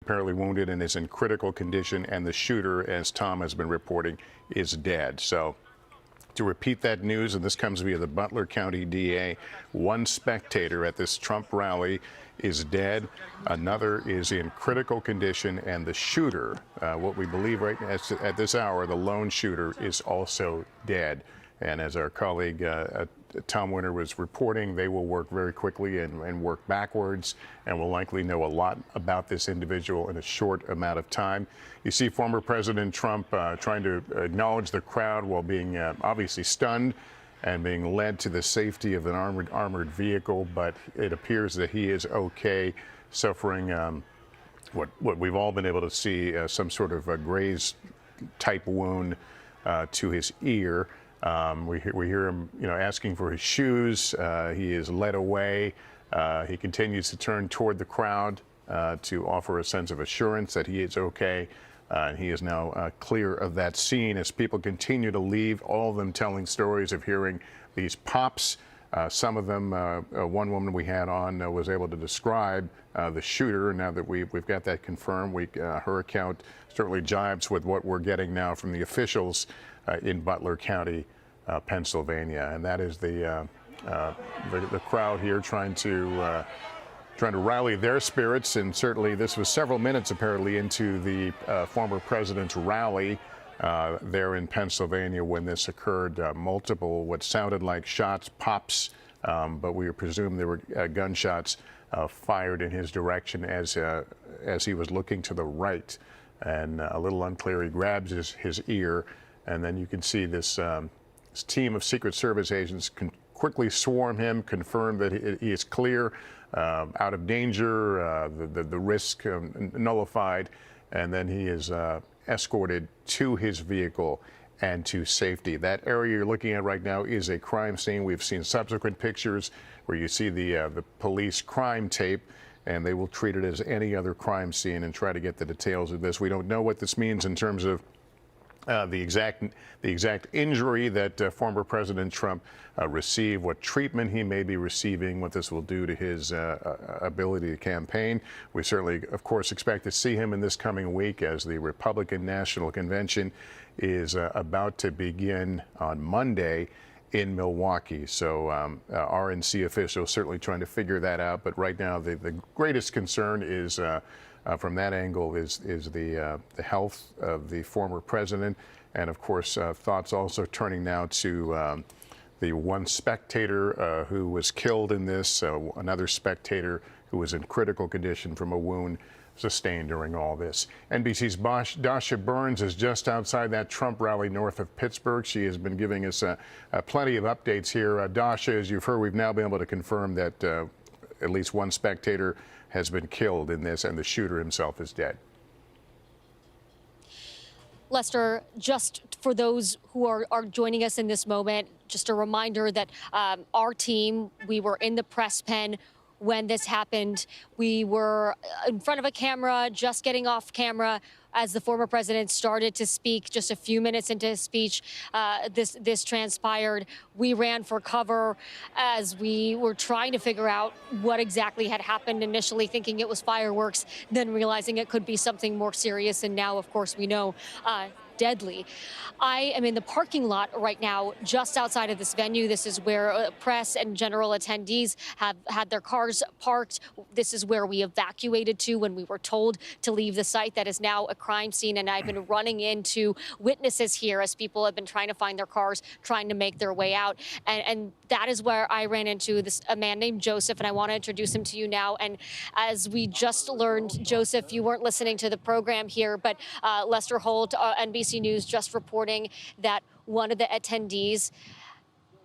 apparently wounded and is in critical condition, and the shooter, as Tom has been reporting, is dead. So to repeat that news, and this comes via the Butler County DA, one spectator at this Trump rally is dead, another is in critical condition, and the shooter, what we believe right at this hour, the lone shooter, is also dead. And as our colleague Tom Winter was reporting, they will work very quickly and work backwards, and will likely know a lot about this individual in a short amount of time. You see former President Trump trying to acknowledge the crowd while being obviously stunned and being led to the safety of an armored vehicle, but it appears that he is okay, suffering what we've all been able to see, some sort of a graze-type wound to his ear. We hear him, asking for his shoes. He is led away. He continues to turn toward the crowd to offer a sense of assurance that he is okay. And he is now clear of that scene as people continue to leave, all of them telling stories of hearing these pops. Some of them, one woman we had on was able to describe the shooter. Now that we've got that confirmed, her account certainly jives with what we're getting now from the officials in Butler County, Pennsylvania. And that is the crowd here trying to rally their spirits. And certainly this was several minutes apparently into the former president's rally there in Pennsylvania when this occurred. Multiple what sounded like shots, pops, but we presume there were gunshots fired in his direction as he was looking to the right. And a little unclear, he grabs his ear, and then you can see this team of Secret Service agents can quickly swarm him, confirm that he is clear, out of danger, the risk nullified, and then he is escorted to his vehicle and to safety. That area you're looking at right now is a crime scene. We've seen subsequent pictures where you see the police crime tape, and they will treat it as any other crime scene and try to get the details of this. We don't know what this means in terms of the exact injury that former President Trump received, what treatment he may be receiving, what this will do to his ability to campaign. We certainly, of course, expect to see him in this coming week as the Republican National Convention is about to begin on Monday in Milwaukee. So RNC officials certainly trying to figure that out. But right now, the greatest concern is from that angle is the health of the former president, and of course thoughts also turning now to the one spectator who was killed in this, another spectator who was in critical condition from a wound sustained during all this. NBC's Dasha Burns is just outside that Trump rally north of Pittsburgh. She has been giving us plenty of updates here. Dasha, as you've heard, we've now been able to confirm that at least one spectator has been killed in this, and the shooter himself is dead. Lester, just for those who are joining us in this moment, just a reminder that our team, we were in the press pen when this happened. We were in front of a camera, just getting off camera as the former president started to speak. Just a few minutes into his speech, this transpired. We ran for cover as we were trying to figure out what exactly had happened, initially thinking it was fireworks, then realizing it could be something more serious. And now, of course, we know deadly. I am in the parking lot right now, just outside of this venue. This is where press and general attendees have had their cars parked. This is where we evacuated to when we were told to leave the site that is now a crime scene. And I've been running into witnesses here as people have been trying to find their cars, trying to make their way out. And that is where I ran into a man named Joseph, and I want to introduce him to you now. And as we just learned, Joseph, you weren't listening to the program here, but Lester Holt, NBC News, just reporting that one of the attendees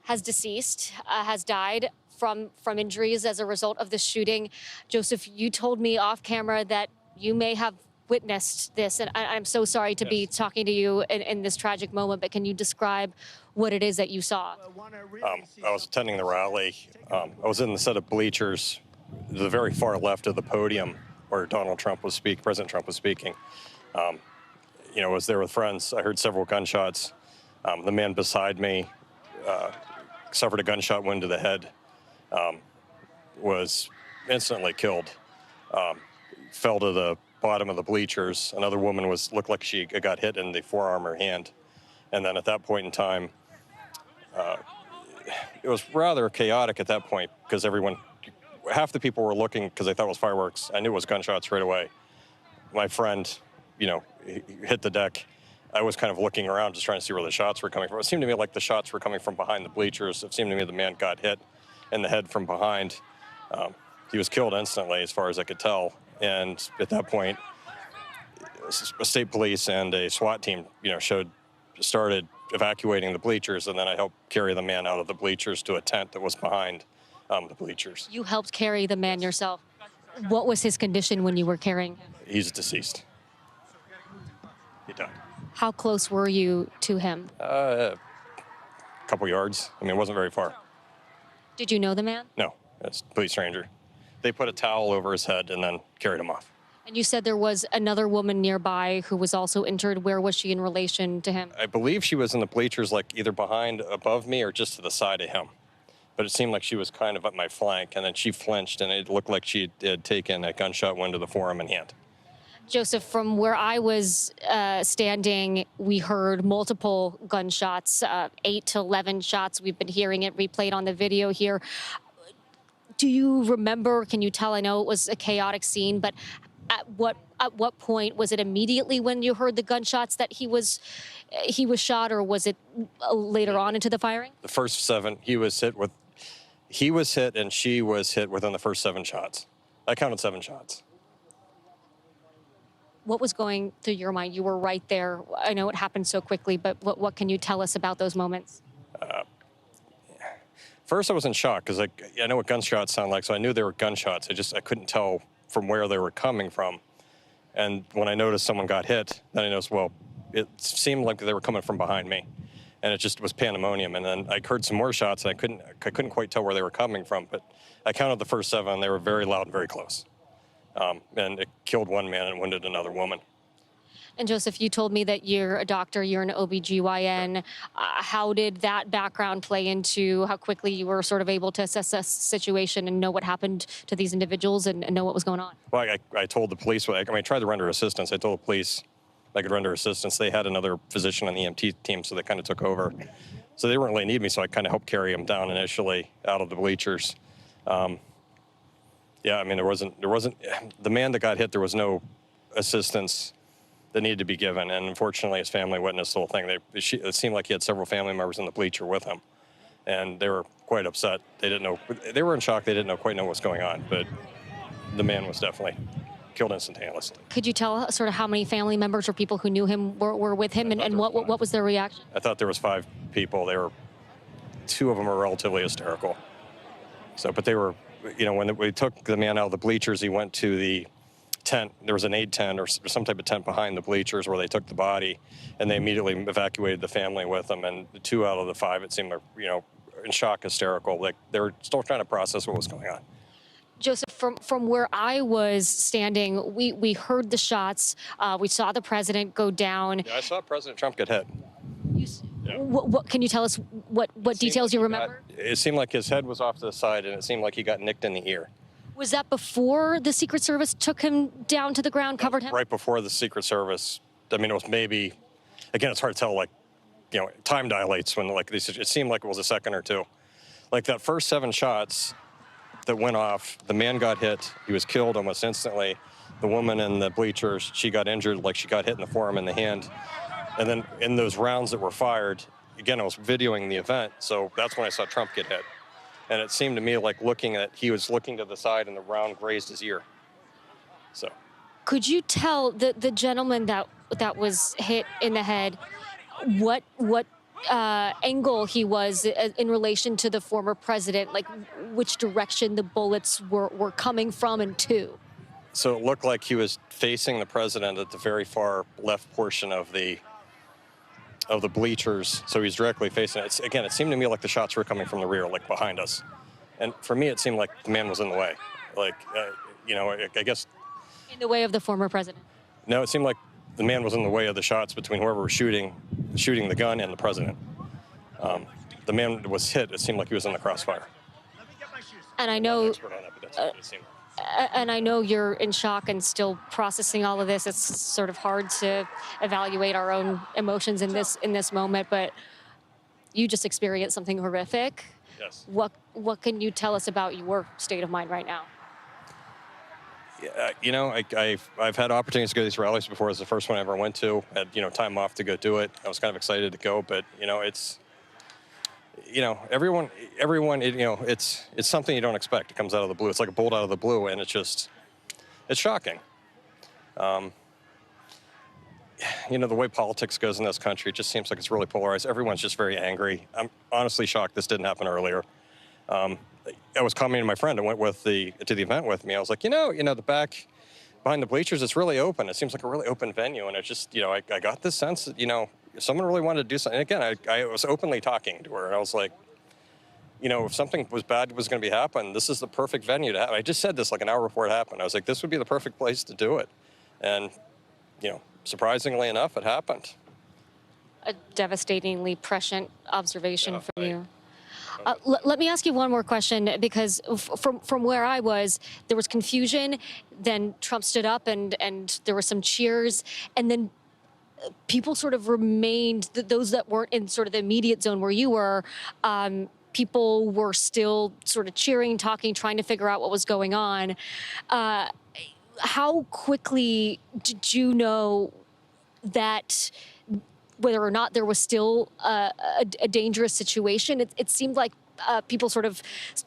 has deceased, has died from injuries as a result of the shooting. Joseph, you told me off camera that you may have witnessed this, and I'm so sorry to be talking to you in this tragic moment, but can you describe what it is that you saw? I was attending the rally. I was in the set of bleachers, the very far left of the podium where President Trump was speaking. I was there with friends. I heard several gunshots. The man beside me suffered a gunshot wound to the head, was instantly killed, fell to the bottom of the bleachers. Another woman looked like she got hit in the forearm or hand. And then at that point in time, it was rather chaotic at that point because half the people were looking because they thought it was fireworks. I knew it was gunshots right away. My friend, he hit the deck. I was kind of looking around just trying to see where the shots were coming from. It seemed to me like the shots were coming from behind the bleachers. It seemed to me the man got hit in the head from behind. He was killed instantly as far as I could tell. And at that point, a state police and a SWAT team, started evacuating the bleachers, and then I helped carry the man out of the bleachers to a tent that was behind the bleachers. You helped carry the man yourself. What was his condition when you were carrying him? He's deceased. He died. How close were you to him? A couple yards. I mean, it wasn't very far. Did you know the man? No, it's a complete stranger. They put a towel over his head and then carried him off. And you said there was another woman nearby who was also injured. Where was she in relation to him? I believe she was in the bleachers, like either above me or just to the side of him. But it seemed like she was kind of at my flank, and then she flinched, and it looked like she had taken a gunshot wound to the forearm and hand. Joseph, from where I was standing, we heard multiple gunshots, 8 to 11 shots. We've been hearing it replayed on the video here. Do you remember, can you tell, I know it was a chaotic scene, but at what point, was it immediately when you heard the gunshots that he was shot, or was it later on into the firing? The first 7, he was hit and she was hit within the first 7 shots. I counted 7 shots. What was going through your mind? You were right there. I know it happened so quickly, but what can you tell us about those moments? First, I was in shock because I know what gunshots sound like, so I knew they were gunshots. I couldn't tell from where they were coming from. And when I noticed someone got hit, then I noticed, well, it seemed like they were coming from behind me. And it just was pandemonium. And then I heard some more shots, and I couldn't quite tell where they were coming from. But I counted the first 7, and they were very loud and very close. And it killed one man and wounded another woman. And Joseph, you told me that you're a doctor, you're an OBGYN. How did that background play into how quickly you were sort of able to assess the situation and know what happened to these individuals and know what was going on? Well, I told the police, I tried to render assistance. I told the police I could render assistance. They had another physician on the EMT team, so they kind of took over. So they didn't really need me, so I kind of helped carry them down initially out of the bleachers. Yeah, I mean, there wasn't, the man that got hit, there was no assistance that needed to be given. And unfortunately, his family witnessed the whole thing. It seemed like he had several family members in the bleacher with him. And they were quite upset. They didn't know, they were in shock. They didn't quite know what was going on. But the man was definitely killed instantaneously. Could you tell sort of how many family members or people who knew him were with him, and what was their reaction? I thought there was 5 people. 2 of them were relatively hysterical. So, but they were, when we took the man out of the bleachers, he went to the tent. There was an aid tent or some type of tent behind the bleachers where they took the body, and they immediately evacuated the family with them. And the 2 out of the 5, it seemed, in shock, hysterical. Like they were still trying to process what was going on. Joseph, from where I was standing, we heard the shots. We saw the president go down. Yeah, I saw President Trump get hit. Yeah. What can you tell us? What details you remember? It seemed like his head was off to the side, and it seemed like he got nicked in the ear. Was that before the Secret Service took him down to the ground, covered him? Right before the Secret Service. I mean, it was maybe, again, it's hard to tell, time dilates when, it seemed like it was a second or 2. Like that first 7 shots that went off, the man got hit. He was killed almost instantly. The woman in the bleachers, she got injured, like she got hit in the forearm and the hand. And then in those rounds that were fired, again, I was videoing the event, so that's when I saw Trump get hit. And it seemed to me like he was looking to the side and the round grazed his ear. So. Could you tell the gentleman that was hit in the head what angle he was in relation to the former president, like which direction the bullets were coming from and to? So it looked like he was facing the president at the very far left portion of the bleachers, so he's directly facing it. Again, it seemed to me like the shots were coming from the rear, like behind us. And for me, it seemed like the man was in the way. I guess... In the way of the former president? No, it seemed like the man was in the way of the shots between whoever was shooting the gun and the president. The man was hit. It seemed like he was in the crossfire. And I know... I'm not an expert on that, but that's what it seemed. And I know you're in shock and still processing all of this. It's sort of hard to evaluate our own emotions in this moment, but you just experienced something horrific. Yes. What can you tell us about your state of mind right now? Yeah, I've had opportunities to go to these rallies before. It was the first one I ever went to. I had, time off to go do it. I was kind of excited to go, but, it's, everyone, it's something you don't expect. It comes out of the blue. It's like a bolt out of the blue, and it's shocking. The way politics goes in this country, it just seems like it's really polarized. Everyone's just very angry. I'm honestly shocked this didn't happen earlier. I was commenting to my friend who went to the event with me. I was like, the back behind the bleachers, it's really open. It seems like a really open venue. And it's just, I got this sense that, if someone really wanted to do something. And again, I was openly talking to her, and I was like, if something was bad was going to be happening, this is the perfect venue to have. I just said this like an hour before it happened. I was like, this would be the perfect place to do it. And, surprisingly enough, it happened. A devastatingly prescient observation from you. Let me ask you one more question, because from where I was, there was confusion. Then Trump stood up and there were some cheers. And then people sort of remained, those that weren't in sort of the immediate zone where you were, people were still sort of cheering, talking, trying to figure out what was going on. How quickly did you know that whether or not there was still a dangerous situation? It seemed like people sort of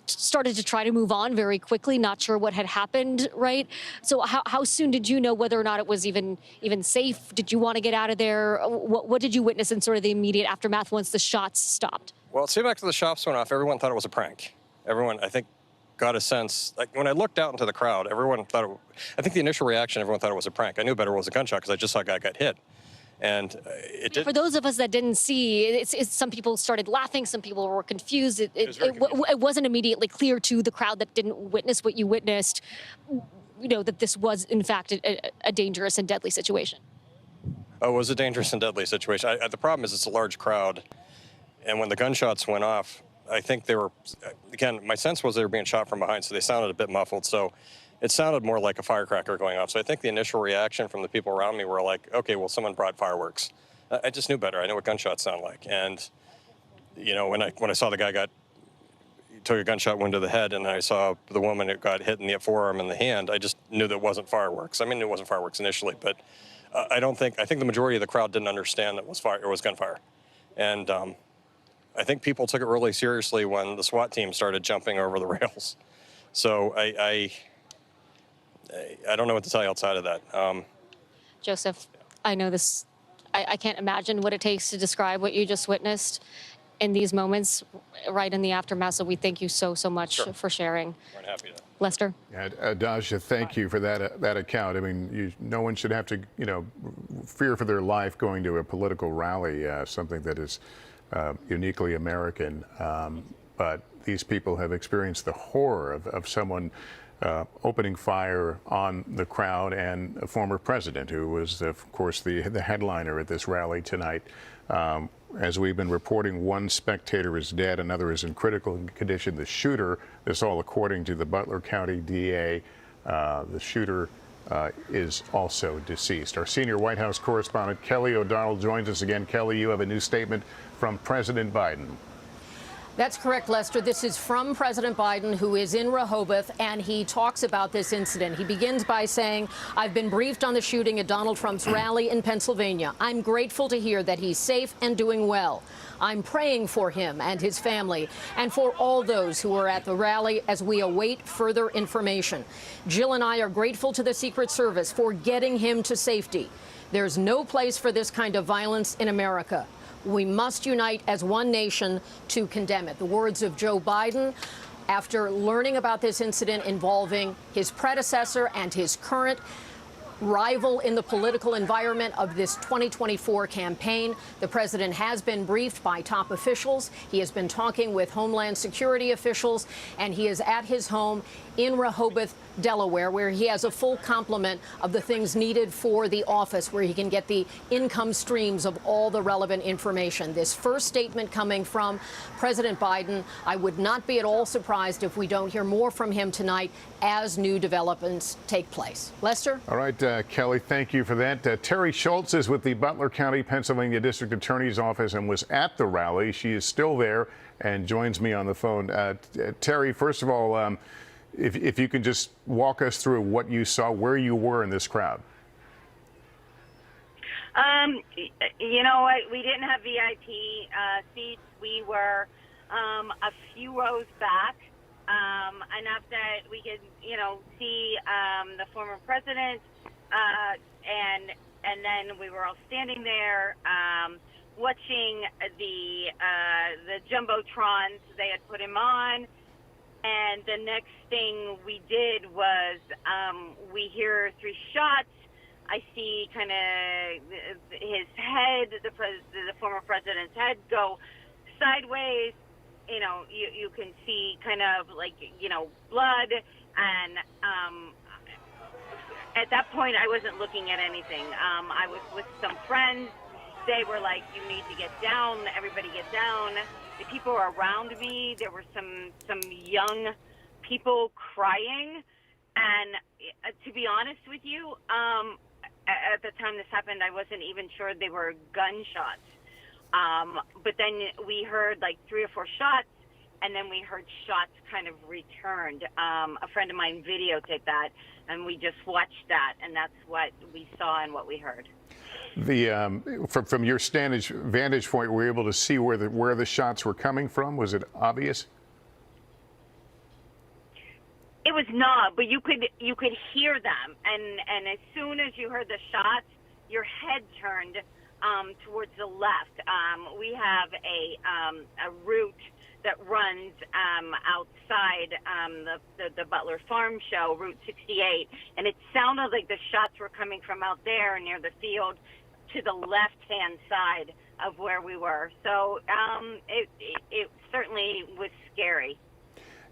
started to try to move on very quickly, not sure what had happened, right? So how soon did you know whether or not it was even safe? Did you want to get out of there? What did you witness in sort of the immediate aftermath once the shots stopped? Well, it seemed after the shots went off, everyone thought it was a prank. Everyone, I think, got a sense, like when I looked out into the crowd, everyone thought I think the initial reaction, everyone thought it was a prank. I knew better it was a gunshot because I just saw a guy got hit. And it did. For those of us that didn't see, it's some people started laughing, some people were confused. It wasn't immediately clear to the crowd that didn't witness what you witnessed, that this was in fact a dangerous and deadly situation. Oh, it was a dangerous and deadly situation. The problem is it's a large crowd, and when the gunshots went off, I think they were, again, my sense was they were being shot from behind, so they sounded a bit muffled. So it sounded more like a firecracker going off. So I think the initial reaction from the people around me were like, okay, well, someone brought fireworks. I just knew better. I knew what gunshots sound like. And, when I saw the guy took a gunshot wound to the head, and I saw the woman who got hit in the forearm and the hand, I just knew that it wasn't fireworks. I mean, it wasn't fireworks initially, but I think the majority of the crowd didn't understand that it was gunfire. And I think people took it really seriously when the SWAT team started jumping over the rails. So I don't know what to tell you outside of that. Joseph, I know this, I can't imagine what it takes to describe what you just witnessed in these moments right in the aftermath. So we thank you so much for sharing. We're happy to. Lester? Dasha, thank you for that account. I mean, no one should have to, fear for their life going to a political rally, something that is uniquely American. But these people have experienced the horror of someone opening fire on the crowd, and a former president who was, of course, the headliner at this rally tonight. As we've been reporting, one spectator is dead, another is in critical condition. The shooter, this all according to the Butler County DA, the shooter is also deceased. Our senior White House correspondent Kelly O'Donnell joins us again. Kelly, you have a new statement from President Biden. That's correct, Lester. This is from President Biden, who is in Rehoboth, and he talks about this incident. He begins by saying, I've been briefed on the shooting at Donald Trump's rally in Pennsylvania. I'm grateful to hear that he's safe and doing well. I'm praying for him and his family and for all those who were at the rally as we await further information. Jill and I are grateful to the Secret Service for getting him to safety. There's no place for this kind of violence in America. We must unite as one nation to condemn it. The words of Joe Biden after learning about this incident involving his predecessor and his current rival in the political environment of this 2024 campaign. The president has been briefed by top officials. He has been talking with Homeland Security officials, and he is at his home in Rehoboth, Delaware, where he has a full complement of the things needed for the office, where he can get the income streams of all the relevant information. This first statement coming from President Biden, I would not be at all surprised if we don't hear more from him tonight as new developments take place. Lester? All right, Kelly, thank you for that. Terry Schultz is with the Butler County, Pennsylvania District Attorney's Office and was at the rally. She is still there and joins me on the phone. Terry, first of all, if you can just walk us through what you saw, where you were in this crowd. You know what? We didn't have VIP seats. We were a few rows back, enough that we could, see the former president, and then we were all standing there watching the jumbotrons. They had put him on, and the next thing we did was we hear 3 shots. I see kind of his head, the former president's head, go sideways. You can see kind of like, blood. And at that point, I wasn't looking at anything. I was with some friends. They were like, you need to get down. Everybody get down. The people around me, there were some young people crying. And to be honest with you, at the time this happened, I wasn't even sure they were gunshots. But then we heard like 3 or 4 shots, and then we heard shots kind of returned. A friend of mine videotaped that, and we just watched that, and that's what we saw and what we heard. From your vantage point, were you able to see where the shots were coming from? Was it obvious? It was not, but you could hear them, and as soon as you heard the shots, your head turned towards the left. We have a route that runs outside the Butler Farm Show, Route 68, and it sounded like the shots were coming from out there near the field to the left-hand side of where we were. So it certainly was scary.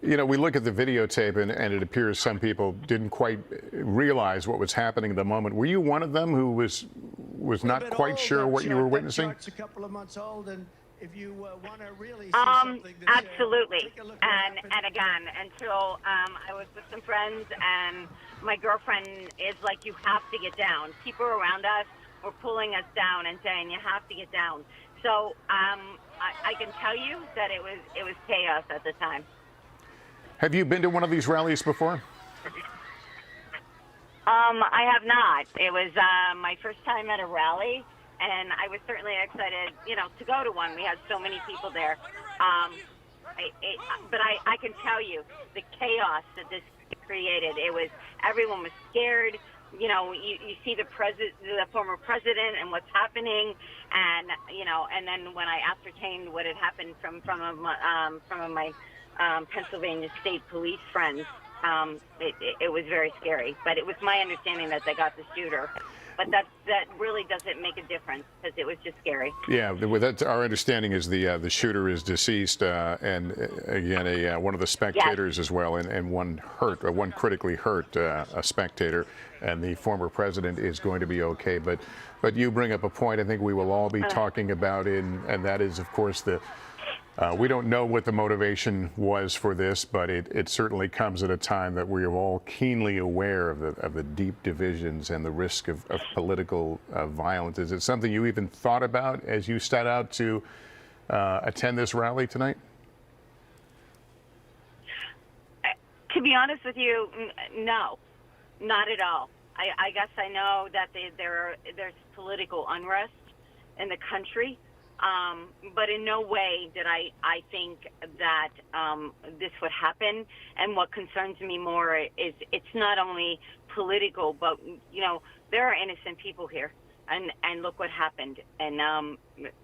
We look at the videotape, and it appears some people didn't quite realize what was happening at the moment. Were you one of them who was not quite sure what you were witnessing? A couple of months old, and if you want to really see something, absolutely. And again, until I was with some friends, and my girlfriend is like, you have to get down. People around us were pulling us down and saying, you have to get down. So I can tell you that it was chaos at the time. Have you been to one of these rallies before? I have not. It was my first time at a rally, and I was certainly excited, to go to one. We had so many people there. But I can tell you the chaos that this created. Everyone was scared. You see the former president and what's happening, and and then when I ascertained what had happened from my Pennsylvania State Police friends, it was very scary. But it was my understanding that they got the shooter. But that really doesn't make a difference, because it was just scary. Yeah, that's our understanding is the shooter is deceased, and again one of the spectators as well, and one critically hurt, a spectator, and the former president is going to be okay. But you bring up a point I think we will all be talking about, and that is, of course, we don't know what the motivation was for this, but it certainly comes at a time that we are all keenly aware of the deep divisions and the risk of political violence. Is it something you even thought about as you set out to attend this rally tonight? To be honest with you, no, not at all. I guess I know that there's political unrest in the country. But in no way did I think that this would happen. And what concerns me more is it's not only political, but, there are innocent people here. And look what happened. And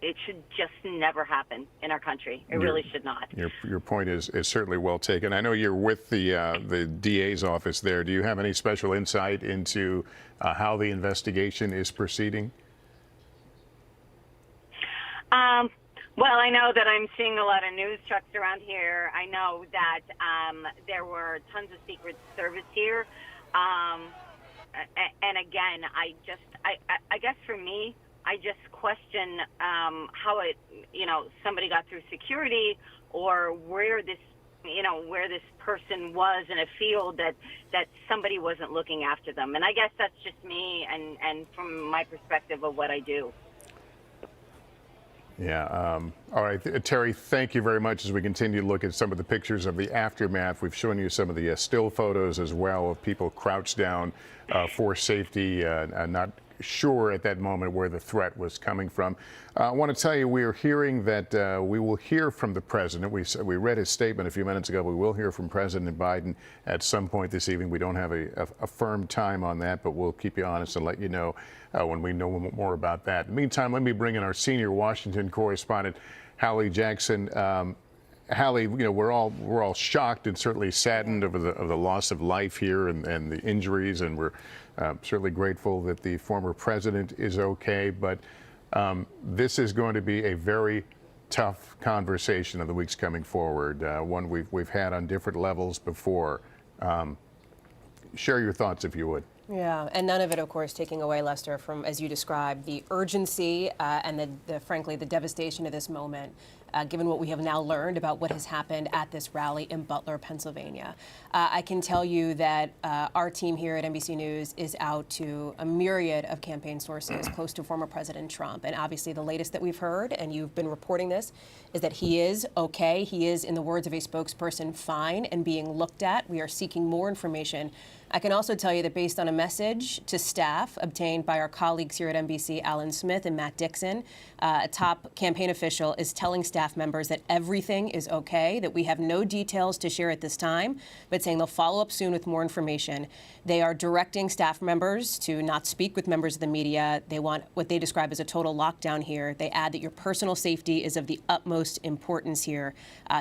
it should just never happen in our country. It really should not. Your point is certainly well taken. I know you're with the DA's office there. Do you have any special insight into how the investigation is proceeding? Well, I know that I'm seeing a lot of news trucks around here. I know that there were tons of Secret Service here. And again, I guess for me, I just question how it, somebody got through security, or where this person was in a field that somebody wasn't looking after them. And I guess that's just me and from my perspective of what I do. Yeah. All right, Terry, thank you very much. As we continue to look at some of the pictures of the aftermath, we've shown you some of the still photos as well of people crouched down for safety, not sure at that moment where the threat was coming from. I want to tell you, we are hearing that we will hear from the president. We read his statement a few minutes ago. We will hear from President Biden at some point this evening. We don't have a firm time on that, but we'll keep you honest and let you know when we know more about that. In the meantime, let me bring in our senior Washington correspondent, Hallie Jackson. Hallie, we're all shocked and certainly saddened over the loss of life here and the injuries, and we're certainly grateful that the former president is okay. But this is going to be a very tough conversation in the weeks coming forward, one we've had on different levels before. Share your thoughts, if you would. Yeah, and none of it, of course, taking away, Lester, from, as you described, the urgency and frankly, the devastation of this moment, given what we have now learned about what has happened at this rally in Butler, Pennsylvania. I can tell you that our team here at NBC News is out to a myriad of campaign sources close to former President Trump. And obviously the latest that we've heard, and you've been reporting this, is that he is okay. He is, in the words of a spokesperson, fine and being looked at. We are seeking more information. I can also tell you that based on a message to staff obtained by our colleagues here at NBC, Alan Smith and Matt Dixon, a top campaign official is telling staff members that everything is okay, that we have no details to share at this time, but saying they'll follow up soon with more information. They are directing staff members to not speak with members of the media. They want what they describe as a total lockdown here. They add that your personal safety is of the utmost importance here,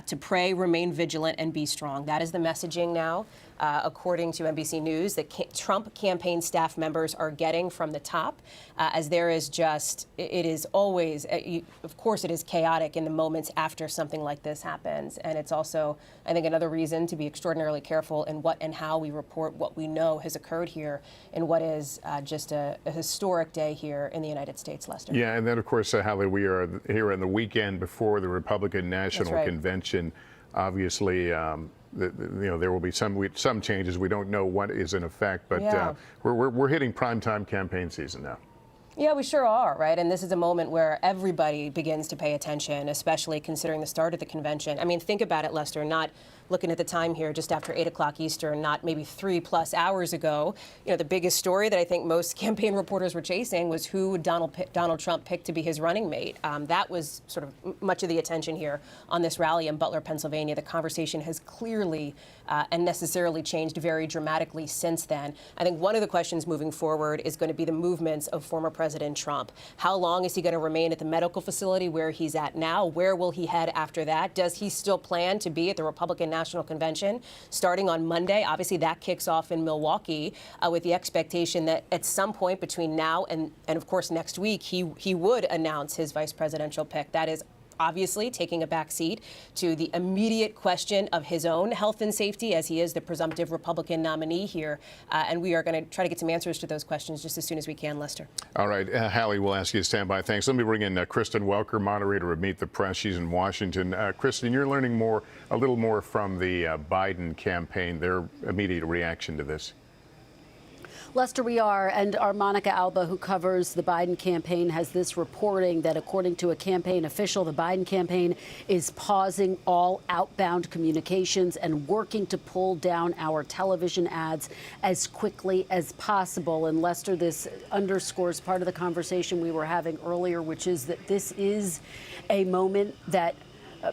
to pray, remain vigilant, and be strong. That is the messaging now. According to NBC News, that Trump campaign staff members are getting from the top, as there is just, it is always, of course, it is chaotic in the moments after something like this happens. And it's also, I think, another reason to be extraordinarily careful in what and how we report what we know has occurred here in what is just a historic day here in the United States, Lester. Yeah, and then, of course, Hallie, we are here on the weekend before the Republican National Convention. Obviously, there will be some changes. We don't know what is in effect, but we're hitting primetime campaign season now. Yeah, we sure are, right? And this is a moment where everybody begins to pay attention, especially considering the start of the convention. I mean, think about it, Lester, not looking at the time here just after 8 o'clock Eastern, not maybe 3+ hours ago. The biggest story that I think most campaign reporters were chasing was who would Donald Trump pick to be his running mate. That was sort of much of the attention here on this rally in Butler, Pennsylvania. The conversation has clearly and necessarily changed very dramatically since then. I think one of the questions moving forward is going to be the movements of former President Trump. How long is he going to remain at the medical facility where he's at now? Where will he head after that? Does he still plan to be at the Republican National Convention starting on Monday? Obviously, that kicks off in Milwaukee with the expectation that at some point between now and of course, next week, he would announce his vice presidential pick. That is obviously taking a back seat to the immediate question of his own health and safety, as he is the presumptive Republican nominee here. And we are going to try to get some answers to those questions just as soon as we can, Lester. All right, Hallie, we'll ask you to stand by. Thanks. Let me bring in Kristen Welker, moderator of Meet the Press. She's in Washington. Kristen, you're learning a little more from the Biden campaign, their immediate reaction to this. Lester, we are, and our Monica Alba, who covers the Biden campaign, has this reporting that according to a campaign official, the Biden campaign is pausing all outbound communications and working to pull down our television ads as quickly as possible. And Lester, this underscores part of the conversation we were having earlier, which is that this is a moment that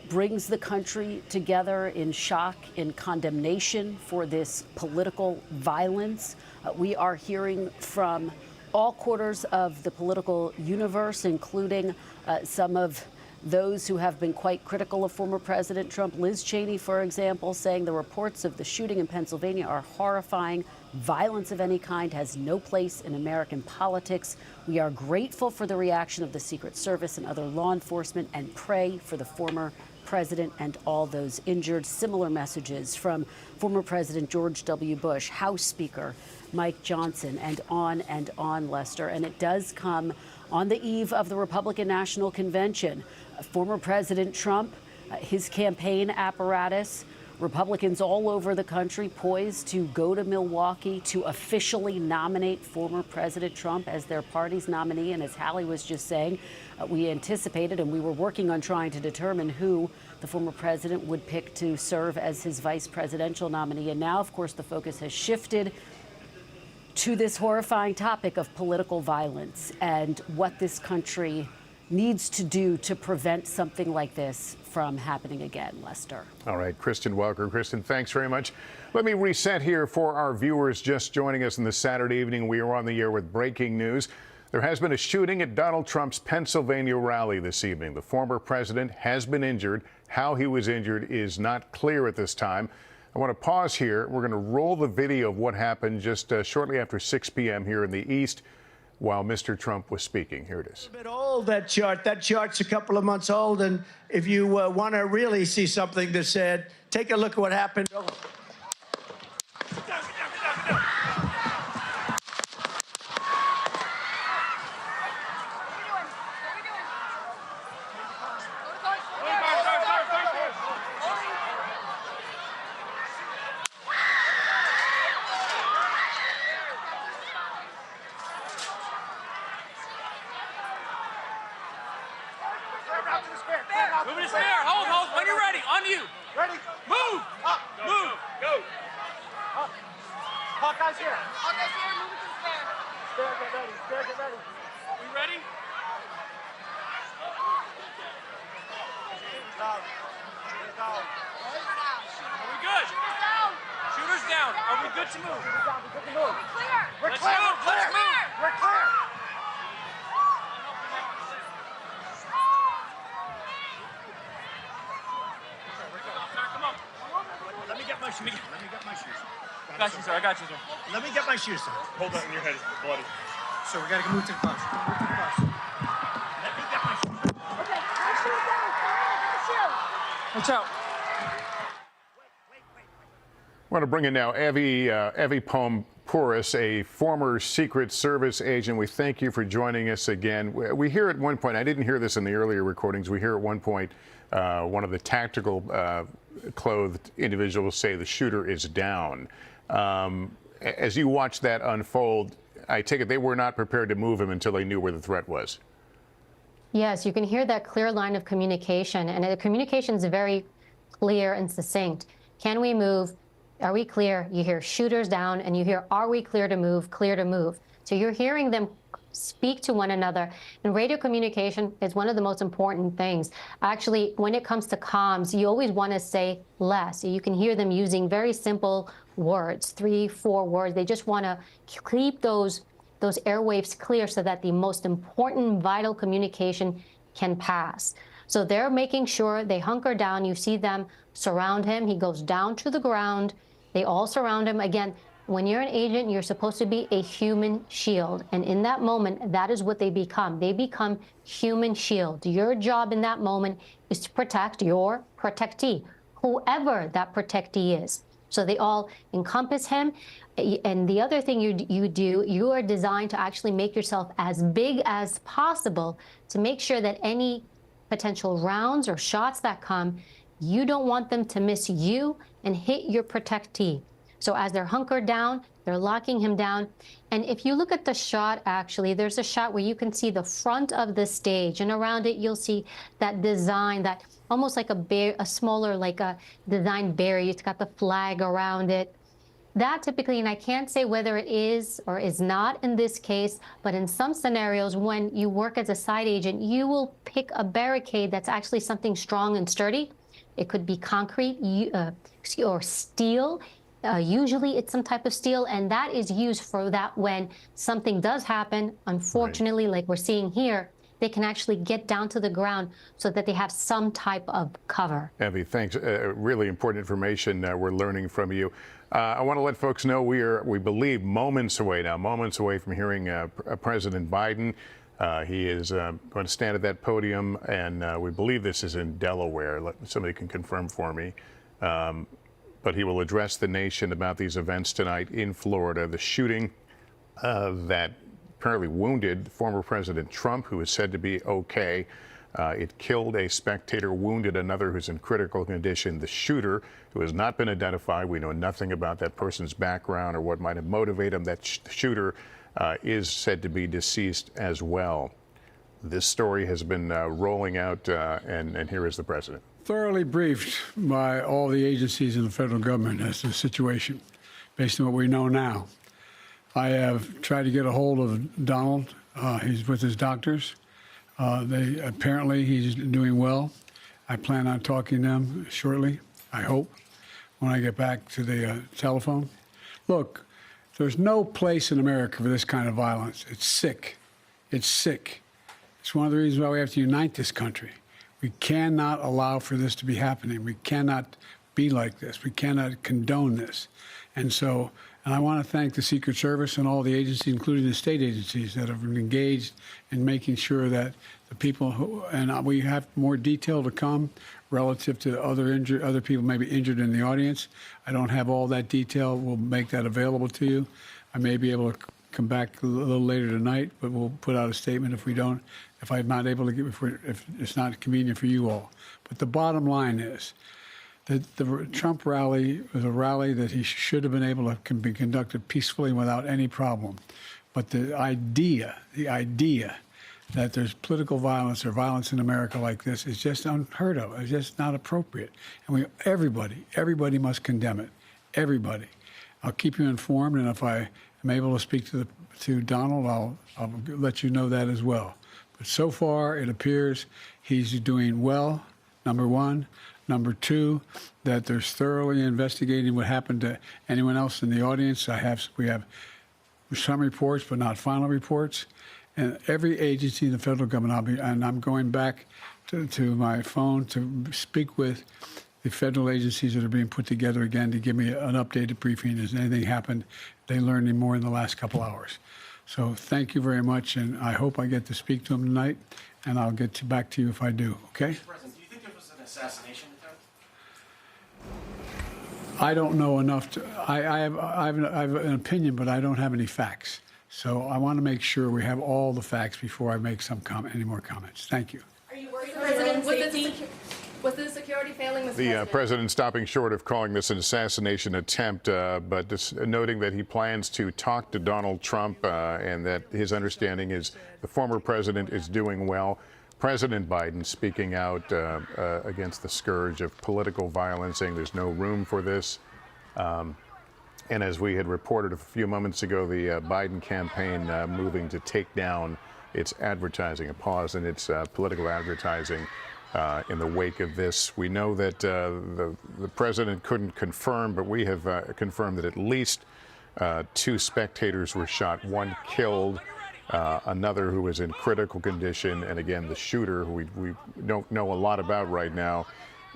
brings the country together in shock, in condemnation for this political violence. We are hearing from all quarters of the political universe, including some of those who have been quite critical of former President Trump. Liz Cheney, for example, saying the reports of the shooting in Pennsylvania are horrifying, Violence of any kind has no place in American politics. We are grateful for the reaction of the Secret Service and other law enforcement and pray for the former president and all those injured. Similar messages from former President George W. Bush, House Speaker Mike Johnson, and on, Lester. And it does come on the eve of the Republican National Convention. Former President Trump, his campaign apparatus, Republicans all over the country poised to go to Milwaukee to officially nominate former President Trump as their party's nominee. And as Hallie was just saying, we anticipated and we were working on trying to determine who the former president would pick to serve as his vice presidential nominee. And now, of course, the focus has shifted to this horrifying topic of political violence and what this country needs to do to prevent something like this from happening again, Lester. All right, Kristen Welker. Kristen, thanks very much. Let me reset here for our viewers just joining us on this Saturday evening. We are on the air with breaking news. There has been a shooting at Donald Trump's Pennsylvania rally this evening. The former president has been injured. How he was injured is not clear at this time. I want to pause here. We're going to roll the video of what happened just shortly after 6 p.m. here in the East while Mr. Trump was speaking. Here it is. A bit old, that chart. That chart's a couple of months old, and if you want to really see something that's said, take a look at what happened. Moving to spare. Hold. When you're ready. On you. Ready? Move. Up. Move. Go. Up. Hawkeye's here. Hawkeye's here. Move it to spare. Spare, get ready. Spare, get ready. We ready? Down. Down. Are we good? Shooters down. Are we good to move? We're good to move. Clear. We're Let's clear. move. We're Let's clear. move. We're clear. Come on. Let me get my shoes. Let me get my shoes. Got you, sir. I got you, sir. Let me get my shoes, sir. Hold that in your head. It's bloody. So we gotta move to the bus. Move to the bus. Let me get my shoes. Okay. My shoes down. Watch out. I want to bring in now Evie Pouris, a former Secret Service agent. We thank you for joining us again. We hear at one point, I didn't hear this in the earlier recordings, we hear at one point one of the tactical clothed individuals say the shooter is down. As you watch that unfold, I take it they were not prepared to move him until they knew where the threat was. Yes, you can hear that clear line of communication, and the communication is very clear and succinct. Can we move? Are we clear? You hear shooters down, and you hear, are we clear to move? Clear to move. So you're hearing them speak to one another. And radio communication is one of the most important things. Actually, when it comes to comms, you always want to say less. You can hear them using very simple words, 3, 4 words. They just want to keep those airwaves clear so that the most important vital communication can pass. So they're making sure they hunker down. You see them surround him. He goes down to the ground. They all surround him. Again, when you're an agent, you're supposed to be a human shield. And in that moment, that is what they become. They become human shield. Your job in that moment is to protect your protectee, whoever that protectee is. So they all encompass him. And the other thing you do, you are designed to actually make yourself as big as possible to make sure that any potential rounds or shots that come, you don't want them to miss you and hit your protectee. So as they're hunkered down, they're locking him down. And if you look at the shot, actually, there's a shot where you can see the front of the stage, and around it, you'll see that design, that almost like a smaller, like a design barrier. It's got the flag around it. That typically, and I can't say whether it is or is not in this case, but in some scenarios, when you work as a side agent, you will pick a barricade that's actually something strong and sturdy. It could be concrete or steel. Usually it's some type of steel, and that is used for that when something does happen, unfortunately, like we're seeing here, they can actually get down to the ground so that they have some type of cover. Evie, thanks. Really important information we're learning from you. I want to let folks know we believe, moments away from hearing President Biden. He is going to stand at that podium, and we believe this is in Delaware. Somebody can confirm for me. But he will address the nation about these events tonight in Florida. The shooting that apparently wounded former President Trump, who is said to be okay. It killed a spectator, wounded another who's in critical condition. The shooter, who has not been identified, we know nothing about that person's background or what might have motivated him. That shooter is said to be deceased as well. This story has been rolling out, and here is the president. Thoroughly briefed by all the agencies in the federal government as to the situation, based on what we know now. I have tried to get a hold of Donald. He's with his doctors. Apparently he's doing well. I plan on talking to them shortly, I hope, when I get back to the telephone. Look, there's no place in America for this kind of violence. It's sick. It's sick. It's one of the reasons why we have to unite this country. We cannot allow for this to be happening. We cannot be like this. We cannot condone this. And I want to thank the Secret Service and all the agencies, including the state agencies, that have been engaged in making sure that the people who, and we have more detail to come relative to other people maybe injured in the audience. I don't have all that detail. We'll make that available to you. I may be able to come back a little later tonight, but we'll put out a statement if I'm not able to if it's not convenient for you all. But the bottom line is that the Trump rally was a rally that he should have been able to be conducted peacefully without any problem. But the idea that there's political violence or violence in America like this is just unheard of. It's just not appropriate. And everybody must condemn it. Everybody. I'll keep you informed, and if I am able to speak to Donald, I'll let you know that as well. But so far, it appears he's doing well, number one. Number two, that there's thoroughly investigating what happened to anyone else in the audience. We have some reports, but not final reports. And every agency in the federal government, I'm going back to my phone to speak with the federal agencies that are being put together again to give me an updated briefing. Has anything happened? They learned any more in the last couple hours. So thank you very much, and I hope I get to speak to them tonight, and I'll get back to you if I do, okay? Mr. President, do you think there was an assassination attempt? I don't know enough to. I have an opinion, but I don't have any facts. So I want to make sure we have all the facts before I make any more comments. Thank you. Are you worried, President, with the security failing this The president stopping short of calling this an assassination attempt, but just noting that he plans to talk to Donald Trump and that his understanding is the former president is doing well. President Biden speaking out against the scourge of political violence, saying there's no room for this. And as we had reported a few moments ago, the Biden campaign moving to take down its advertising, a pause in its political advertising in the wake of this. We know that the president couldn't confirm, but we have confirmed that at least 2 spectators were shot, 1 killed. Another who is in critical condition, and again, the shooter, who we don't know a lot about right now,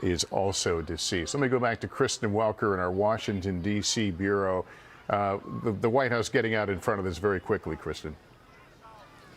is also deceased. Let me go back to Kristen Welker in our Washington, D.C. bureau. The White House getting out in front of this very quickly, Kristen.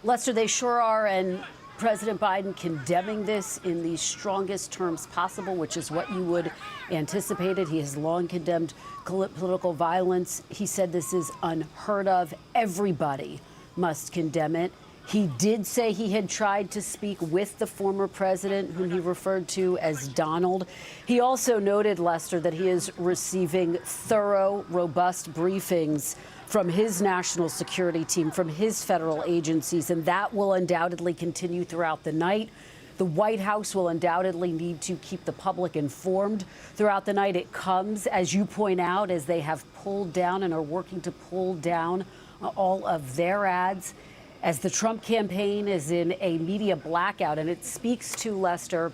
Lester, they sure are, and President Biden condemning this in the strongest terms possible, which is what you would anticipated. He has long condemned political violence. He said this is unheard of. Everybody must condemn it. He did say he had tried to speak with the former president, whom he referred to as Donald. He also noted, Lester, that he is receiving thorough, robust briefings from his national security team, from his federal agencies, and that will undoubtedly continue throughout the night. The White House will undoubtedly need to keep the public informed throughout the night. It comes, as you point out, as they have pulled down and are working to pull down all of their ads, as the Trump campaign is in a media blackout. And it speaks to, Lester,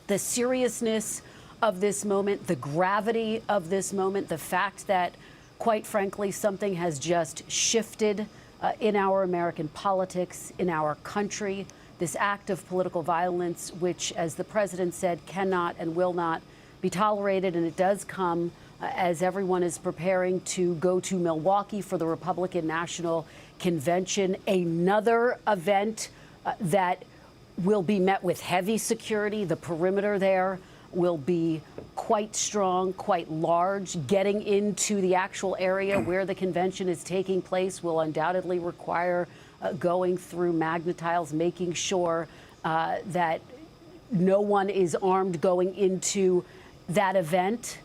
the seriousness of this moment, the gravity of this moment, the fact that, quite frankly, something has just shifted in our American politics, in our country. This act of political violence, which, as the president said, cannot and will not be tolerated. And it does come as everyone is preparing to go to Milwaukee for the Republican National Convention, another event that will be met with heavy security. The perimeter there will be quite strong, quite large. Getting into the actual area where the convention is taking place will undoubtedly require going through magnetiles, making sure that no one is armed going into that event.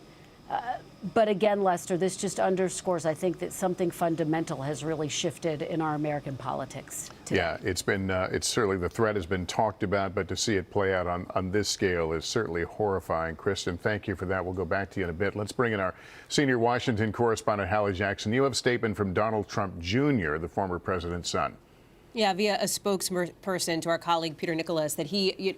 But again, Lester, this just underscores, I think, that something fundamental has really shifted in our American politics today. Yeah, it's certainly, the threat has been talked about, but to see it play out on this scale is certainly horrifying. Kristen, thank you for that. We'll go back to you in a bit. Let's bring in our senior Washington correspondent, Hallie Jackson. You have a statement from Donald Trump Jr., the former president's son. Yeah, via a spokesperson to our colleague Peter Nicholas, that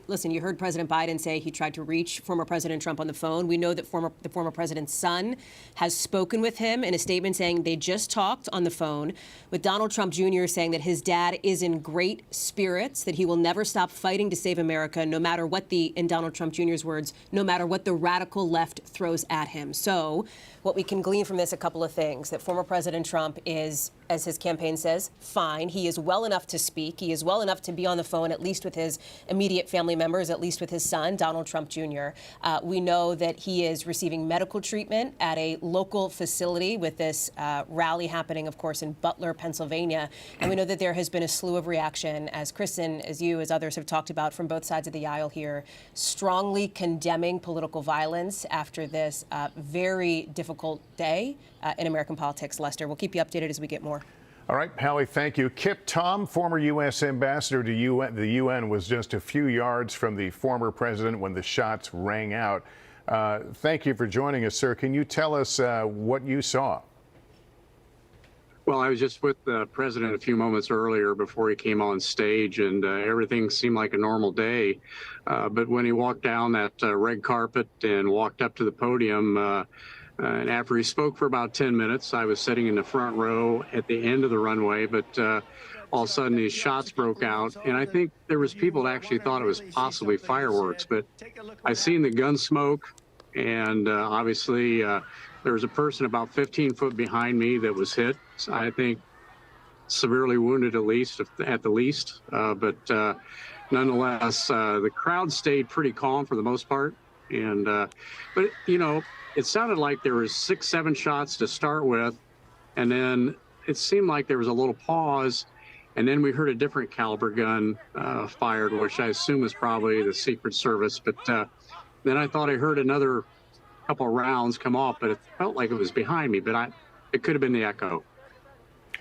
listen, you heard President Biden say he tried to reach former President Trump on the phone. We know that the former president's son has spoken with him in a statement saying they just talked on the phone, with Donald Trump Jr. saying that his dad is in great spirits, that he will never stop fighting to save America, no matter what in Donald Trump Jr.'s words, no matter what the radical left throws at him. So what we can glean from this, a couple of things, that former President Trump is, as his campaign says, fine. He is well enough to speak. He is well enough to be on the phone, at least with his immediate family members, at least with his son, Donald Trump Jr. We know that he is receiving medical treatment at a local facility with this rally happening, of course, in Butler, Pennsylvania. And we know that there has been a slew of reaction, as Kristen, as you, as others have talked about from both sides of the aisle here, strongly condemning political violence after this very difficult day in American politics. Lester, we'll keep you updated as we get more. All right, Hallie, thank you. Kip Tom, former U.S. ambassador to the UN, was just a few yards from the former president when the shots rang out. Thank you for joining us, sir. Can you tell us what you saw? Well, I was just with the president a few moments earlier before he came on stage, and everything seemed like a normal day. But when he walked down that red carpet and walked up to the podium, and after he spoke for about 10 minutes, I was sitting in the front row at the end of the runway, but all of a sudden these shots broke out. And I think there was people that actually thought it was possibly fireworks, but I seen the gun smoke, and obviously there was a person about 15 foot behind me that was hit. I think severely wounded at the least. But nonetheless, the crowd stayed pretty calm for the most part. And but, you know, it sounded like there was 6-7 shots to start with, and then it seemed like there was a little pause, and then we heard a different caliber gun fired, which I assume is probably the Secret Service. But then I thought I heard another couple of rounds come off, but it felt like it was behind me, but it could have been the echo.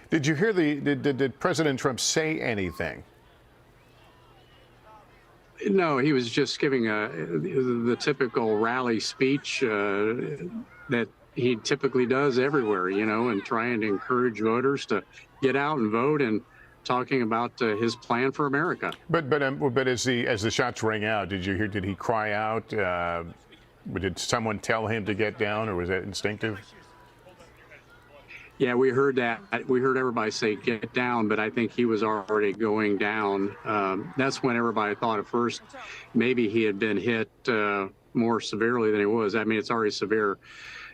Did you hear did President Trump say anything? No, he was just giving the typical rally speech that he typically does everywhere, you know, and trying to encourage voters to get out and vote, and talking about his plan for America. But as the shots rang out, did he cry out? Did someone tell him to get down, or was that instinctive? Yeah, we heard that. We heard everybody say, get down, but I think he was already going down. That's when everybody thought at first maybe he had been hit more severely than he was. I mean, it's already severe.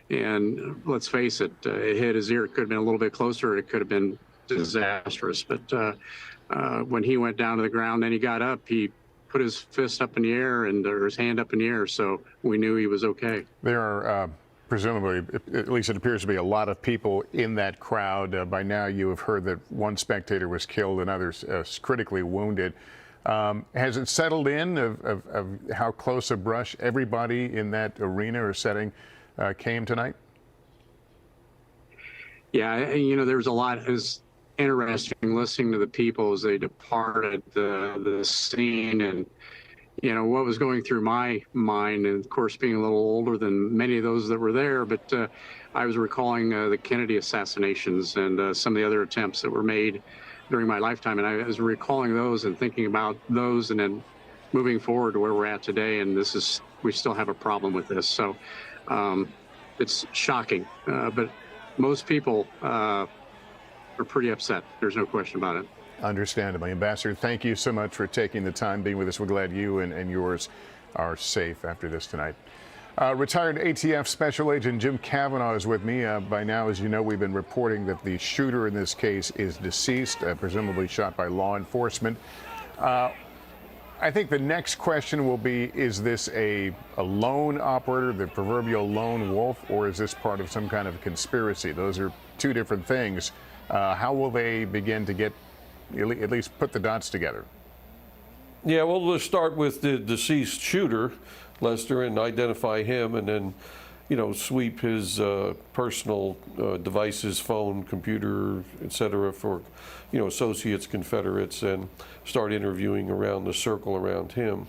And let's face it, it hit his ear. It could have been a little bit closer. It could have been disastrous. But when he went down to the ground, then he got up, he put his fist up in the air, or his hand up in the air, so we knew he was okay. There are presumably, at least it appears to be, a lot of people in that crowd. By now you have heard that one spectator was killed and others critically wounded. Has it settled in of how close a brush everybody in that arena or setting came tonight? Yeah, you know, there's a lot. It's interesting listening to the people as they departed the scene, and you know what was going through my mind, and of course being a little older than many of those that were there, but I was recalling the Kennedy assassinations and some of the other attempts that were made during my lifetime, and I was recalling those and thinking about those, and then moving forward to where we're at today, and we still have a problem with this. So it's shocking, but most people are pretty upset. There's no question about it. Understandably. Ambassador, thank you so much for taking the time being with us. We're glad you and yours are safe after this tonight. Retired ATF Special Agent Jim Cavanaugh is with me. By now, as you know, we've been reporting that the shooter in this case is deceased, presumably shot by law enforcement. I think the next question will be, is this a lone operator, the proverbial lone wolf, or is this part of some kind of conspiracy? Those are two different things. How will they begin to get, at least put the dots together? Yeah, well, let's start with the deceased shooter, Lester, and identify him, and then, you know, sweep his personal devices, phone, computer, etc., for, you know, associates, confederates, and start interviewing around the circle around him.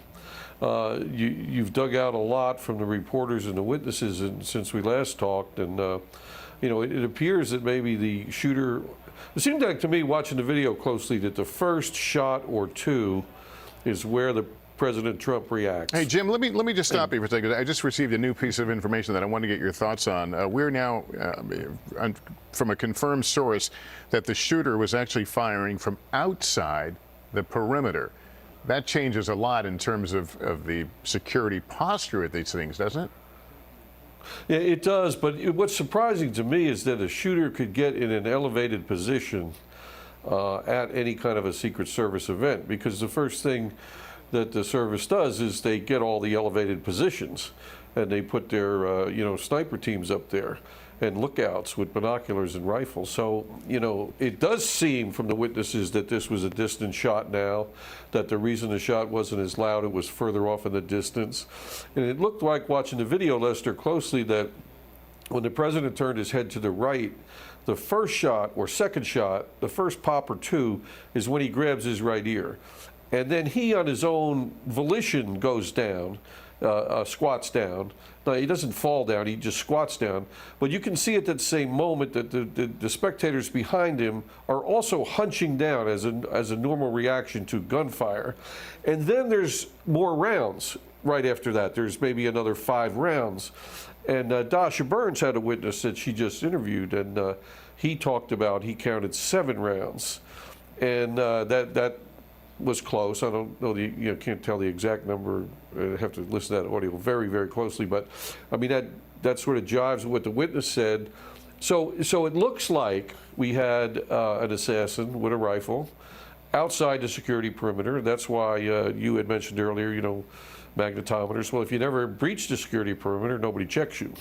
You've dug out a lot from the reporters and the witnesses since we last talked, and you know, it appears that maybe the shooter. It seemed like to me, watching the video closely, that the first shot or two is where the President Trump reacts. Hey, Jim, let me just stop you for a second. I just received a new piece of information that I want to get your thoughts on. We're now, from a confirmed source, that the shooter was actually firing from outside the perimeter. That changes a lot in terms of the security posture at these things, doesn't it? Yeah, it does, but what's surprising to me is that a shooter could get in an elevated position at any kind of a Secret Service event, because the first thing that the service does is they get all the elevated positions, and they put their you know, sniper teams up there and lookouts with binoculars and rifles. So, you know, it does seem from the witnesses that this was a distant shot now, that the reason the shot wasn't as loud, it was further off in the distance. And it looked like, watching the video, Lester, closely, that when the president turned his head to the right, the first shot or second shot, the first pop or two, is when he grabs his right ear. And then he, on his own volition, goes down, squats down. Now, he doesn't fall down, he just squats down. But you can see at that same moment that the spectators behind him are also hunching down as a normal reaction to gunfire. And then there's more rounds right after that. There's maybe another 5 rounds. And Dasha Burns had a witness that she just interviewed, and he talked about he counted 7 rounds. And that was close. I don't know can't tell the exact number. I have to listen to that audio very, very closely. But I mean, that sort of jives with what the witness said. So it looks like we had an assassin with a rifle outside the security perimeter. That's why you had mentioned earlier, you know, magnetometers. Well, if you never breach the security perimeter, nobody checks you.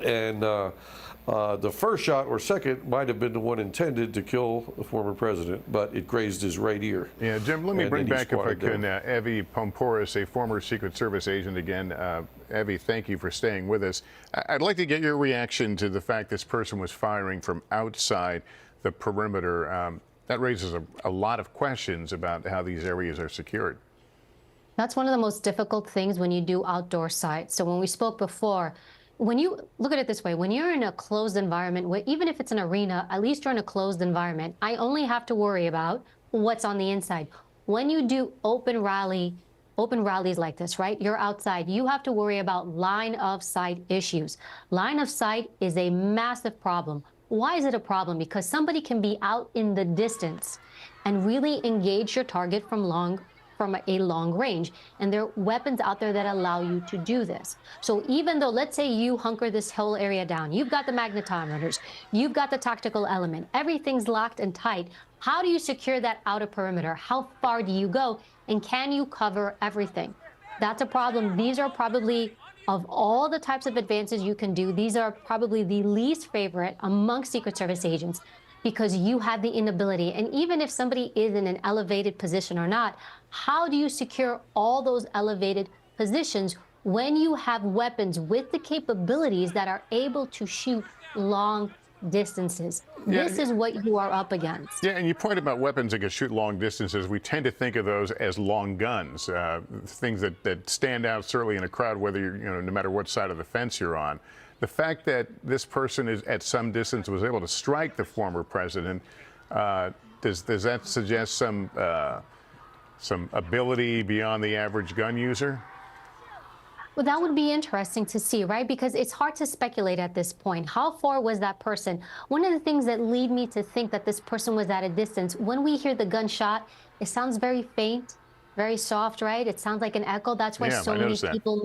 And the first shot or second might have been the one intended to kill the former president, but it grazed his right ear. Yeah, Jim, let me bring back, if I can, Evie Pomporis, a former Secret Service agent again. Evie, thank you for staying with us. I'd like to get your reaction to the fact this person was firing from outside the perimeter. That raises a lot of questions about how these areas are secured. That's one of the most difficult things when you do outdoor sites. So when we spoke before, when you look at it this way, when you're in a closed environment, even if it's an arena, at least you're in a closed environment. I only have to worry about what's on the inside. When you do open rallies like this, right? You're outside. You have to worry about line of sight issues. Line of sight is a massive problem. Why is it a problem? Because somebody can be out in the distance and really engage your target from a long range. And there are weapons out there that allow you to do this. So even though, let's say you hunker this whole area down, you've got the magnetometers, you've got the tactical element, everything's locked and tight. How do you secure that outer perimeter? How far do you go? And can you cover everything? That's a problem. These are probably, of all the types of advances you can do, these are probably the least favorite amongst Secret Service agents, because you have the inability. And even if somebody is in an elevated position or not, how do you secure all those elevated positions when you have weapons with the capabilities that are able to shoot long distances? This is what you are up against. Yeah, and you point about weapons that can shoot long distances. We tend to think of those as long guns, things that stand out certainly in a crowd, whether you're, no matter what side of the fence you're on. The fact that this person is at some distance was able to strike the former president, does that suggest some ability beyond the average gun user? Well, that would be interesting to see, right? Because it's hard to speculate at this point. How far was that person? One of the things that lead me to think that this person was at a distance, when we hear the gunshot, it sounds very faint, very soft, right? It sounds like an echo. That's why so many people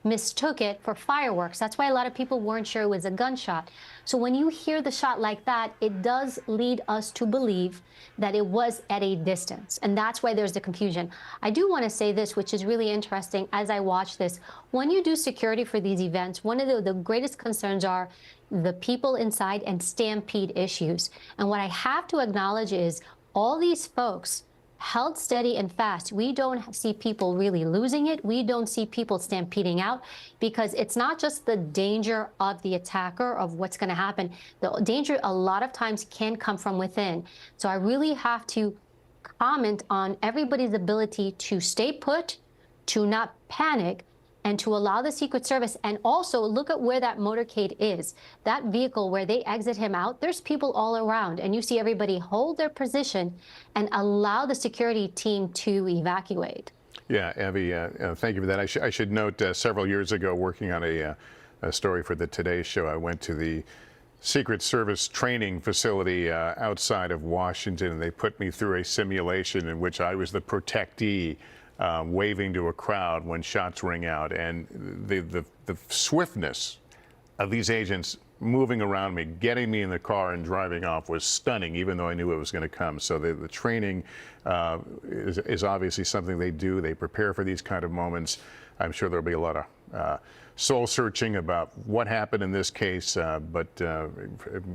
mistook it for fireworks. That's why a lot of people weren't sure it was a gunshot. So when you hear the shot like that, it does lead us to believe that it was at a distance. And that's why there's the confusion. I do want to say this, which is really interesting as I watch this. When you do security for these events, one of the greatest concerns are the people inside and stampede issues. And what I have to acknowledge is all these folks held steady and fast. We don't see people really losing it. We don't see people stampeding out, because it's not just the danger of the attacker, of what's going to happen. The danger a lot of times can come from within. So I really have to comment on everybody's ability to stay put, to not panic, and to allow the Secret Service, and also look at where that motorcade is. That vehicle where they exit him out, there's people all around, and you see everybody hold their position and allow the security team to evacuate. Yeah, Abby, thank you for that. I should note, several years ago, working on a story for the Today Show, I went to the Secret Service training facility outside of Washington, and they put me through a simulation in which I was the protectee, waving to a crowd when shots ring out, and the swiftness of these agents moving around me, getting me in the car and driving off was stunning, even though I knew it was going to come. So the training is obviously something they do. They prepare for these kind of moments. I'm sure there'll be a lot of soul searching about what happened in this case, but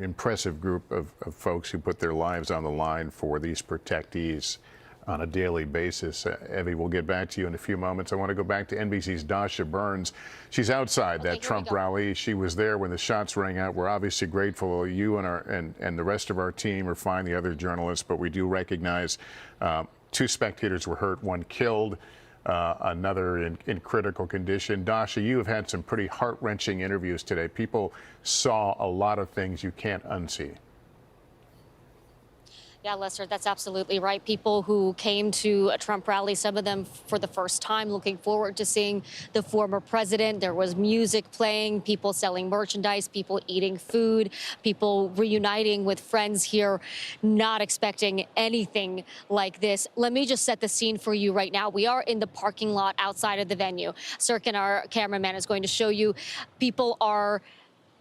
impressive group of folks who put their lives on the line for these protectees on a daily basis. Evie, we'll get back to you in a few moments. I want to go back to NBC's Dasha Burns. She's outside that Trump rally. She was there when the shots rang out. We're obviously grateful. You and the rest of our team are fine, the other journalists, but we do recognize 2 spectators were hurt, 1 killed, another in critical condition. Dasha, you have had some pretty heart-wrenching interviews today. People saw a lot of things you can't unsee. Yeah, Lester, that's absolutely right. People who came to a Trump rally, some of them for the first time, looking forward to seeing the former president. There was music playing, people selling merchandise, people eating food, people reuniting with friends here, not expecting anything like this. Let me just set the scene for you right now. We are in the parking lot outside of the venue. Sirkin, our cameraman, is going to show you. People are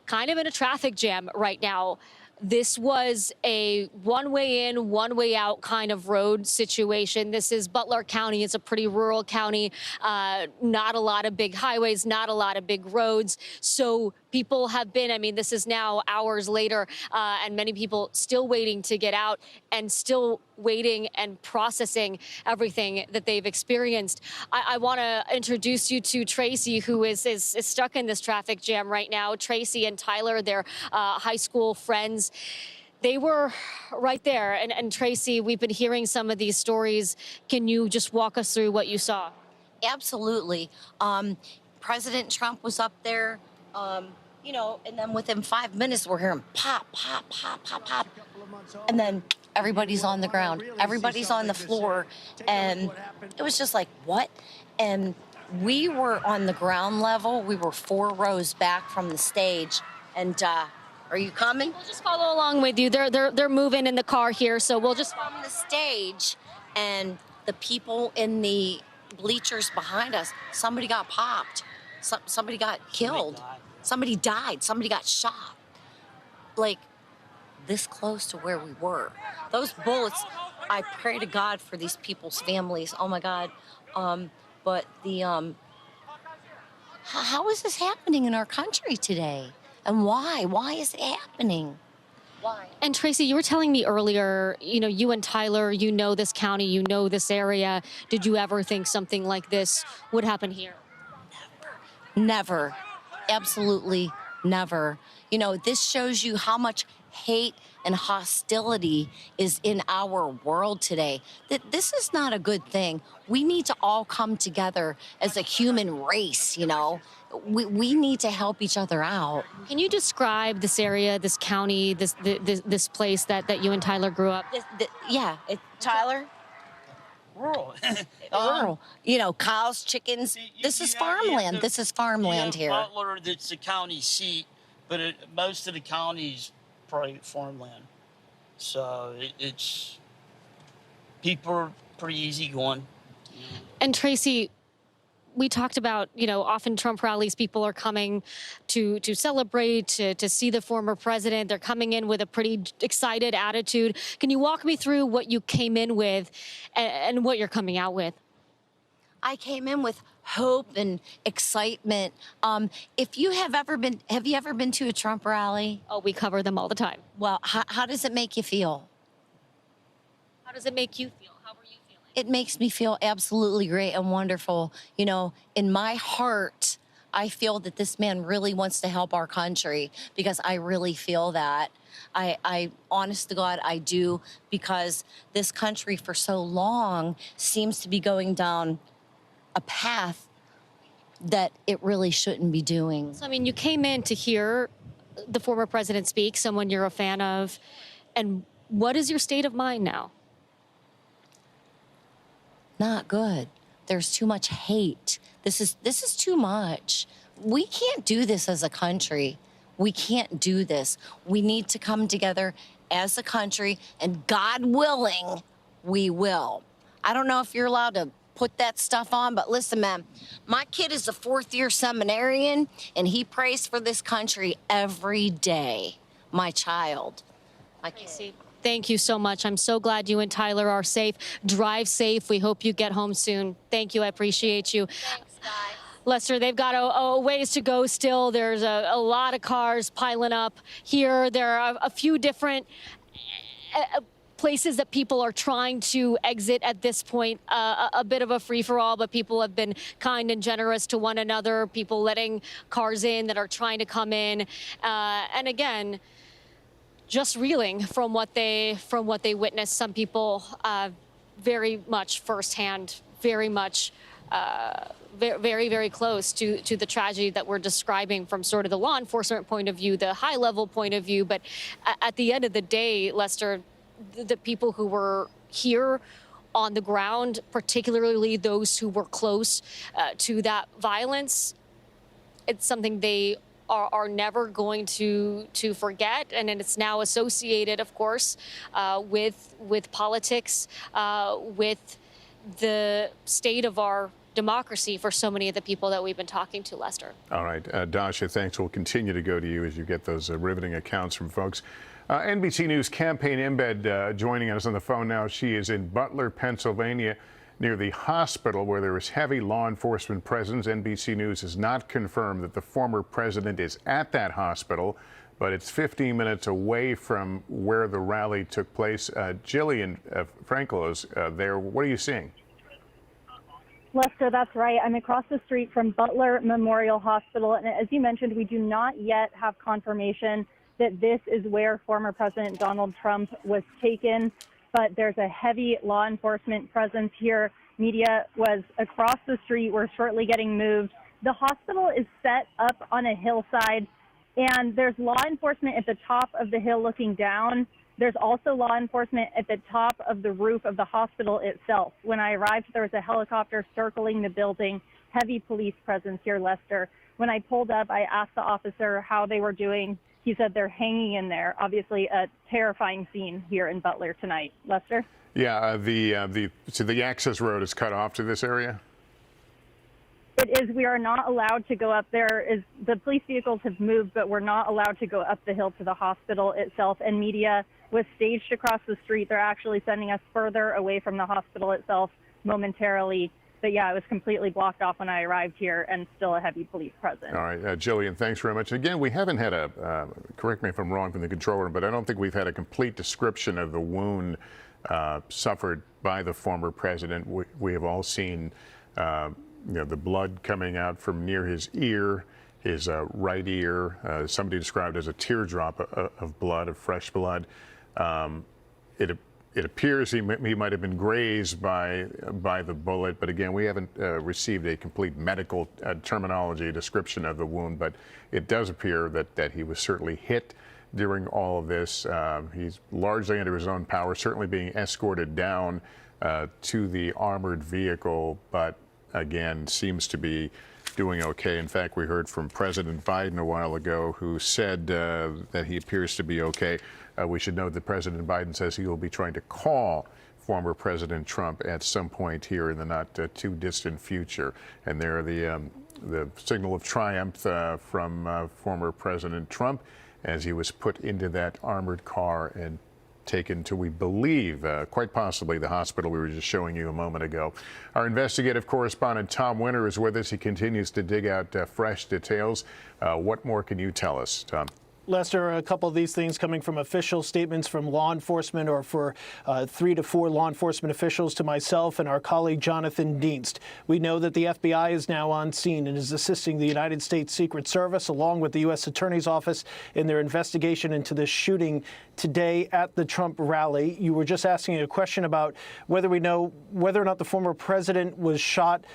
kind of in a traffic jam right now. This was a one-way in, one-way out kind of road situation. This is Butler County. It's a pretty rural county. Not a lot of big highways, not a lot of big roads. So people have been, I mean, this is now hours later, and many people still waiting to get out and still waiting and processing everything that they've experienced. I want to introduce you to Tracy, who is stuck in this traffic jam right now. Tracy and Tyler, they're high school friends. They were right there. And Tracy, we've been hearing some of these stories. Can you just walk us through what you saw? Absolutely. President Trump was up there, you know, and then within 5 minutes, we're hearing pop, pop, pop, pop, pop. And then everybody's on the ground. Everybody's on the floor. And it was just like, what? And we were on the ground level. We were 4 rows back from the stage. And are you coming? We'll just follow along with you. They're moving in the car here, so we'll just from the stage. And the people in the bleachers behind us, somebody got popped. Somebody got killed. Somebody died. Somebody got shot. Like, this close to where we were. Those bullets, I pray to God for these people's families. Oh my God. But the, how is this happening in our country today? And why? Why is it happening? Why? And Tracy, you were telling me earlier, you know, you and Tyler, you know this county, you know this area. Did you ever think something like this would happen here? Never. Absolutely never. You know, this shows you how much hate and hostility is in our world today. This is not a good thing. We need to all come together as a human race, you know. We need to help each other out. Can you describe this area, this county, this place that you and Tyler grew up? Yeah, Tyler? Rural. Rural. You know, cows, chickens. This is farmland. This is farmland here. Butler, that's the county seat, but most of the county's private farmland. So it's people are pretty easygoing. And Tracy, we talked about, often Trump rallies, people are coming to celebrate, to see the former president. They're coming in with a pretty excited attitude. Can you walk me through what you came in with and what you're coming out with? I came in with hope and excitement. If you have you ever been to a Trump rally? Oh, we cover them all the time. Well, how does it make you feel? How does it make you feel? How are you feeling? It makes me feel absolutely great and wonderful. In my heart, I feel that this man really wants to help our country, because I really feel that. I honest to God, I do, because this country for so long seems to be going down a path that it really shouldn't be doing. So, you came in to hear the former president speak, someone you're a fan of, and what is your state of mind now? Not good. There's too much hate. This is too much. We can't do this as a country. We can't do this. We need to come together as a country, and God willing, we will. I don't know if you're allowed to put that stuff on, but listen, man, my kid is a fourth-year seminarian, and he prays for this country every day. My child. My kid. Thank you so much. I'm so glad you and Tyler are safe. Drive safe. We hope you get home soon. Thank you. I appreciate you. Thanks, guys. Lester, they've got a ways to go still. There's a lot of cars piling up here. There are a few different places that people are trying to exit at this point. A bit of a free-for-all, but people have been kind and generous to one another. People letting cars in that are trying to come in. And again, just reeling from what they witnessed. Some people very much firsthand, very much very, very close to the tragedy that we're describing from sort of the law enforcement point of view, the high-level point of view. But at the end of the day, Lester, the people who were here on the ground, particularly those who were close to that violence, it's something they are never going to forget, and it's now associated, of course, with politics, with the state of our democracy for so many of the people that we've been talking to, Lester. All right, Dasha, thanks. We'll continue to go to you as you get those riveting accounts from folks. NBC News campaign embed joining us on the phone now. She is in Butler, Pennsylvania, near the hospital where there is heavy law enforcement presence. NBC News has not confirmed that the former president is at that hospital, but it's 15 minutes away from where the rally took place. Jillian Frankel is there. What are you seeing? Lester, that's right. I'm across the street from Butler Memorial Hospital, and as you mentioned, we do not yet have confirmation that this is where former President Donald Trump was taken, but there's a heavy law enforcement presence here. Media was across the street. We're shortly getting moved. The hospital is set up on a hillside, and there's law enforcement at the top of the hill looking down. There's also law enforcement at the top of the roof of the hospital itself. When I arrived, there was a helicopter circling the building, heavy police presence here, Lester. When I pulled up, I asked the officer how they were doing. He said they're hanging in there. Obviously, a terrifying scene here in Butler tonight. Lester? Yeah, so the access road is cut off to this area? It is. We are not allowed to go up there. The police vehicles have moved, but we're not allowed to go up the hill to the hospital itself. And media was staged across the street. They're actually sending us further away from the hospital itself momentarily. But yeah, it was completely blocked off when I arrived here, and still a heavy police presence. All right, Jillian, thanks very much. Again, we haven't had correct me if I'm wrong from the control room, but I don't think we've had a complete description of the wound suffered by the former president. We have all seen the blood coming out from near his ear, his right ear. Somebody described as a teardrop of blood, of fresh blood. It appears he might have been grazed by the bullet, but again, we haven't received a complete medical terminology description of the wound, but it does appear that he was certainly hit during all of this. He's largely under his own power, certainly being escorted down to the armored vehicle, but again, seems to be doing okay. In fact, we heard from President Biden a while ago, who said that he appears to be okay. We should note that President Biden says he will be trying to call former President Trump at some point here in the not too distant future. And there the signal of triumph from former President Trump as he was put into that armored car and taken to, we believe, quite possibly the hospital we were just showing you a moment ago. Our investigative correspondent Tom Winter is with us. He continues to dig out fresh details. What more can you tell us, Tom? Lester, a couple of these things coming from official statements from law enforcement, or for 3 to 4 law enforcement officials, to myself and our colleague Jonathan Dienst. We know that the FBI is now on scene and is assisting the United States Secret Service along with the U.S. Attorney's Office in their investigation into this shooting today at the Trump rally. You were just asking a question about whether we know whether or not the former president was shot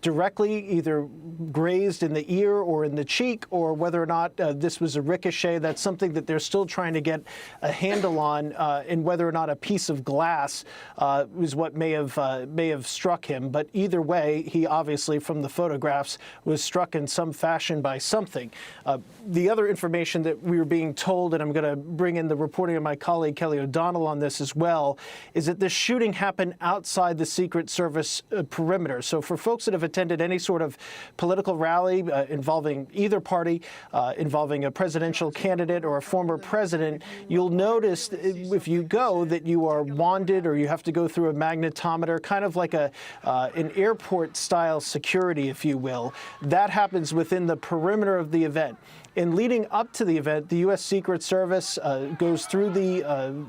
directly, either grazed in the ear or in the cheek, or whether or not this was a ricochet. That's something that they're still trying to get a handle on, and whether or not a piece of glass was what may have struck him. But either way, he obviously, from the photographs, was struck in some fashion by something. The other information that we were being told, and I'm going to bring in the reporting of my colleague Kelly O'Donnell on this as well, is that this shooting happened outside the Secret Service perimeter. So for folks that have attended any sort of political rally involving either party, involving a presidential candidate or a former president, you'll notice if you go that you are wanded, or you have to go through a magnetometer, kind of like an airport-style security, if you will. That happens within the perimeter of the event. And leading up to the event, the U.S. Secret Service goes through the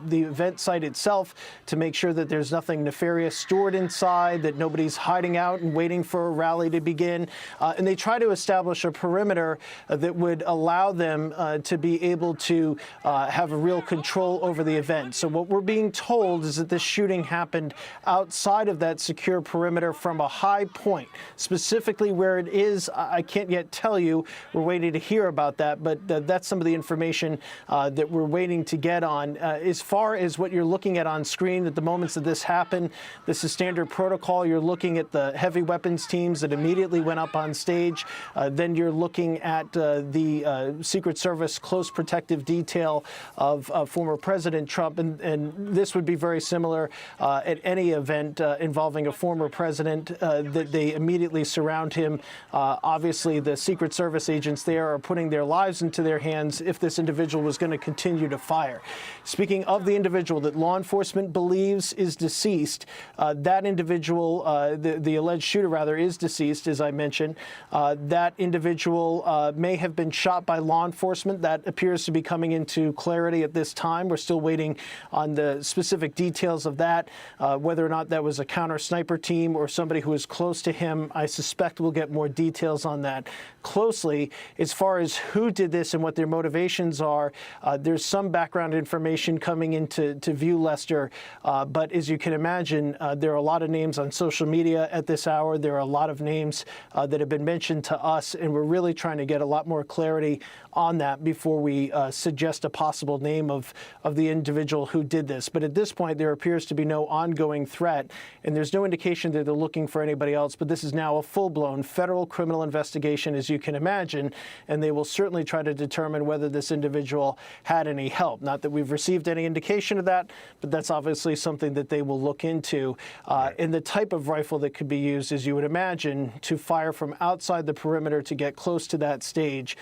event site itself to make sure that there's nothing nefarious stored inside, that nobody's hiding out and waiting for a rally to begin. And they try to establish a perimeter that would allow them to be able to have a real control over the event. So what we're being told is that this shooting happened outside of that secure perimeter from a high point. Specifically where it is, I can't yet tell you. We're waiting to hear about that, but that's some of the information that we're waiting to get on. As far as what you're looking at on screen at the moments that this happened, this is standard protocol. You're looking at the heavy weapons teams that immediately went up on stage. Then you're looking at the Secret Service close protective detail of former President Trump, and this would be very similar at any event involving a former president, that they immediately surround him. Obviously, the Secret Service agents there are putting their lives into their hands if this individual was going to continue to fire. Speaking of the individual that law enforcement believes is deceased, that individual, the alleged shooter rather, is deceased, as I mentioned. That individual may have been shot by law enforcement. That appears to be coming into clarity at this time. We're still waiting on the specific details of that, whether or not that was a counter sniper team or somebody who was close to him. I suspect we'll get more details on that closely. As far as who did this and what their motivations are, there's some background information coming into view, Lester, but as you can imagine, there are a lot of names on social media at this hour. There are a lot of names that have been mentioned to us, and we're really trying to get a lot more clarity on that before we suggest a possible name of the individual who did this. But at this point, there appears to be no ongoing threat, and there's no indication that they're looking for anybody else. But this is now a full-blown federal criminal investigation, as you can imagine, and they will certainly try to determine whether this individual had any help. Not that we've received any indication of that, but that's obviously something that they will look into. And the type of rifle that could be used, as you would imagine, to fire from outside the perimeter to get close to that stage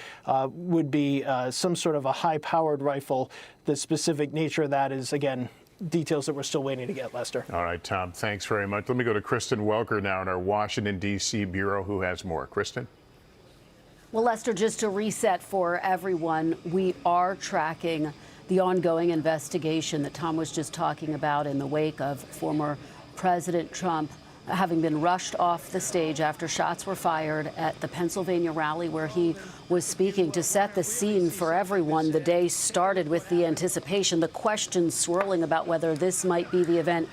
would be some sort of a high-powered rifle. The specific nature of that is, again, details that we're still waiting to get, Lester. All right, Tom, thanks very much. Let me go to Kristen Welker now in our Washington, D.C. bureau, who has more. Kristen? Well, Lester, just to reset for everyone, we are tracking the ongoing investigation that Tom was just talking about in the wake of former President Trump having been rushed off the stage after shots were fired at the Pennsylvania rally where he was speaking. To set the scene for everyone, the day started with the anticipation, the questions swirling about whether this might be the event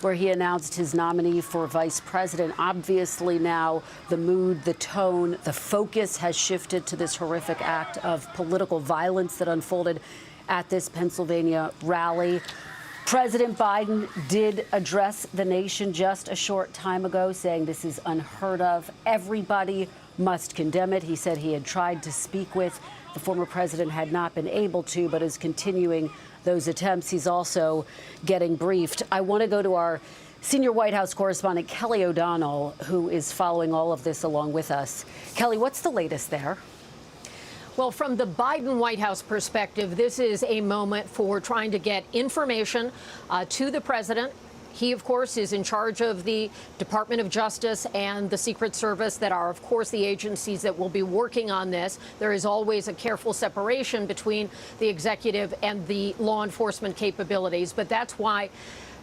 where he announced his nominee for vice president. Obviously now the mood, the tone, the focus has shifted to this horrific act of political violence that unfolded at this Pennsylvania rally. President Biden did address the nation just a short time ago, saying this is unheard of. Everybody must condemn it. He said he had tried to speak with the former president, had not been able to, but is continuing those attempts. He's also getting briefed. I want to go to our senior White House correspondent, Kelly O'Donnell, who is following all of this along with us. Kelly, what's the latest there? Well, from the Biden White House perspective, this is a moment for trying to get information to the president. He, of course, is in charge of the Department of Justice and the Secret Service that are, of course, the agencies that will be working on this. There is always a careful separation between the executive and the law enforcement capabilities. But that's why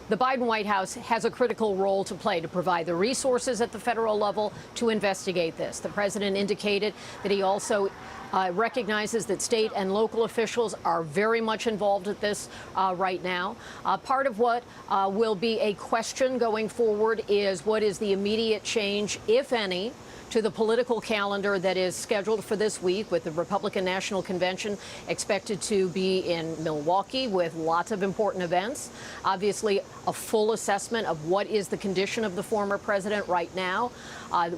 the Biden White House has a critical role to play to provide the resources at the federal level to investigate this. The president indicated that he also recognizes that state and local officials are very much involved at this right now. Part of what will be a question going forward is what is the immediate change, if any, to the political calendar that is scheduled for this week, with the Republican National Convention expected to be in Milwaukee with lots of important events. Obviously, a full assessment of what is the condition of the former president right now.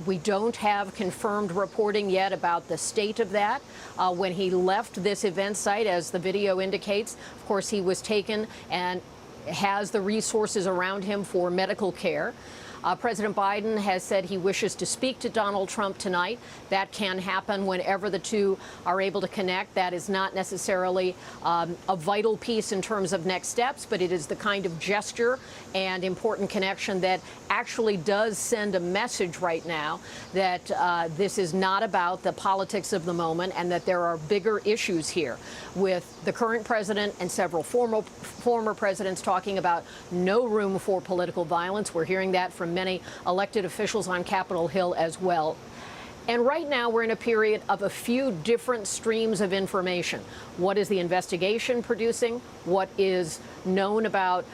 We don't have confirmed reporting yet about the state of that. When he left this event site, as the video indicates, of course, he was taken and has the resources around him for medical care. President Biden has said he wishes to speak to Donald Trump tonight. That can happen whenever the two are able to connect. That is not necessarily a vital piece in terms of next steps, but it is the kind of gesture and important connection that actually does send a message right now that this is not about the politics of the moment and that there are bigger issues here, with the current president and several former presidents talking about no room for political violence. We're hearing that from many elected officials on Capitol Hill as well. And right now, we're in a period of a few different streams of information. What is the investigation producing? What is known about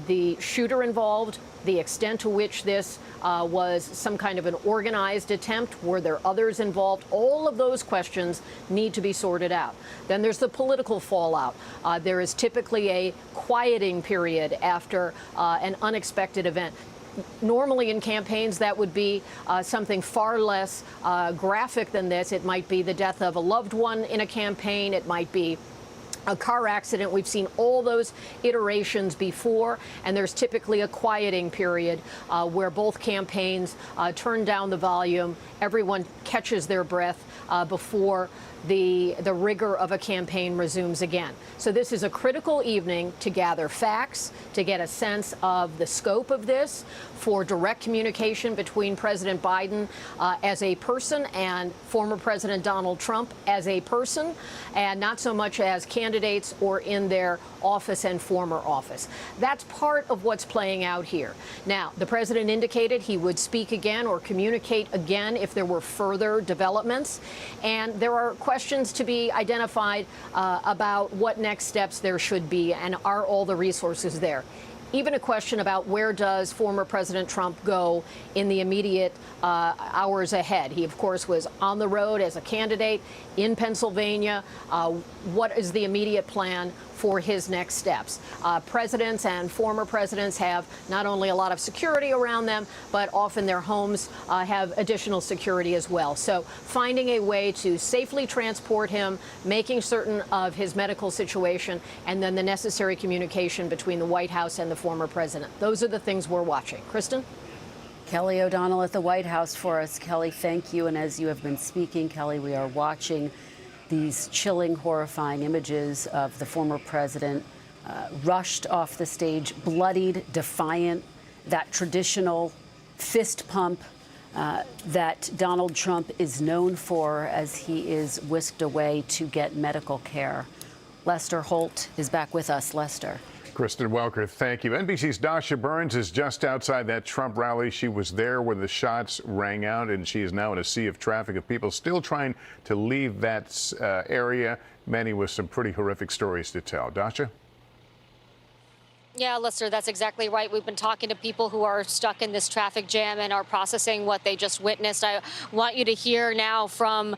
the shooter involved? The extent to which this was some kind of an organized attempt? Were there others involved? All of those questions need to be sorted out. Then there's the political fallout. There is typically a quieting period after an unexpected event. Normally in campaigns, that would be something far less graphic than this. It might be the death of a loved one in a campaign. It might be a car accident. We've seen all those iterations before, and there's typically a quieting period where both campaigns turn down the volume. Everyone catches their breath before the rigor of a campaign resumes again. So this is a critical evening to gather facts, to get a sense of the scope of this, for direct communication between President Biden as a person and former President Donald Trump as a person, and not so much as candidates or in their office and former office. That's part of what's playing out here. Now, the president indicated he would speak again or communicate again if there were further developments, and there are questions to be identified about what next steps there should be, and are all the resources there. Even a question about where does former President Trump go in the immediate hours ahead. He, of course, was on the road as a candidate in Pennsylvania. What is the immediate plan for his next steps? Presidents and former presidents have not only a lot of security around them, but often their homes have additional security as well. So finding a way to safely transport him, making certain of his medical situation, and then the necessary communication between the White House and the former president. Those are the things we're watching. Kristen? Kelly O'Donnell at the White House for us. Kelly, thank you. And as you have been speaking, Kelly, we are watching these chilling, horrifying images of the former president rushed off the stage, bloodied, defiant, that traditional fist pump that Donald Trump is known for as he is whisked away to get medical care. Lester Holt is back with us. Lester. Kristen Welker, thank you. NBC's Dasha Burns is just outside that Trump rally. She was there when the shots rang out, and she is now in a sea of traffic of people still trying to leave that area, many with some pretty horrific stories to tell. Dasha? Yeah, Lester, that's exactly right. We've been talking to people who are stuck in this traffic jam and are processing what they just witnessed. I want you to hear now from,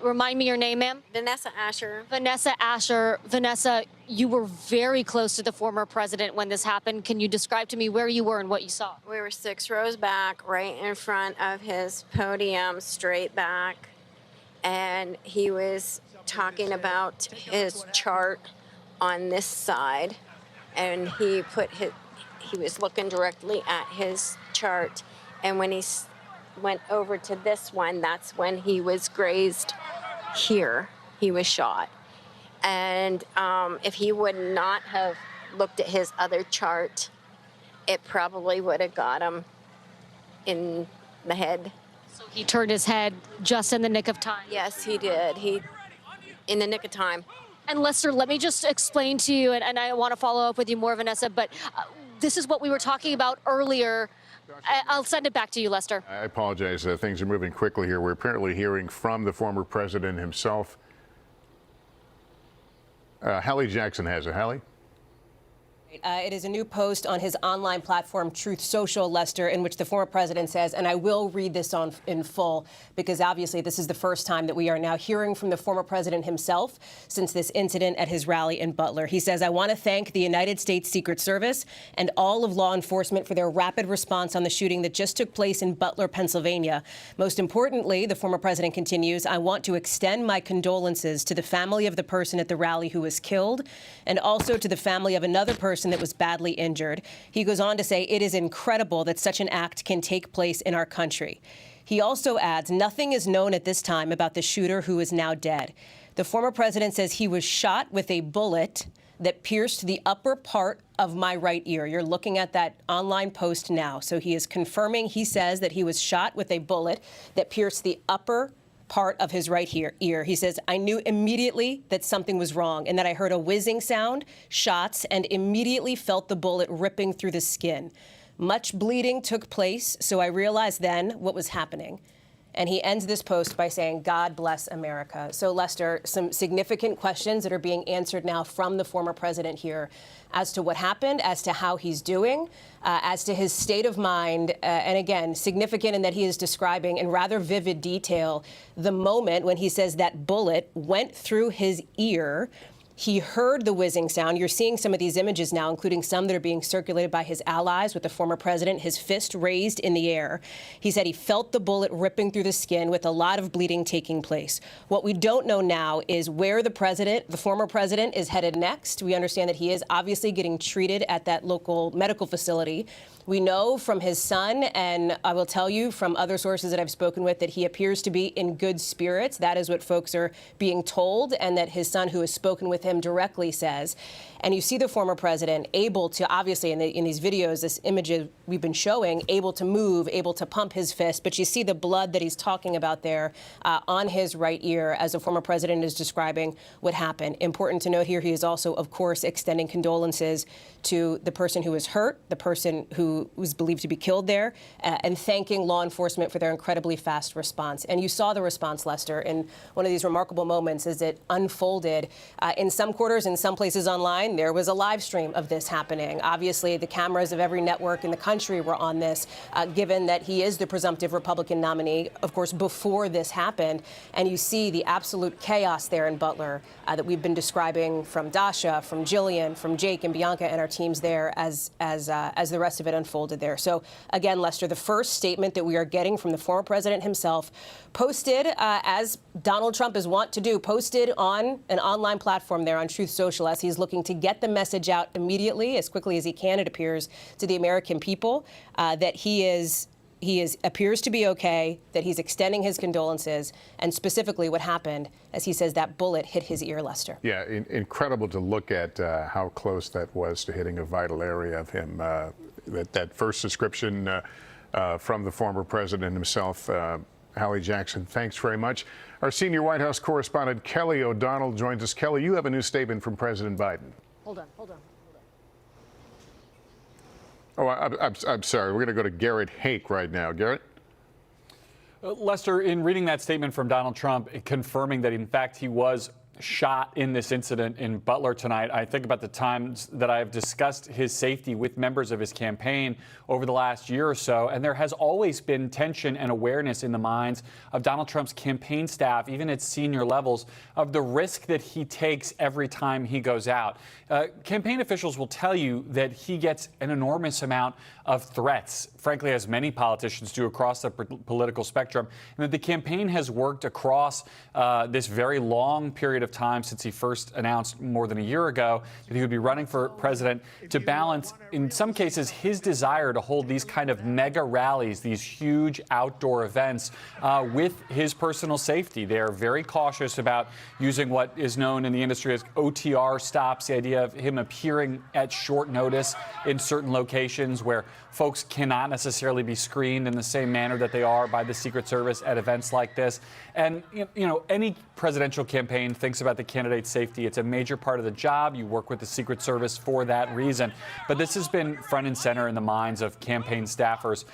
remind me your name, ma'am? Vanessa Asher. Vanessa Asher. Vanessa, you were very close to the former president when this happened. Can you describe to me where you were and what you saw? We were 6 rows back, right in front of his podium, straight back. And he was talking about his chart on this side, and he was looking directly at his chart, and when he went over to this one, that's when he was grazed here. He was shot. And if he would not have looked at his other chart, it probably would have got him in the head. So he turned his head just in the nick of time. Yes, he did. In the nick of time. And Lester, let me just explain to you, and I want to follow up with you more, Vanessa, but this is what we were talking about earlier. I'll send it back to you, Lester. I apologize. Things are moving quickly here. We're apparently hearing from the former president himself. Hallie Jackson has it. Hallie? It is a new post on his online platform, Truth Social, Lester, in which the former president says, and I will read this in full, because obviously this is the first time that we are now hearing from the former president himself since this incident at his rally in Butler. He says, I want to thank the United States Secret Service and all of law enforcement for their rapid response on the shooting that just took place in Butler, Pennsylvania. Most importantly, the former president continues, I want to extend my condolences to the family of the person at the rally who was killed, and also to the family of another person that was badly injured. He goes on to say, it is incredible that such an act can take place in our country. He also adds, nothing is known at this time about the shooter who is now dead. The former president says he was shot with a bullet that pierced the upper part of my right ear. You're looking at that online post now. So he is confirming, he says that he was shot with a bullet that pierced the upper part of his right ear. He says, I knew immediately that something was wrong and that I heard a whizzing sound, shots, and immediately felt the bullet ripping through the skin. Much bleeding took place, so I realized then what was happening. And he ends this post by saying, God bless America. So, Lester, some significant questions that are being answered now from the former president here as to what happened, as to how he's doing, as to his state of mind. And again, significant in that he is describing in rather vivid detail the moment when he says that bullet went through his ear. He heard the whizzing sound. You're seeing some of these images now, including some that are being circulated by his allies with the former president, his fist raised in the air. He said he felt the bullet ripping through the skin with a lot of bleeding taking place. What we don't know now is where the former president, is headed next. We understand that he is obviously getting treated at that local medical facility. We know from his son, and I will tell you from other sources that I've spoken with, that he appears to be in good spirits. That is what folks are being told, and that his son, who has spoken with him directly, says. And you see the former president able to, obviously, in these videos, this image we've been showing, able to move, able to pump his fist. But you see the blood that he's talking about there on his right ear as the former president is describing what happened. Important to note here, he is also, of course, extending condolences to the person who was hurt, the person who was believed to be killed there, and thanking law enforcement for their incredibly fast response. And you saw the response, Lester, in one of these remarkable moments as it unfolded. In some quarters, in some places online, there was a live stream of this happening. Obviously, the cameras of every network in the country were on this, given that he is the presumptive Republican nominee, of course, before this happened. And you see the absolute chaos there in Butler that we've been describing from Dasha, from Jillian, from Jake and Bianca and our teams there as the rest of it unfolded there. So again, Lester, the first statement that we are getting from the former president himself, posted as Donald Trump is wont to do, posted on an online platform there on Truth Social as he's looking to get the message out immediately, as quickly as he can, it appears, to the American people, that he appears to be okay, that he's extending his condolences, and specifically what happened, as he says, that bullet hit his ear, Lester. Yeah, incredible to look at how close that was to hitting a vital area of him. That first description from the former president himself. Hallie Jackson, thanks very much. Our senior White House correspondent Kelly O'Donnell joins us. Kelly, you have a new statement from President Biden. Hold on. Oh, I'm sorry. We're going to go to Garrett Hake right now. Garrett? Lester, in reading that statement from Donald Trump, confirming that, in fact, he was shot in this incident in Butler tonight, I think about the times that I have discussed his safety with members of his campaign over the last year or so, and there has always been tension and awareness in the minds of Donald Trump's campaign staff, even at senior levels, of the risk that he takes every time he goes out. Campaign officials will tell you that he gets an enormous amount of threats, frankly, as many politicians do across the political spectrum, and that the campaign has worked across this very long period of of time since he first announced more than a year ago that he would be running for president, to balance, in some cases, his desire to hold these kind of mega rallies, these huge outdoor events, with his personal safety. They are very cautious about using what is known in the industry as OTR stops, the idea of him appearing at short notice in certain locations where folks cannot necessarily be screened in the same manner that they are by the Secret Service at events like this. And, you know, any presidential campaign thinks about the candidate's safety. It's a major part of the job. You work with the Secret Service for that reason. But this has been front and center in the minds of campaign staffers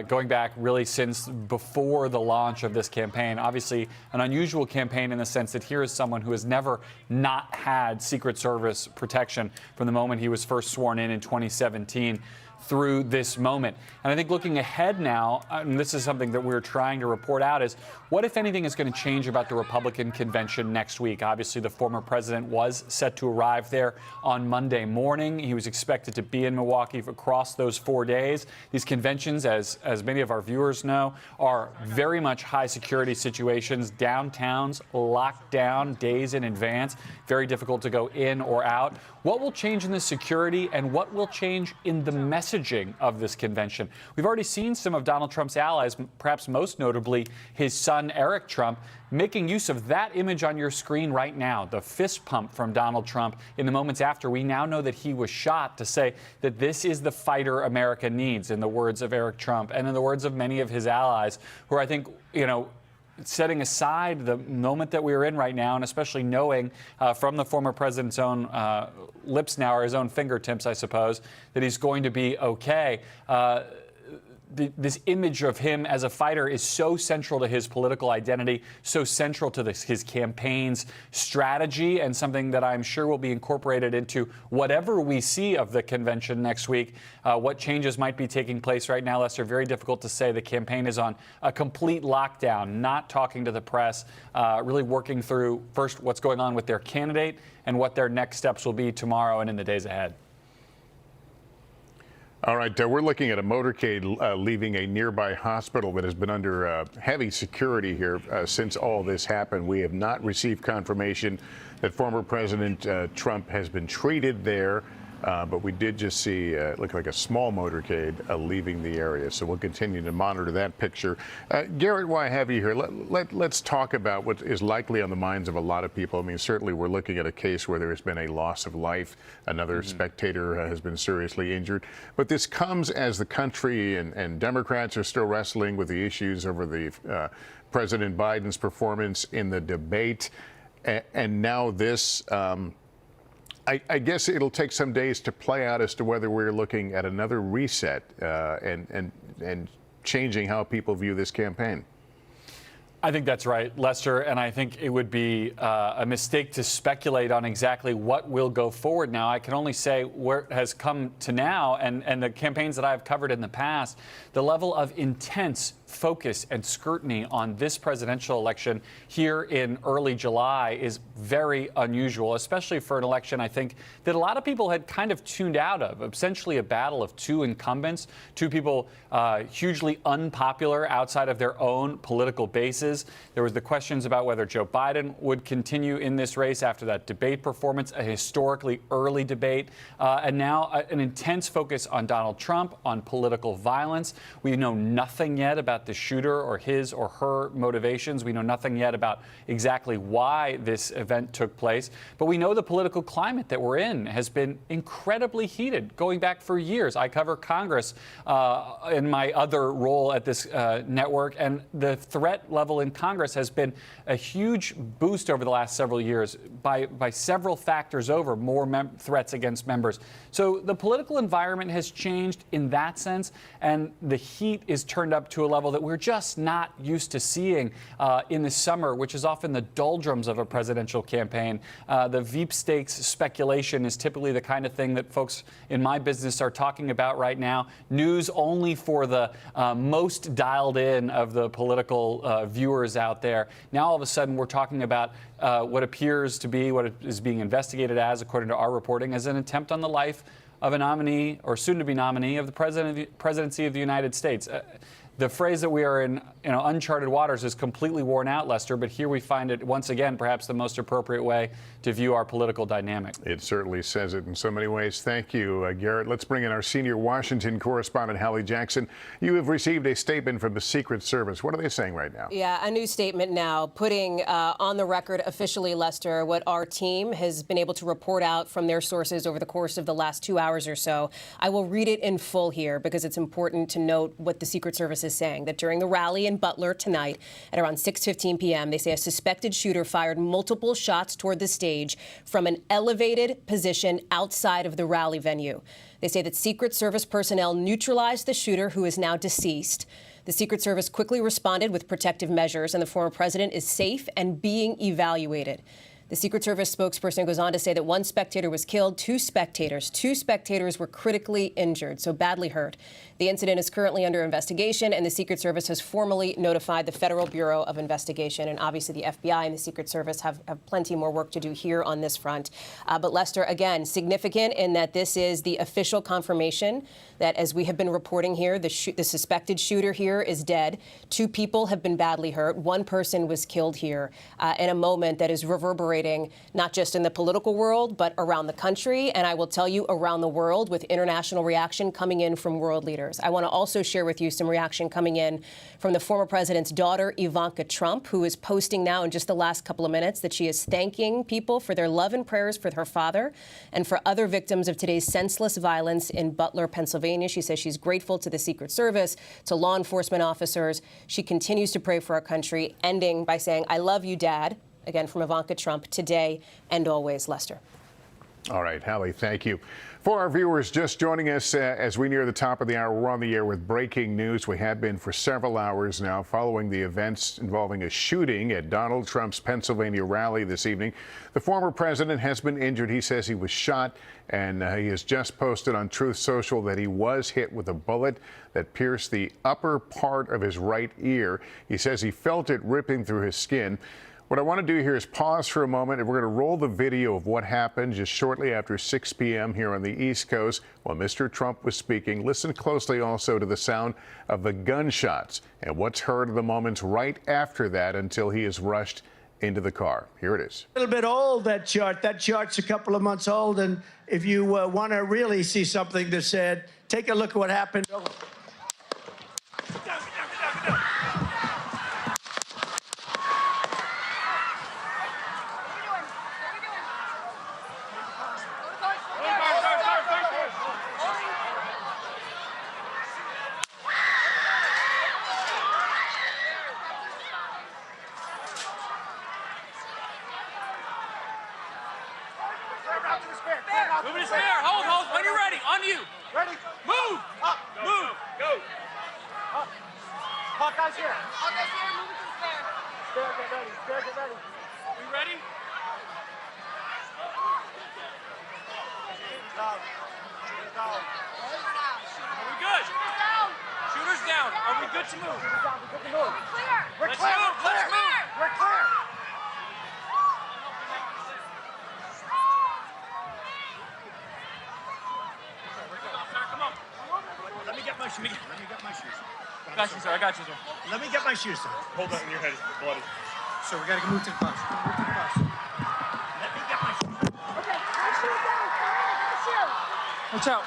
going back really since before the launch of this campaign. Obviously, an unusual campaign in the sense that here is someone who has never not had Secret Service protection from the moment he was first sworn in 2017. Through this moment. And I think looking ahead now, and this is something that we're trying to report out, is what, if anything, is going to change about the Republican convention next week? Obviously, the former president was set to arrive there on Monday morning. He was expected to be in Milwaukee across those 4 days. These conventions, as many of our viewers know, are very much high security situations, downtowns locked down days in advance, very difficult to go in or out. What will change in the security, and what will change in the messaging of this convention? We've already seen some of Donald Trump's allies, perhaps most notably his son, Eric Trump, making use of that image on your screen right now, the fist pump from Donald Trump in the moments after we now know that he was shot, to say that this is the fighter America needs, in the words of Eric Trump and in the words of many of his allies, who I think, you know, setting aside the moment that we're in right now, and especially knowing from the former president's own lips now, or his own fingertips, I suppose, that he's going to be okay. This image of him as a fighter is so central to his political identity, so central to his campaign's strategy, and something that I'm sure will be incorporated into whatever we see of the convention next week. What changes might be taking place right now, Lester, very difficult to say. The campaign is on a complete lockdown, not talking to the press, really working through first what's going on with their candidate and what their next steps will be tomorrow and in the days ahead. All right, we're looking at a motorcade leaving a nearby hospital that has been under heavy security here since all this happened. We have not received confirmation that former President Trump has been treated there, but we did just see it looked like a small motorcade leaving the area. So we'll continue to monitor that picture. Garrett, why I have you here? Let's talk about what is likely on the minds of a lot of people. I mean, certainly we're looking at a case where there has been a loss of life. Another spectator has been seriously injured. But this comes as the country and Democrats are still wrestling with the issues over the President Biden's performance in the debate. And now this. I guess it'll take some days to play out as to whether we're looking at another reset and changing how people view this campaign. I think that's right, Lester, and I think it would be a mistake to speculate on exactly what will go forward now. I can only say where it has come to now, and the campaigns that I've covered in the past, the level of intense focus and scrutiny on this presidential election here in early July is very unusual, especially for an election, I think, that a lot of people had kind of tuned out of. Essentially a battle of two incumbents, two people hugely unpopular outside of their own political bases. There was the questions about whether Joe Biden would continue in this race after that debate performance, a historically early debate, and now an intense focus on Donald Trump, on political violence. We know nothing yet about the shooter or his or her motivations. We know nothing yet about exactly why this event took place. But we know the political climate that we're in has been incredibly heated, going back for years. I cover Congress in my other role at this network, and the threat level in Congress has been a huge boost over the last several years by several factors over, more threats against members. So the political environment has changed in that sense, and the heat is turned up to a level that we're just not used to seeing in the summer, which is often the doldrums of a presidential campaign. The sweepstakes speculation is typically the kind of thing that folks in my business are talking about right now. News only for the most dialed in of the political viewers out there. Now all of a sudden we're talking about what appears to be, what is being investigated as, according to our reporting, as an attempt on the life of a nominee or soon-to-be nominee of the presidency of the United States. The phrase that we are in uncharted waters is completely worn out, Lester, but here we find it once again perhaps the most appropriate way to view our political dynamic. It certainly says it in so many ways. Thank you, Garrett. Let's bring in our senior Washington correspondent, Hallie Jackson. You have received a statement from the Secret Service. What are they saying right now? Yeah, a new statement now putting on the record officially, Lester, what our team has been able to report out from their sources over the course of the last 2 hours or so. I will read it in full here because it's important to note what the Secret Service is saying, that during the rally in Butler tonight at around 6:15 p.m., they say a suspected shooter fired multiple shots toward the stage from an elevated position outside of the rally venue. They say that Secret Service personnel neutralized the shooter, who is now deceased. The Secret Service quickly responded with protective measures, and the former president is safe and being evaluated. The Secret Service spokesperson goes on to say that one spectator was killed, two spectators were critically injured, so badly hurt. The incident is currently under investigation, and the Secret Service has formally notified the Federal Bureau of Investigation. And obviously the FBI and the Secret Service have plenty more work to do here on this front. But Lester, again, significant in that this is the official confirmation that, as we have been reporting here, the suspected shooter here is dead. 2 people have been badly hurt. 1 person was killed here in a moment that is reverberating not just in the political world, but around the country, and I will tell you around the world, with international reaction coming in from world leaders. I want to also share with you some reaction coming in from the former president's daughter, Ivanka Trump, who is posting now in just the last couple of minutes that she is thanking people for their love and prayers for her father and for other victims of today's senseless violence in Butler, Pennsylvania. She says she's grateful to the Secret Service, to law enforcement officers. She continues to pray for our country, ending by saying, "I love you, Dad." Again, from Ivanka Trump, today and always, Lester. All right, Hallie, thank you. For our viewers just joining us as we near the top of the hour, we're on the air with breaking news. We have been for several hours now following the events involving a shooting at Donald Trump's Pennsylvania rally this evening. The former president has been injured. He says he was shot, and he has just posted on Truth Social that he was hit with a bullet that pierced the upper part of his right ear. He says he felt it ripping through his skin. What I want to do here is pause for a moment, and we're going to roll the video of what happened just shortly after 6 p.m. here on the East Coast while Mr. Trump was speaking. Listen closely also to the sound of the gunshots and what's heard of the moments right after that until he is rushed into the car. Here it is. A little bit old, that chart. That chart's a couple of months old, and if you want to really see something that's said, take a look at what happened. Move to the spare. Hold. When you're ready. On you. Ready? Move. Up. Move. Go. Up. Hawkeye's here. Hawkeye's here. Move it to the spare. Spare, get ready. Spare, get ready. We ready? Down. Down. Are we good? Shooters down. Are we good to move? Shooters down. We're good to move. Clear. We're Let's clear. move. We're clear. Let's move. We're clear. Come on. Let me get my shoes. Let me get my shoes. I got you, sir. I got you, sir. Let me get my shoes, sir. Hold that in your head. It's bloody. So we gotta move to the bus. Move to the bus. Let me get my shoes. Okay. My shoes down. My shoes. Watch out.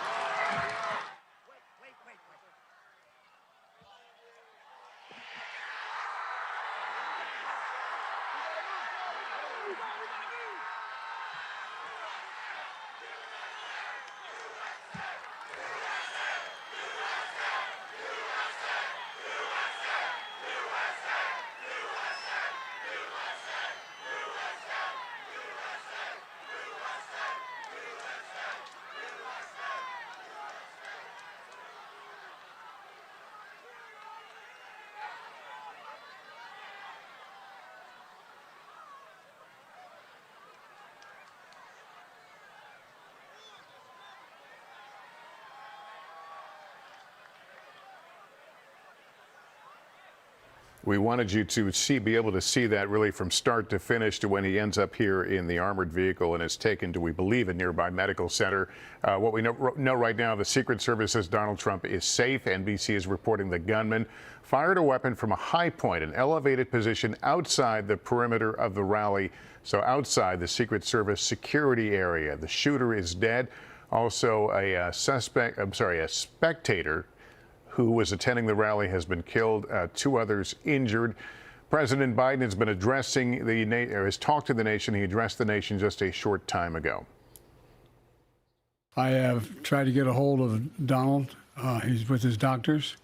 We wanted you to be able to see that really from start to finish to when he ends up here in the armored vehicle and is taken to, we believe, a nearby medical center. What we know right now, the Secret Service says Donald Trump is safe. NBC is reporting the gunman fired a weapon from a high point, an elevated position outside the perimeter of the rally, so outside the Secret Service security area. The shooter is dead. Also, a spectator who was attending the rally has been killed, 2 others injured. President Biden has been addressing has talked to the nation. He addressed the nation just a short time ago. I have tried to get a hold of Donald. He's with his doctors.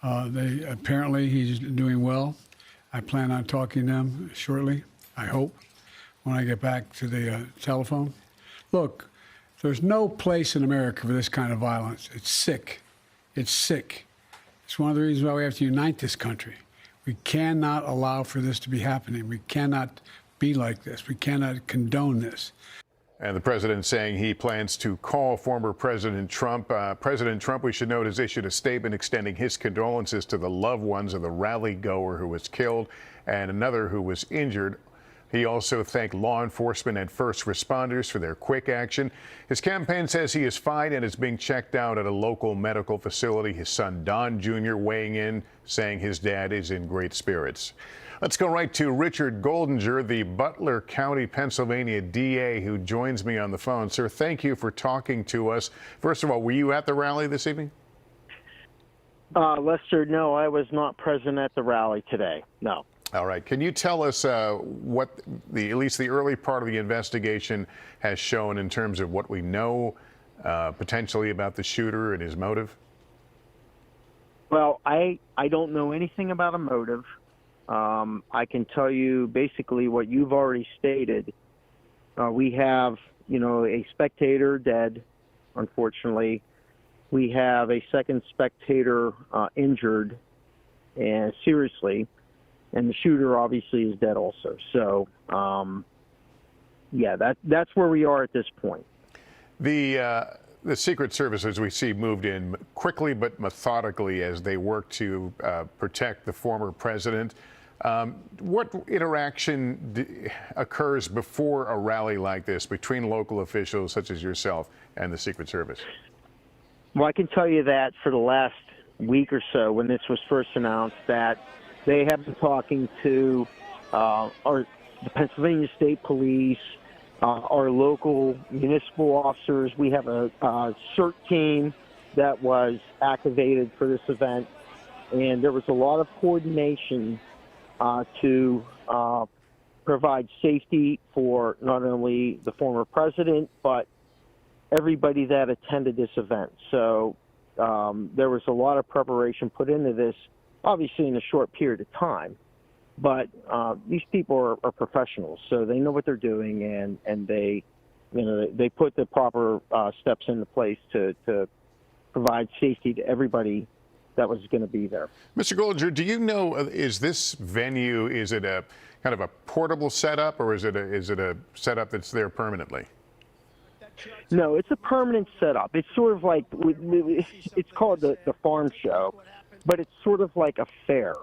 Apparently he's doing well. I plan on talking to them shortly, I hope, when I get back to the telephone. Look, there's no place in America for this kind of violence. It's sick. It's sick. It's one of the reasons why we have to unite this country. We cannot allow for this to be happening. We cannot be like this. We cannot condone this. And the president saying he plans to call former President Trump. President Trump, we should note, has issued a statement extending his condolences to the loved ones of the rally goer who was killed and another who was injured. He also thanked law enforcement and first responders for their quick action. His campaign says he is fine and is being checked out at a local medical facility. His son, Don Jr., weighing in, saying his dad is in great spirits. Let's go right to Richard Goldinger, the Butler County, Pennsylvania DA, who joins me on the phone. Sir, thank you for talking to us. First of all, were you at the rally this evening? Lester, no, I was not present at the rally today. No. All right. Can you tell us what at least the early part of the investigation has shown in terms of what we know potentially about the shooter and his motive? Well, I don't know anything about a motive. I can tell you basically what you've already stated. We have, a spectator dead, unfortunately. We have a second spectator injured and seriously. And the shooter obviously is dead also. So, yeah, that's where we are at this point. The Secret Service, as we see, moved in quickly but methodically as they work to protect the former president. What interaction occurs before a rally like this between local officials such as yourself and the Secret Service? Well, I can tell you that for the last week or so, when this was first announced, that they have been talking to the Pennsylvania State Police, our local municipal officers. We have a CERT team that was activated for this event, and there was a lot of coordination to provide safety for not only the former president, but everybody that attended this event. So there was a lot of preparation put into this, obviously in a short period of time, but these people are professionals, so they know what they're doing, and they put the proper steps into place to provide safety to everybody that was going to be there. Mr. Goldinger, do you know, is this venue, is it a kind of a portable setup, or is it a setup that's there permanently? No, it's a permanent setup. It's sort of like, it's called the farm show, but it's sort of like a fair.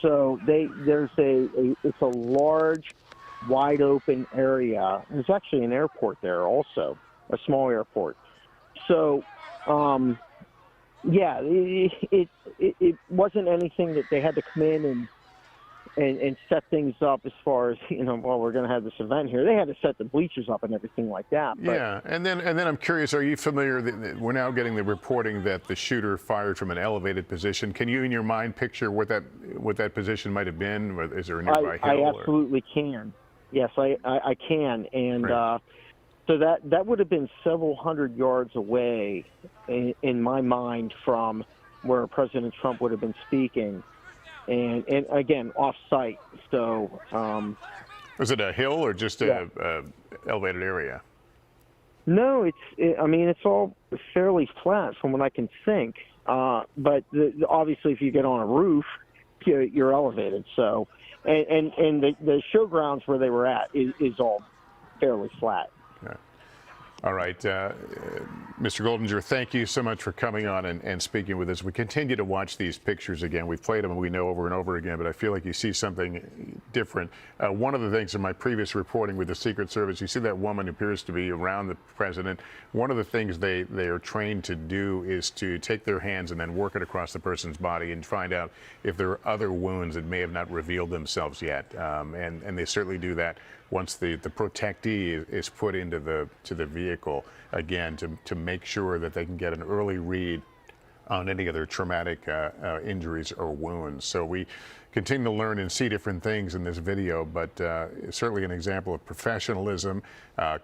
So it's a large, wide open area. There's actually an airport there also, a small airport. So, yeah, it wasn't anything that they had to come in and set things up as far as, well, we're going to have this event here. They had to set the bleachers up and everything like that. But, yeah, and then I'm curious, are you familiar, we're now getting the reporting that the shooter fired from an elevated position. Can you in your mind picture what that position might have been? Is there a nearby hill? I absolutely can. Yes, I can. And so that would have been several hundred yards away in my mind from where President Trump would have been speaking. And again, off-site. So, was it a hill or just a elevated area? No, it's all fairly flat from what I can think. But obviously, if you get on a roof, you're elevated. So, and the showgrounds where they were at is all fairly flat. Okay. All right, Mr. Goldinger, thank you so much for coming on and speaking with us. We continue to watch these pictures again. We've played them, we know, over and over again, but I feel like you see something different. One of the things in my previous reporting with the Secret Service, you see that woman who appears to be around the president. One of the things they are trained to do is to take their hands and then work it across the person's body and find out if there are other wounds that may have not revealed themselves yet. And they certainly do that once the protectee is put into the vehicle, again, to make sure that they can get an early read on any other traumatic injuries or wounds. So we continue to learn and see different things in this video, but certainly an example of professionalism,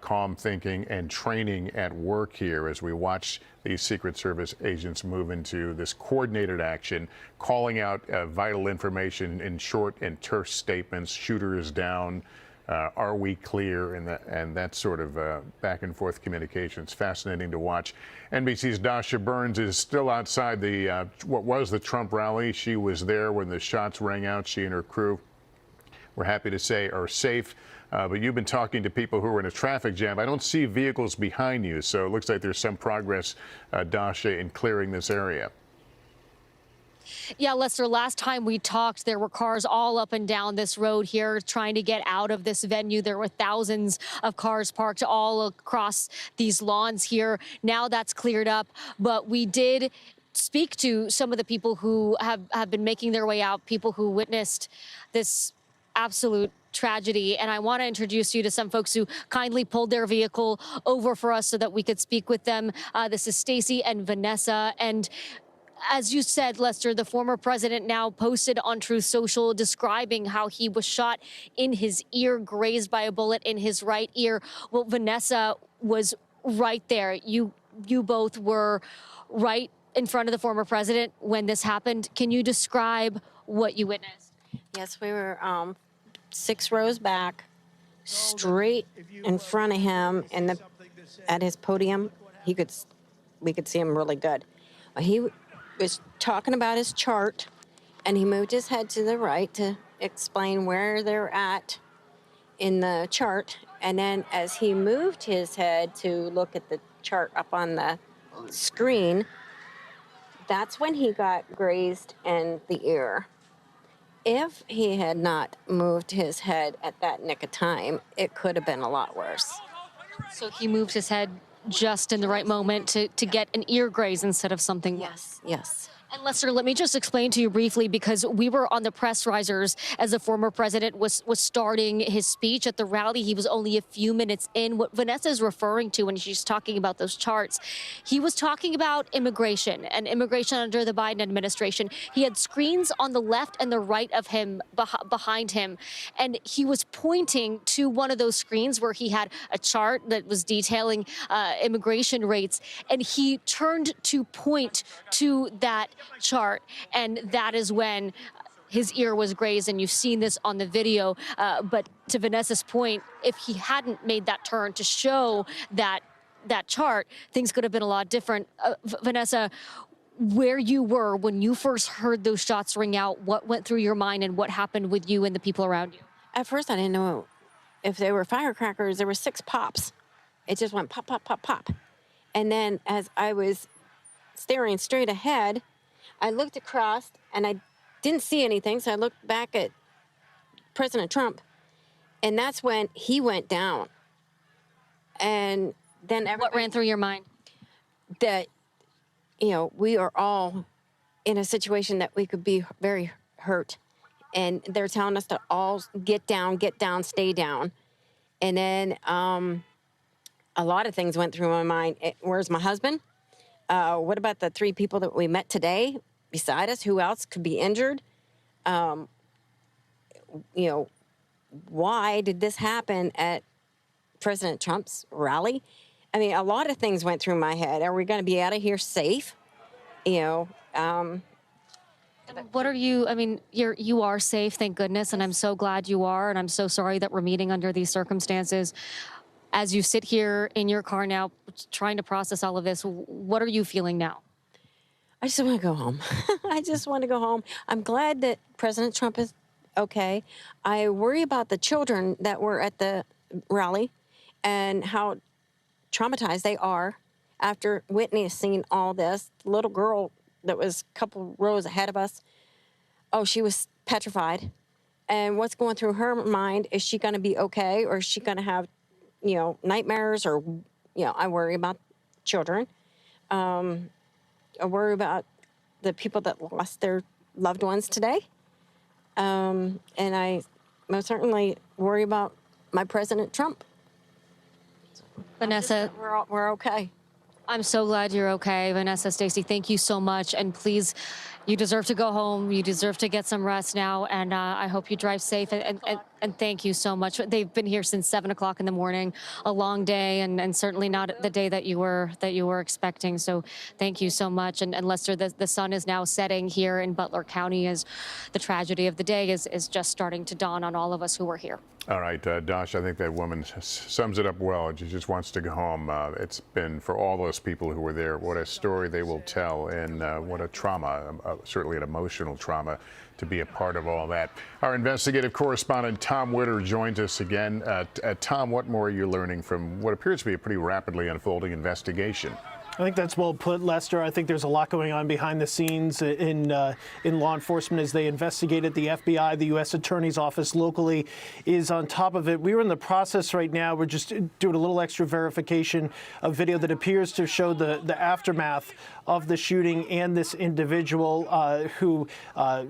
calm thinking, and training at work here as we watch these Secret Service agents move into this coordinated action, calling out vital information in short and terse statements. Shooter is down. Are we clear? And that sort of back and forth communication. It's fascinating to watch. NBC's Dasha Burns is still outside the what was the Trump rally. She was there when the shots rang out. She and her crew, we're happy to say, are safe. But you've been talking to people who are in a traffic jam. I don't see vehicles behind you, so it looks like there's some progress, Dasha, in clearing this area. Yeah, Lester, last time we talked, there were cars all up and down this road here trying to get out of this venue. There were thousands of cars parked all across these lawns here. Now that's cleared up, but we did speak to some of the people who have been making their way out, people who witnessed this absolute tragedy. And I want to introduce you to some folks who kindly pulled their vehicle over for us so that we could speak with them. This is Stacy and Vanessa. And as you said, Lester, the former president now posted on Truth Social describing how he was shot in his ear, grazed by a bullet in his right ear. Well, Vanessa was right there. You both were right in front of the former president when this happened. Can you describe what you witnessed? Yes, we were 6 rows back, straight in front of him, and at his podium, we could see him really good. He was talking about his chart, and he moved his head to the right to explain where they're at in the chart. And then as he moved his head to look at the chart up on the screen, that's when he got grazed in the ear. If he had not moved his head at that nick of time, it could have been a lot worse. So he moved his head just in the right moment to get an ear graze instead of something worse. Yes. And Lester, let me just explain to you briefly, because we were on the press risers as the former president was starting his speech at the rally. He was only a few minutes in. What Vanessa is referring to when she's talking about those charts, he was talking about immigration and immigration under the Biden administration. He had screens on the left and the right of him, behind him, and he was pointing to one of those screens where he had a chart that was detailing immigration rates, and he turned to point to that chart, and that is when his ear was grazed, and you've seen this on the video. But to Vanessa's point, if he hadn't made that turn to show that chart, things could have been a lot different. Vanessa, where you were when you first heard those shots ring out, what went through your mind and what happened with you and the people around you? At first, I didn't know if they were firecrackers. There were 6 pops. It just went pop, pop, pop, pop. And then as I was staring straight ahead, I looked across and I didn't see anything, so I looked back at President Trump, and that's when he went down. And then what ran through your mind? That, we are all in a situation that we could be very hurt, and they're telling us to all get down, stay down. And then a lot of things went through my mind. Where's my husband? What about the 3 people that we met today beside us? Who else could be injured? Why did this happen at President Trump's rally? I mean, a lot of things went through my head. Are we going to be out of here safe? What are you, you are safe, thank goodness, and I'm so glad you are, and I'm so sorry that we're meeting under these circumstances. As you sit here in your car now, trying to process all of this, what are you feeling now? I just want to go home. I just want to go home. I'm glad that President Trump is okay. I worry about the children that were at the rally and how traumatized they are after witnessing all this. The little girl that was a couple rows ahead of us, oh, she was petrified. And what's going through her mind, is she going to be okay, or is she going to have, you know, nightmares? Or, you know, I worry about children. I worry about the people that lost their loved ones today. And I most certainly worry about my President Trump. Vanessa, we're okay. I'm so glad you're okay. Vanessa, Stacey, thank you so much. And please, you deserve to go home. You deserve to get some rest now. And I hope you drive safe. And thank you so much. They've been here since 7 o'clock in the morning, a long day, and certainly not the day that you were expecting. So thank you so much. And Lester, the sun is now setting here in Butler County as the tragedy of the day is just starting to dawn on all of us who were here. All right, Dosh, I think that woman sums it up well. She just wants to go home. It's been, for all those people who were there, what a story they will tell, and what a trauma, certainly an emotional trauma, to be a part of all that. Our investigative correspondent, Tom Witter, joins us again. Tom, what more are you learning from what appears to be a pretty rapidly unfolding investigation? I think that's well put, Lester. I think there's a lot going on behind the scenes in law enforcement as they investigate it. The FBI, the U.S. Attorney's Office locally is on top of it. We're in the process right now. We're just doing a little extra verification of video that appears to show the aftermath of the shooting and this individual who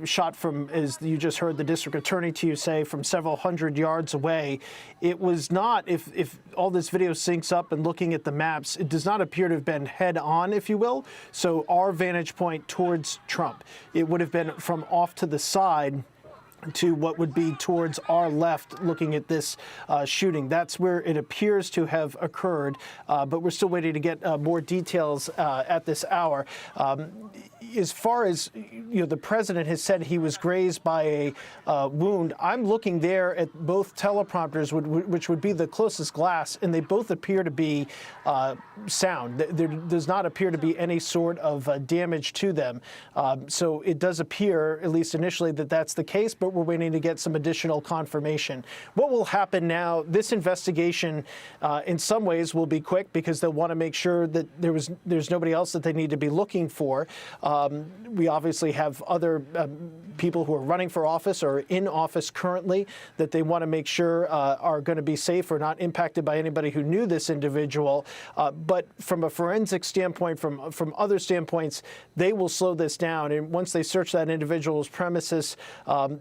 shot from, as you just heard the district attorney to you say, from several hundred yards away. It was not, if all this video syncs up and looking at the maps, it does not appear to have been head on, if you will. So our vantage point towards Trump, it would have been from off to the side to what would be towards our left looking at this shooting. That's where it appears to have occurred, but we're still waiting to get more details at this hour. As far as, you know, the president has said he was grazed by a wound. I'm looking there at both teleprompters, which would be the closest glass, and they both appear to be sound. There does not appear to be any sort of damage to them. So it does appear, at least initially, that that's the case, but we're waiting to get some additional confirmation. What will happen now, this investigation in some ways will be quick because they'll want to make sure that there's nobody else that they need to be looking for. We obviously have other people who are running for office or in office currently that they want to make sure are going to be safe or not impacted by anybody who knew this individual. But from a forensic standpoint, from other standpoints, they will slow this down. And once they search that individual's premises,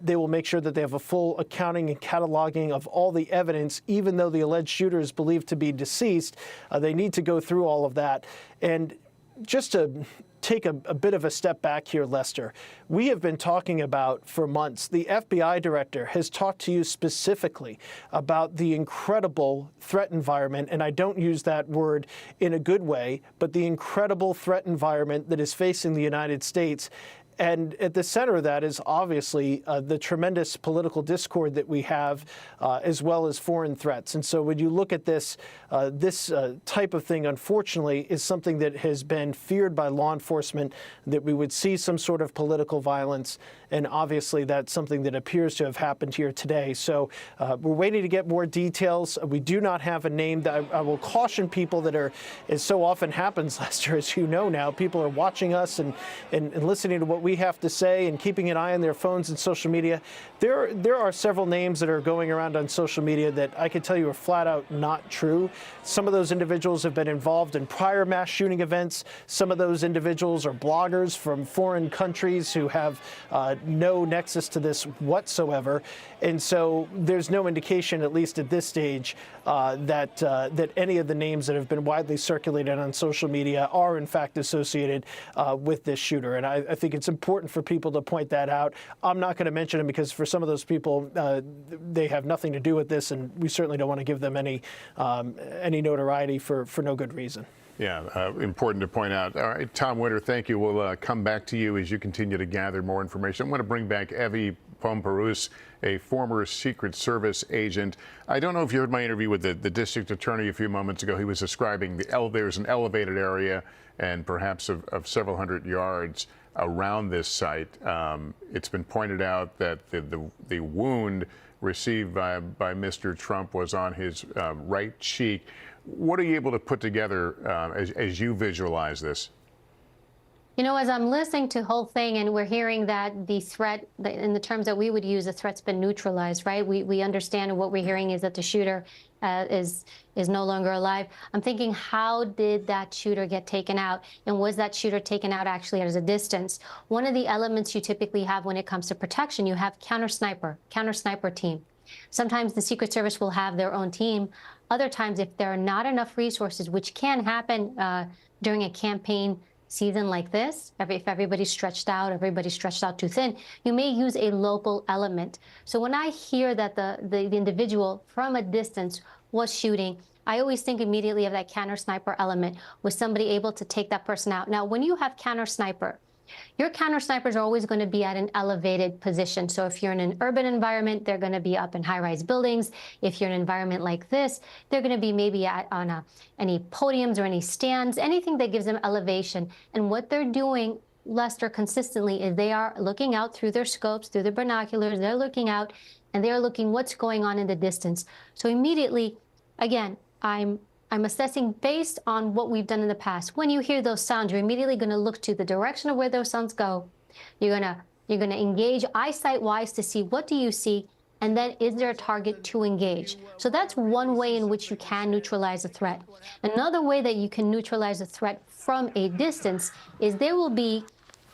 they will make sure that they have a full accounting and cataloging of all the evidence. Even though the alleged shooter is believed to be deceased, they need to go through all of that. And just to take a bit of a step back here, Lester, we have been talking about for months. The FBI director has talked to you specifically about the incredible threat environment, and I don't use that word in a good way, but the incredible threat environment that is facing the United States. And at the center of that is obviously the tremendous political discord that we have, as well as foreign threats. And so when you look at this, this type of thing, unfortunately, is something that has been feared by law enforcement, that we would see some sort of political violence. And obviously, that's something that appears to have happened here today. So we're waiting to get more details. We do not have a name. I will caution people that are, as so often happens, Lester, as you know now, people are watching us and listening to what we have to say and keeping an eye on their phones and social media. There are several names that are going around on social media that I can tell you are flat out not true. Some of those individuals have been involved in prior mass shooting events. Some of those individuals are bloggers from foreign countries who have no nexus to this whatsoever. And so there's no indication, at least at this stage, that any of the names that have been widely circulated on social media are in fact associated with this shooter. And I think it's important for people to point that out. I'm not going to mention them because for some of those people, they have nothing to do with this, and we certainly don't want to give them any notoriety for no good reason. Yeah, important to point out. All right, Tom Witter, thank you. We'll come back to you as you continue to gather more information. I want to bring back Evie Pomperus, a former Secret Service agent. I don't know if you heard my interview with the district attorney a few moments ago. He was describing there's an elevated area and perhaps of several hundred yards around this site. It's been pointed out that the wound received by Mr. Trump was on his right cheek. What are you able to put together as you visualize this? You know, as I'm listening to the whole thing and we're hearing that the threat, in the terms that we would use, the threat's been neutralized, right? We understand, and what we're hearing is that the shooter is no longer alive. I'm thinking, how did that shooter get taken out? And was that shooter taken out actually at a distance? One of the elements you typically have when it comes to protection, you have counter sniper team. Sometimes the Secret Service will have their own team. Other times, if there are not enough resources, which can happen during a campaign season like this, if everybody's stretched out too thin, you may use a local element. So when I hear that the individual from a distance was shooting, I always think immediately of that counter sniper element. Was somebody able to take that person out? Now, when you have counter sniper, your counter snipers are always going to be at an elevated position. So if you're in an urban environment, they're going to be up in high-rise buildings. If you're in an environment like this, they're going to be maybe on any podiums or any stands, anything that gives them elevation. And what they're doing, Lester, consistently is they are looking out through their scopes, through their binoculars. They're looking out, and they're looking what's going on in the distance. So immediately, again, I'm assessing based on what we've done in the past. When you hear those sounds, you're immediately going to look to the direction of where those sounds go. You're going to engage eyesight-wise to see what do you see, and then is there a target to engage? So that's one way in which you can neutralize a threat. Another way that you can neutralize a threat from a distance is there will be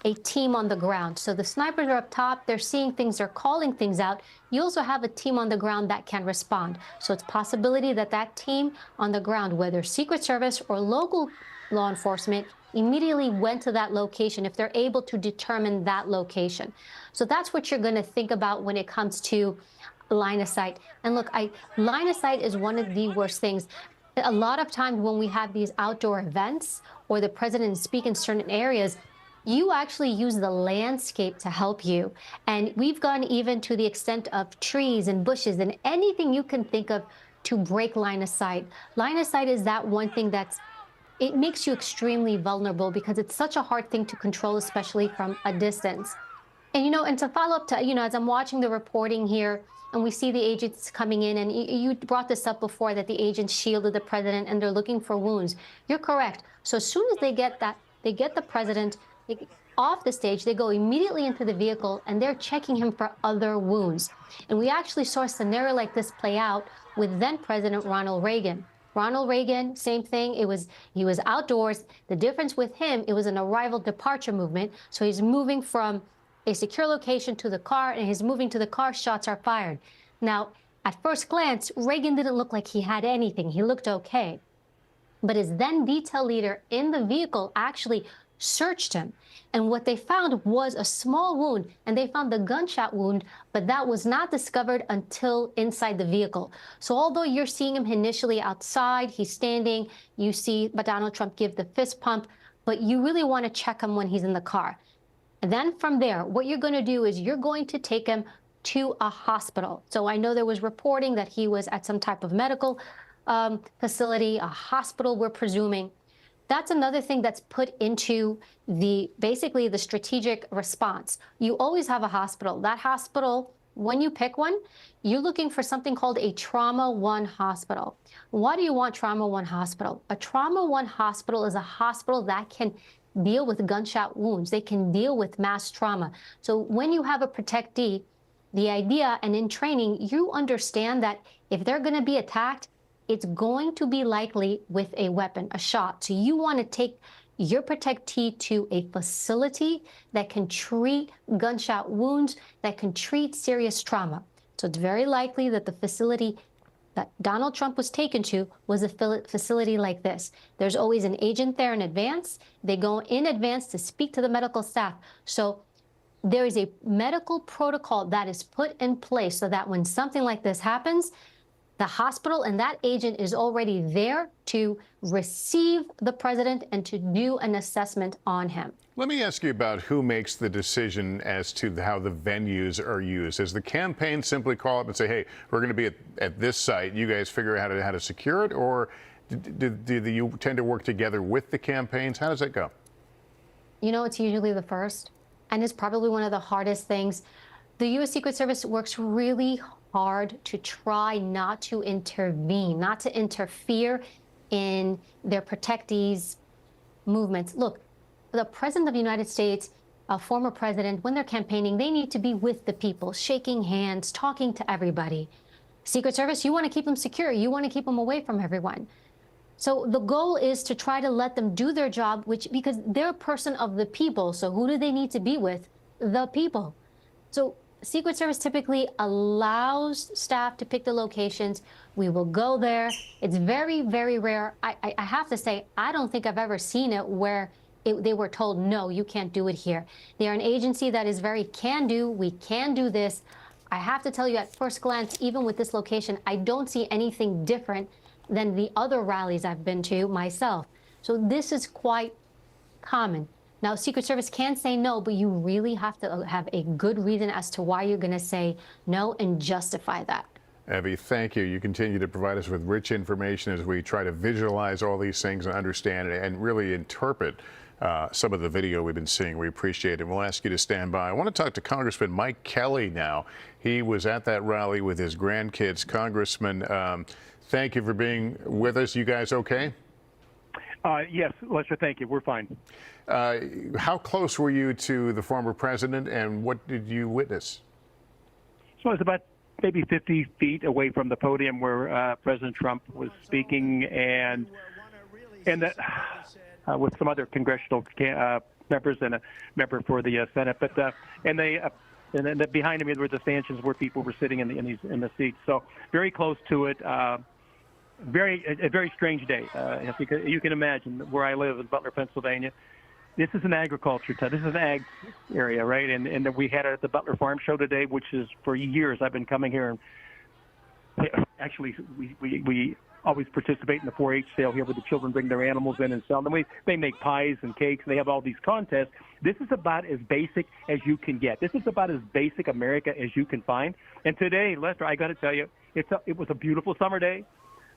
a team on the ground. So the snipers are up top, they're seeing things, they're calling things out. You also have a team on the ground that can respond. So it's possibility that that team on the ground, whether Secret Service or local law enforcement, immediately went to that location if they're able to determine that location. So that's what you're going to think about when it comes to line of sight. And look, line of sight is one of the worst things. A lot of times when we have these outdoor events or the president speak in certain areas, you actually use the landscape to help you. And we've gone even to the extent of trees and bushes and anything you can think of to break line of sight. Line of sight is that one thing it makes you extremely vulnerable because it's such a hard thing to control, especially from a distance. And, and to follow up to, as I'm watching the reporting here, and we see the agents coming in, and you brought this up before, that the agents shielded the president and they're looking for wounds. You're correct. So as soon as they get the president off the stage, they go immediately into the vehicle and they're checking him for other wounds. And we actually saw a scenario like this play out with then President Ronald Reagan. Ronald Reagan, same thing. He was outdoors. The difference with him, it was an arrival departure movement. So he's moving from a secure location to the car, and he's moving to the car, shots are fired. Now, at first glance, Reagan didn't look like he had anything. He looked okay. But his then detail leader in the vehicle actually searched him, and what they found was a small wound, and they found the gunshot wound, but that was not discovered until inside the vehicle. So although you're seeing him initially outside, he's standing, you see Donald Trump give the fist pump, but you really want to check him when he's in the car. And then from there, what you're going to do is you're going to take him to a hospital. So I know there was reporting that he was at some type of medical facility, a hospital, we're presuming. That's another thing that's put into basically the strategic response. You always have a hospital. That hospital, when you pick one, you're looking for something called a Trauma 1 hospital. Why do you want Trauma 1 hospital? A Trauma 1 hospital is a hospital that can deal with gunshot wounds. They can deal with mass trauma. So when you have a protectee, the idea, and in training, you understand that if they're going to be attacked, it's going to be likely with a weapon, a shot. So you want to take your protectee to a facility that can treat gunshot wounds, that can treat serious trauma. So it's very likely that the facility that Donald Trump was taken to was a facility like this. There's always an agent there in advance. They go in advance to speak to the medical staff. So there is a medical protocol that is put in place so that when something like this happens, the hospital and that agent is already there to receive the president and to do an assessment on him. Let me ask you about who makes the decision as to how the venues are used. Does the campaign simply call up and say, hey, we're going to be at this site, you guys figure out how to secure it? Or do you tend to work together with the campaigns? How does that go? It's usually the first, and it's probably one of the hardest things. The U.S. Secret Service works really hard to try not to intervene, not to interfere in their protectees movements. Look, the President of the United States, a former president, when they're campaigning, they need to be with the people, shaking hands, talking to everybody. Secret Service, you want to keep them secure. You want to keep them away from everyone. So the goal is to try to let them do their job, because they're a person of the people. So who do they need to be with? The people. So Secret Service typically allows staff to pick the locations. We will go there. It's very, very rare. I have to say, I don't think I've ever seen it where they were told, no, you can't do it here. They're an agency that is very can-do. We can do this. I have to tell you, at first glance, even with this location, I don't see anything different than the other rallies I've been to myself. So this is quite common. Now, Secret Service can say no, but you really have to have a good reason as to why you're going to say no and justify that. Evie, thank you. You continue to provide us with rich information as we try to visualize all these things and understand and really interpret some of the video we've been seeing. We appreciate it. We'll ask you to stand by. I want to talk to Congressman Mike Kelly now. He was at that rally with his grandkids. Congressman, thank you for being with us. You guys okay? Yes, Lester, thank you. We're fine. How close were you to the former president, and what did you witness? So I was about maybe 50 feet away from the podium where President Trump was speaking, and with some other congressional members and a member for the Senate. But and then behind me were the stanchions where people were sitting in the seats. So very close to it. A very strange day. You can imagine where I live in Butler, Pennsylvania. This is an agriculture town. This is an ag area, right? And we had it at the Butler Farm Show today, which is for years I've been coming here. And actually, we always participate in the 4-H sale here, where the children bring their animals in and sell them. They make pies and cakes, and they have all these contests. This is about as basic as you can get. This is about as basic America as you can find. And today, Lester, I got to tell you, it was a beautiful summer day.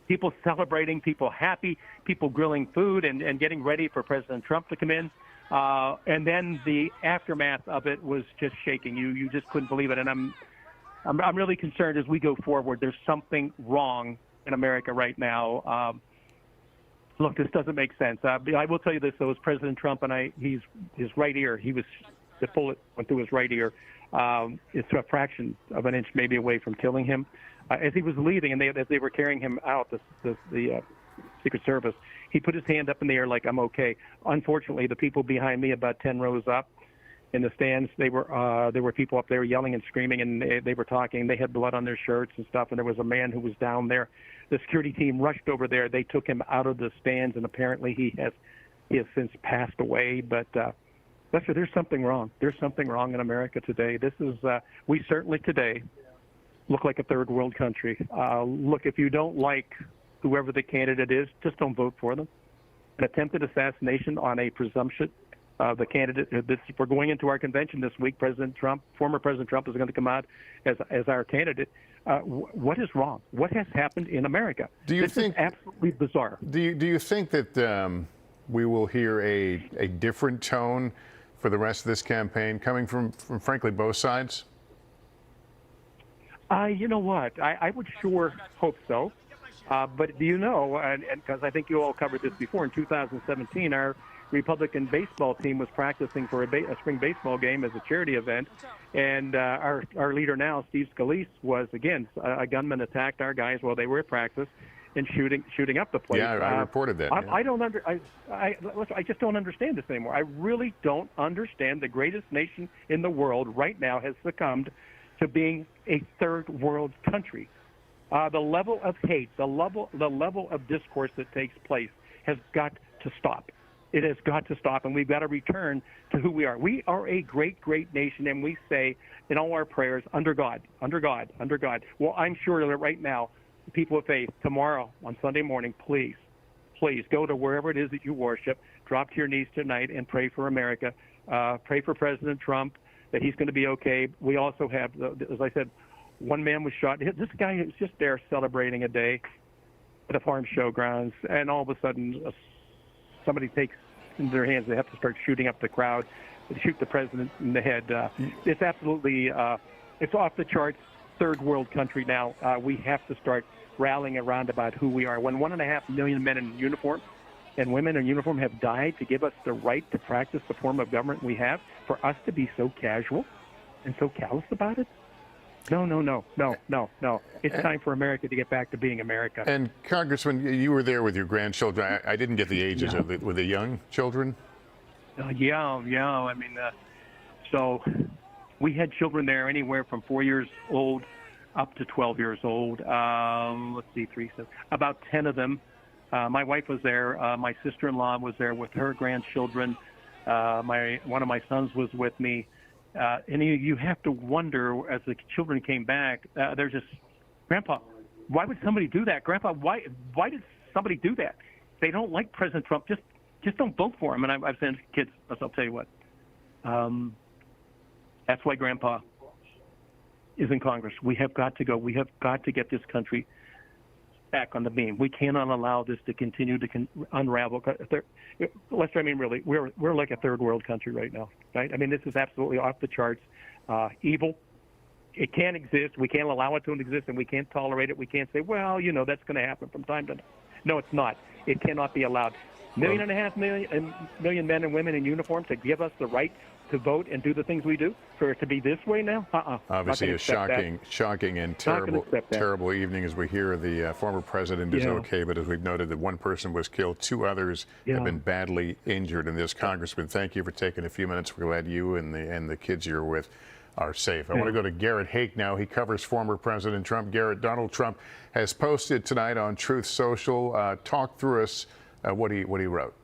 People celebrating, people happy, people grilling food and getting ready for President Trump to come in. And then the aftermath of it was just shaking. You just couldn't believe it. And I'm really concerned as we go forward. There's something wrong in America right now. Look, this doesn't make sense. I will tell you this, though, as President Trump and his right ear, the bullet went through his right ear. It's a fraction of an inch maybe away from killing him. As he was leaving and as they were carrying him out, the Secret Service, he put his hand up in the air like, I'm okay. Unfortunately, the people behind me, about 10 rows up in the stands, there were people up there yelling and screaming, and they were talking. They had blood on their shirts and stuff, and there was a man who was down there. The security team rushed over there. They took him out of the stands, and apparently he has since passed away. But Lester, there's something wrong. There's something wrong in America today. This is we certainly today look like a third world country. Look, if you don't like whoever the candidate is, just don't vote for them. An attempted assassination on a presumption of the candidate. We're going into our convention this week. Former President Trump is going to come out as our candidate. What is wrong? What has happened in America? This is absolutely bizarre. Do you think that we will hear a different tone for the rest of this campaign coming from frankly, both sides? You know what? I would sure hope so. But do you know, and because I think you all covered this before, in 2017, our Republican baseball team was practicing for a spring baseball game as a charity event. And our leader now, Steve Scalise, was, again, a gunman attacked our guys while they were at practice and shooting up the place. Yeah, I reported that. I just don't understand this anymore. I really don't understand. The greatest nation in the world right now has succumbed to being a third world country. The level of hate, the level of discourse that takes place has got to stop. It has got to stop, and we've got to return to who we are. We are a great, great nation, and we say in all our prayers, under God, under God, under God. Well, I'm sure that right now, the people of faith, tomorrow on Sunday morning, please go to wherever it is that you worship, drop to your knees tonight and pray for America. Pray for President Trump, that he's going to be okay. We also have, as I said, one man was shot. This guy is just there celebrating a day at a farm showgrounds, and all of a sudden somebody takes into their hands, they have to start shooting up the crowd, shoot the president in the head. It's absolutely, it's off the charts. third world country now. We have to start rallying around about who we are. When 1.5 million men in uniform and women in uniform have died to give us the right to practice the form of government we have, for us to be so casual and so callous about it? No. It's time for America to get back to being America. And Congressman, you were there with your grandchildren. I didn't get the ages of were the young children? Yeah. I mean, so we had children there anywhere from 4 years old up to 12 years old. Let's see, about 10 of them. My wife was there. My sister-in-law was there with her grandchildren. One of my sons was with me. And you have to wonder, as the children came back, they're just, Grandpa, why would somebody do that? Grandpa, why did somebody do that? They don't like President Trump. Just don't vote for him. And I've said, kids, I'll tell you what. That's why Grandpa is in Congress. We have got to go. We have got to get this country back on the beam. We cannot allow this to continue to unravel. Lester, I mean, really, we're like a third world country right now, right? I mean, this is absolutely off the charts. Evil. It can't exist. We can't allow it to exist, and we can't tolerate it. We can't say, well, that's going to happen from time to time. No, it's not. It cannot be allowed. 1.5 million men and women in uniform to give us the right to vote and do the things we do, for it to be this way now? Obviously, a shocking and terrible evening as we hear the former president is okay, but as we've noted that one person was killed, 2 others have been badly injured in this. Congressman, thank you for taking a few minutes. We're glad you and the kids you're with are safe. I want to go to Garrett Hake now. He covers former President Trump. Garrett, Donald Trump has posted tonight on Truth Social. Talk through us what he wrote.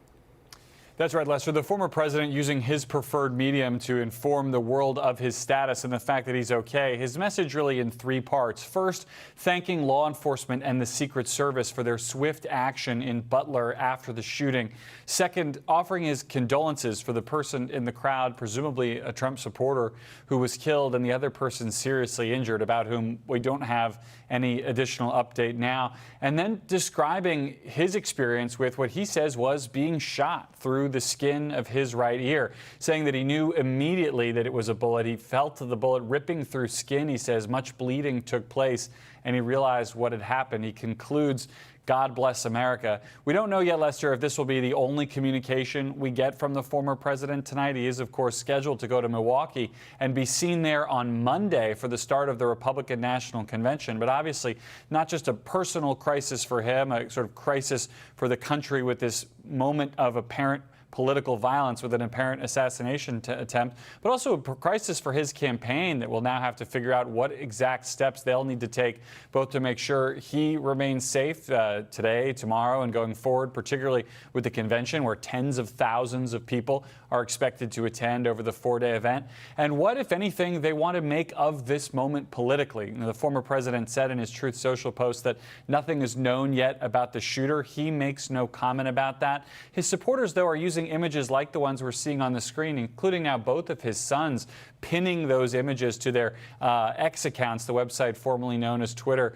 That's right, Lester. The former president using his preferred medium to inform the world of his status and the fact that he's okay. His message really in 3 parts. First, thanking law enforcement and the Secret Service for their swift action in Butler after the shooting. Second, offering his condolences for the person in the crowd, presumably a Trump supporter, who was killed and the other person seriously injured, about whom we don't have any additional update now. And then describing his experience with what he says was being shot through the skin of his right ear, saying that he knew immediately that it was a bullet. He felt the bullet ripping through skin. He says much bleeding took place, and he realized what had happened. He concludes, God bless America. We don't know yet, Lester, if this will be the only communication we get from the former president tonight. He is, of course, scheduled to go to Milwaukee and be seen there on Monday for the start of the Republican National Convention. But obviously, not just a personal crisis for him, a sort of crisis for the country with this moment of apparent political violence with an apparent assassination attempt, but also a crisis for his campaign that will now have to figure out what exact steps they'll need to take, both to make sure he remains safe today, tomorrow, and going forward, particularly with the convention where tens of thousands of people are expected to attend over the 4-day event, and what, if anything, they want to make of this moment politically. The former president said in his Truth Social post that nothing is known yet about the shooter. He makes no comment about that. His supporters, though, are using images like the ones we're seeing on the screen, including now both of his sons, pinning those images to their X accounts, the website formerly known as Twitter,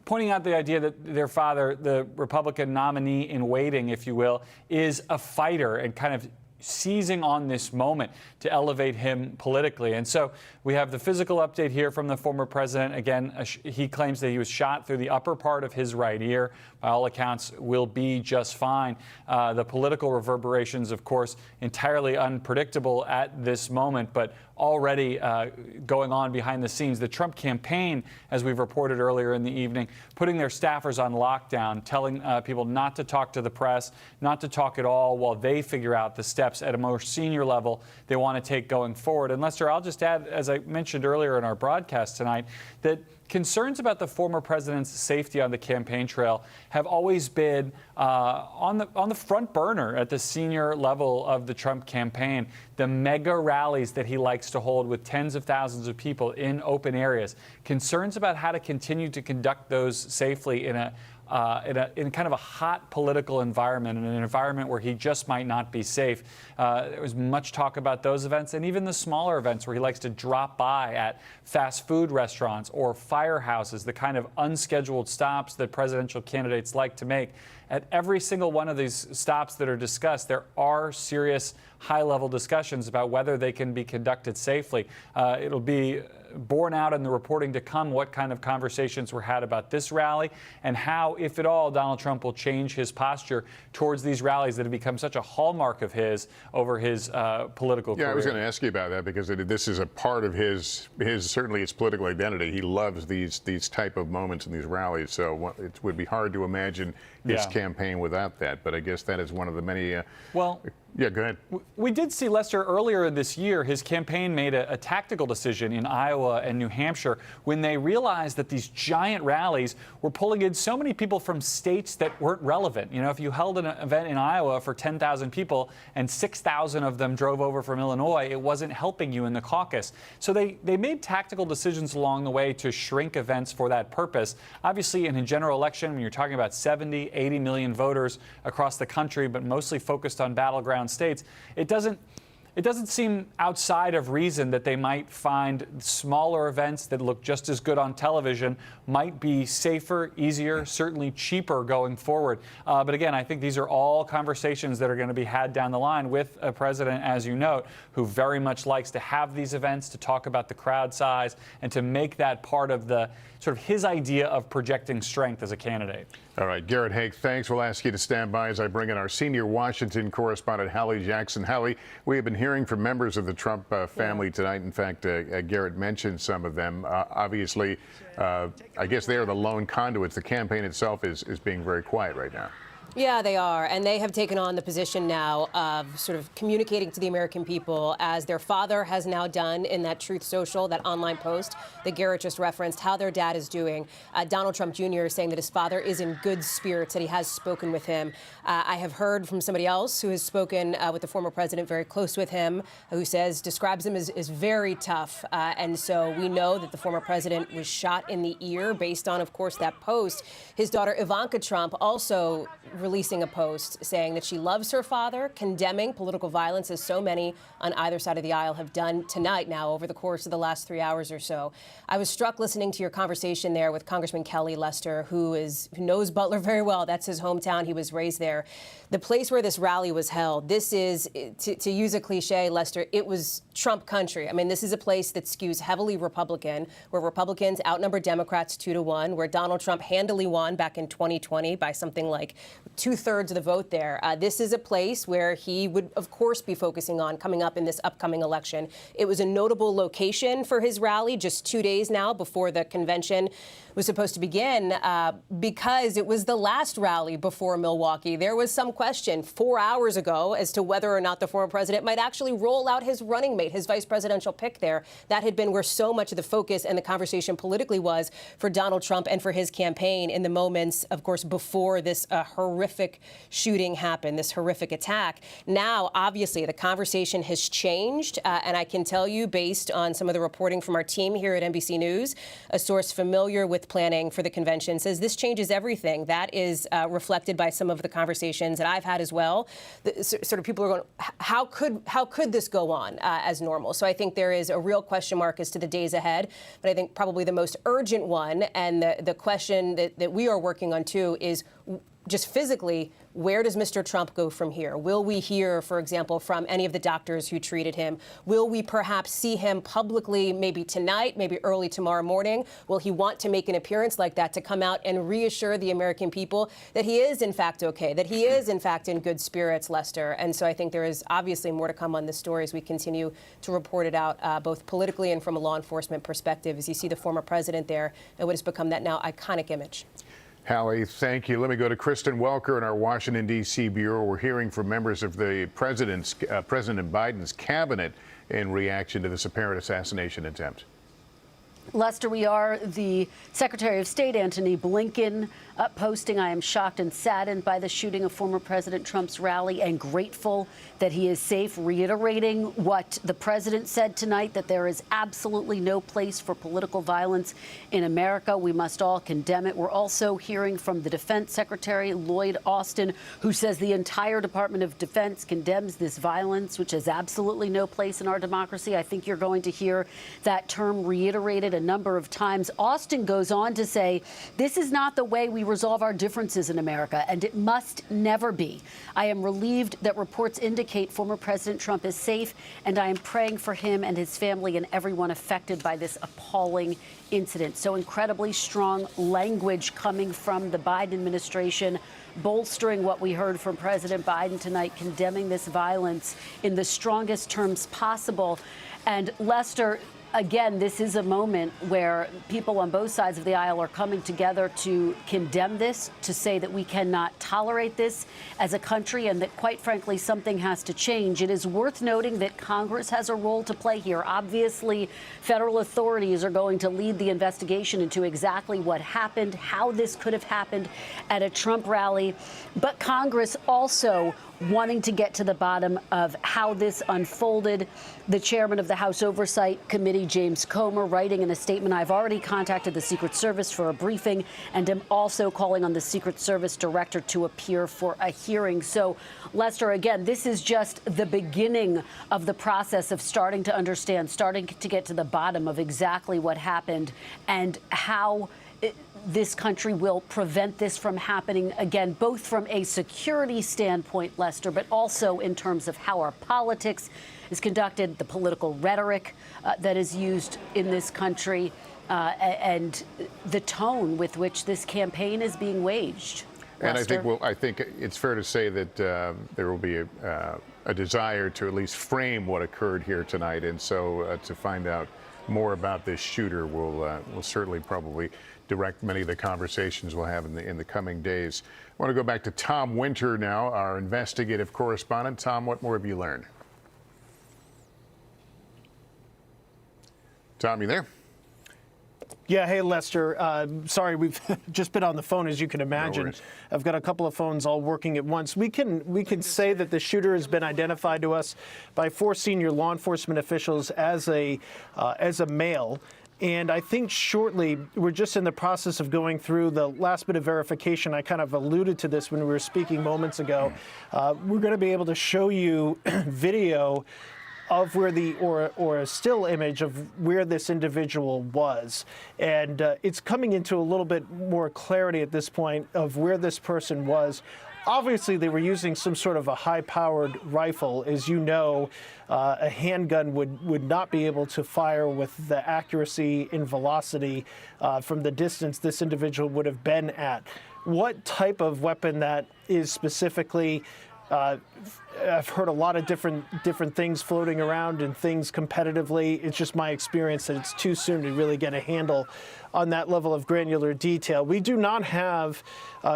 pointing out the idea that their father, the Republican nominee in waiting, if you will, is a fighter, and kind of seizing on this moment to elevate him politically. And so we have the physical update here from the former president. Again, he claims that he was shot through the upper part of his right ear. By all accounts, will be just fine. The political reverberations, of course, entirely unpredictable at this moment, but already going on behind the scenes. The Trump campaign, as we've reported earlier in the evening, putting their staffers on lockdown, telling people not to talk to the press, not to talk at all, while they figure out the steps at a more senior level they want to take going forward. And Lester, I'll just add, as I mentioned earlier in our broadcast tonight, that concerns about the former president's safety on the campaign trail have always been on the front burner at the senior level of the Trump campaign. The mega rallies that he likes to hold with tens of thousands of people in open areas. Concerns about how to continue to conduct those safely in kind of a hot political environment, in an environment where he just might not be safe. There was much talk about those events, and even the smaller events where he likes to drop by at fast food restaurants or firehouses, the kind of unscheduled stops that presidential candidates like to make. at every single one of these stops that are discussed, there are serious high-level discussions about whether they can be conducted safely. It'll be borne out in the reporting to come what kind of conversations were had about this rally and how, if at all, Donald Trump will change his posture towards these rallies that have become such a hallmark of his over his political career. Yeah, I was going to ask you about that because this is a part of his certainly his political identity. He loves these type of moments in these rallies, so it would be hard to imagine his campaign without that. But I guess that is one of the many. Yeah, go ahead. We did see, Lester, earlier this year, his campaign made a tactical decision in Iowa and New Hampshire when they realized that these giant rallies were pulling in so many people from states that weren't relevant. You know, if you held an event in Iowa for 10,000 people and 6,000 of them drove over from Illinois, it wasn't helping you in the caucus. So they made tactical decisions along the way to shrink events for that purpose. Obviously, in a general election, when you're talking about 70, 80 million voters across the country, but mostly focused on battleground states, it doesn't seem outside of reason that they might find smaller events that look just as good on television might be safer, easier, certainly cheaper going forward. But again, I think these are all conversations that are going to be had down the line with a president, as you note, who very much likes to have these events, to talk about the crowd size, and to make that part of the sort of his idea of projecting strength as a candidate. All right, Garrett Haake, thanks. We'll ask you to stand by as I bring in our senior Washington correspondent, Hallie Jackson. Hallie, we have been hearing from members of the Trump family tonight. In fact, Garrett mentioned some of them. Obviously, I guess they are the lone conduits. The campaign itself is being very quiet right now. Yeah, they are. And they have taken on the position now of sort of communicating to the American people, as their father has now done in that Truth Social, that online post that Garrett just referenced, how their dad is doing. Donald Trump Jr. is saying that his father is in good spirits, that he has spoken with him. I have heard from somebody else who has spoken with the former president, very close with him, who describes him as very tough. And so we know that the former president was shot in the ear based on, of course, that post. His daughter, Ivanka Trump, also releasing a post saying that she loves her father, condemning political violence, as so many on either side of the aisle have done tonight now over the course of the last 3 hours or so. I was struck listening to your conversation there with Congressman Kelly, Lester, who knows Butler very well. That's his hometown. He was raised there. The place where this rally was held, this is, to use a cliche, Lester, it was Trump country. I mean, this is a place that skews heavily Republican, where Republicans outnumber Democrats 2-1, where Donald Trump handily won back in 2020 by something like 2/3 of the vote there. This is a place where he would, of course, be focusing on coming up in this upcoming election. It was a notable location for his rally just 2 days now before the convention was supposed to begin, because it was the last rally before Milwaukee. There was some question 4 hours ago as to whether or not the former president might actually roll out his running mate, his vice presidential pick there. That had been where so much of the focus and the conversation politically was for Donald Trump and for his campaign in the moments, of course, before this horrific shooting happened, this horrific attack. Now, obviously, the conversation has changed, and I can tell you, based on some of the reporting from our team here at NBC News, a source familiar with planning for the convention says this changes everything. That is reflected by some of the conversations that I've had as well. Sort of people are going, how could this go on as normal? So I think there is a real question mark as to the days ahead. But I think probably the most urgent one, and the question that we are working on too, is just physically, where does Mr. Trump go from here? Will we hear, for example, from any of the doctors who treated him? Will we perhaps see him publicly, maybe tonight, maybe early tomorrow morning? Will he want to make an appearance like that to come out and reassure the American people that he is, in fact, okay, that he is, in fact, in good spirits, Lester? And so I think there is obviously more to come on this story as we continue to report it out, both politically and from a law enforcement perspective, as you see the former president there and what has become that now iconic image. Hallie, thank you. Let me go to Kristen Welker in our Washington, D.C. bureau. We're hearing from members of the President Biden's cabinet in reaction to this apparent assassination attempt. Lester, we are. The Secretary of State, Antony Blinken, posting, "I am shocked and saddened by the shooting of former President Trump's rally and grateful that he is safe," reiterating what the president said tonight, that there is absolutely no place for political violence in America. We must all condemn it. We're also hearing from the Defense Secretary, Lloyd Austin, who says the entire Department of Defense condemns this violence, which has absolutely no place in our democracy. I think you're going to hear that term reiterated it a number of times. Austin goes on to say, this is not the way we resolve our differences in America, and it must never be. I am relieved that reports indicate former President Trump is safe, and I am praying for him and his family and everyone affected by this appalling incident. So incredibly strong language coming from the Biden administration, bolstering what we heard from President Biden tonight, condemning this violence in the strongest terms possible. And Lester, again, this is a moment where people on both sides of the aisle are coming together to condemn this, to say that we cannot tolerate this as a country and that, quite frankly, something has to change. It is worth noting that Congress has a role to play here. Obviously, federal authorities are going to lead the investigation into exactly what happened, how this could have happened at a Trump rally. But Congress also wanting to get to the bottom of how this unfolded. The chairman of the House Oversight Committee, James Comer, writing in a statement, I've already contacted the Secret Service for a briefing and am also calling on the Secret Service director to appear for a hearing. So, Lester, again, this is just the beginning of the process of starting to understand, starting to get to the bottom of exactly what happened and how this country will prevent this from happening again, both from a security standpoint, Lester, but also in terms of how our politics is conducted, the political rhetoric that is used in this country, and the tone with which this campaign is being waged. And Lester? I think it's fair to say that there will be a desire to at least frame what occurred here tonight, and so to find out more about this shooter will certainly probably direct many of the conversations we'll have in the coming days. I want to go back to Tom Winter now, our investigative correspondent. Tom, what more have you learned? Tom, you there? Yeah, hey, Lester. Sorry, we've just been on the phone, as you can imagine. No worries. I've got a couple of phones all working at once. We can say that the shooter has been identified to us by 4 senior law enforcement officials as a male. And I think shortly, we're just in the process of going through the last bit of verification. I kind of alluded to this when we were speaking moments ago. We're going to be able to show you video of where or a still image of where this individual was. And it's coming into a little bit more clarity at this point of where this person was. Obviously, they were using some sort of a high-powered rifle. As you know, a handgun would not be able to fire with the accuracy and velocity from the distance this individual would have been at. What type of weapon that is specifically, I've heard a lot of different things floating around and things competitively. It's just my experience that it's too soon to really get a handle on that level of granular detail. We do not have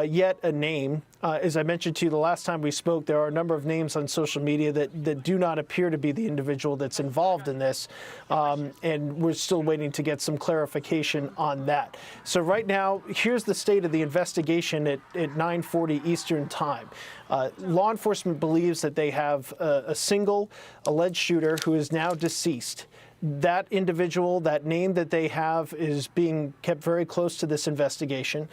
yet a name. As I mentioned to you the last time we spoke, there are a number of names on social media that do not appear to be the individual that's involved in this, and we're still waiting to get some clarification on that. So right now, here's the state of the investigation at 9:40 Eastern Time. Law enforcement believes that they have a single alleged shooter who is now deceased. That individual, that name that they have, is being kept very close to this investigation.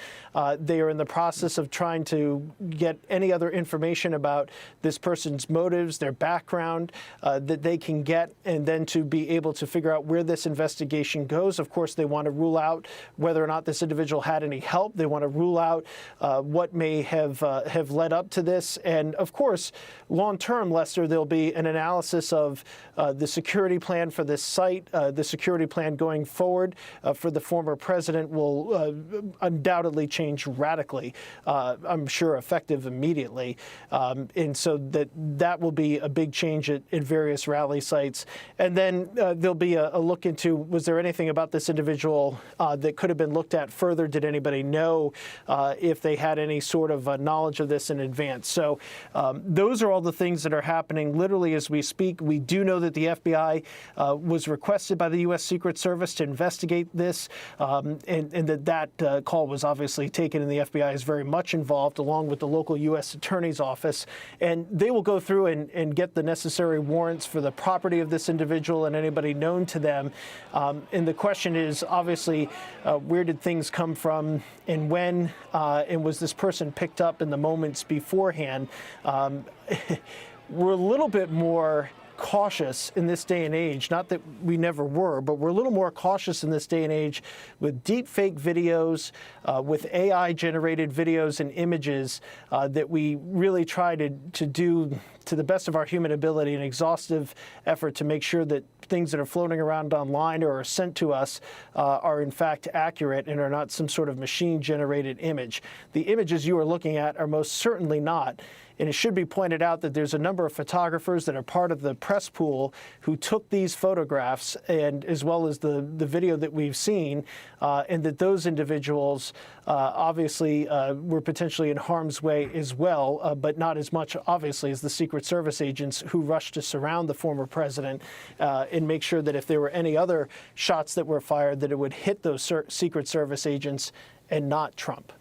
They are in the process of trying to get any other information about this person's motives, their background, that they can get, and then to be able to figure out where this investigation goes. Of course, they want to rule out whether or not this individual had any help. They want to rule out what may have led up to this. And of course, long term, Lester, there'll be an analysis of the security plan for this site. The security plan going forward for the former president will undoubtedly change radically, I'm sure effective immediately. And so that will be a big change at various rally sites. And then there'll be a look into, was there anything about this individual that could have been looked at further? Did anybody know if they had any sort of knowledge of this in advance? So those are all the things that are happening literally as we speak. We do know that the FBI was requested by the U.S. Secret Service to investigate this, and that call was obviously taken, and the FBI is very much involved, along with the local U.S. Attorney's Office. And they will go through and get the necessary warrants for the property of this individual and anybody known to them. And the question is, obviously, where did things come from and when, and was this person picked up in the moments beforehand? We're a little bit more cautious in this day and age. Not that we never were, but we're a little more cautious in this day and age with deep fake videos, with AI-generated videos and images that we really try to do to the best of our human ability, an exhaustive effort to make sure that things that are floating around online or are sent to us are in fact accurate and are not some sort of machine-generated image. The images you are looking at are most certainly not. And it should be pointed out that there's a number of photographers that are part of the press pool who took these photographs, and as well as the video that we've seen, and that those individuals obviously were potentially in harm's way as well, but not as much, obviously, as the Secret Service agents who rushed to surround the former president and make sure that if there were any other shots that were fired, that it would hit those Secret Service agents and not Trump.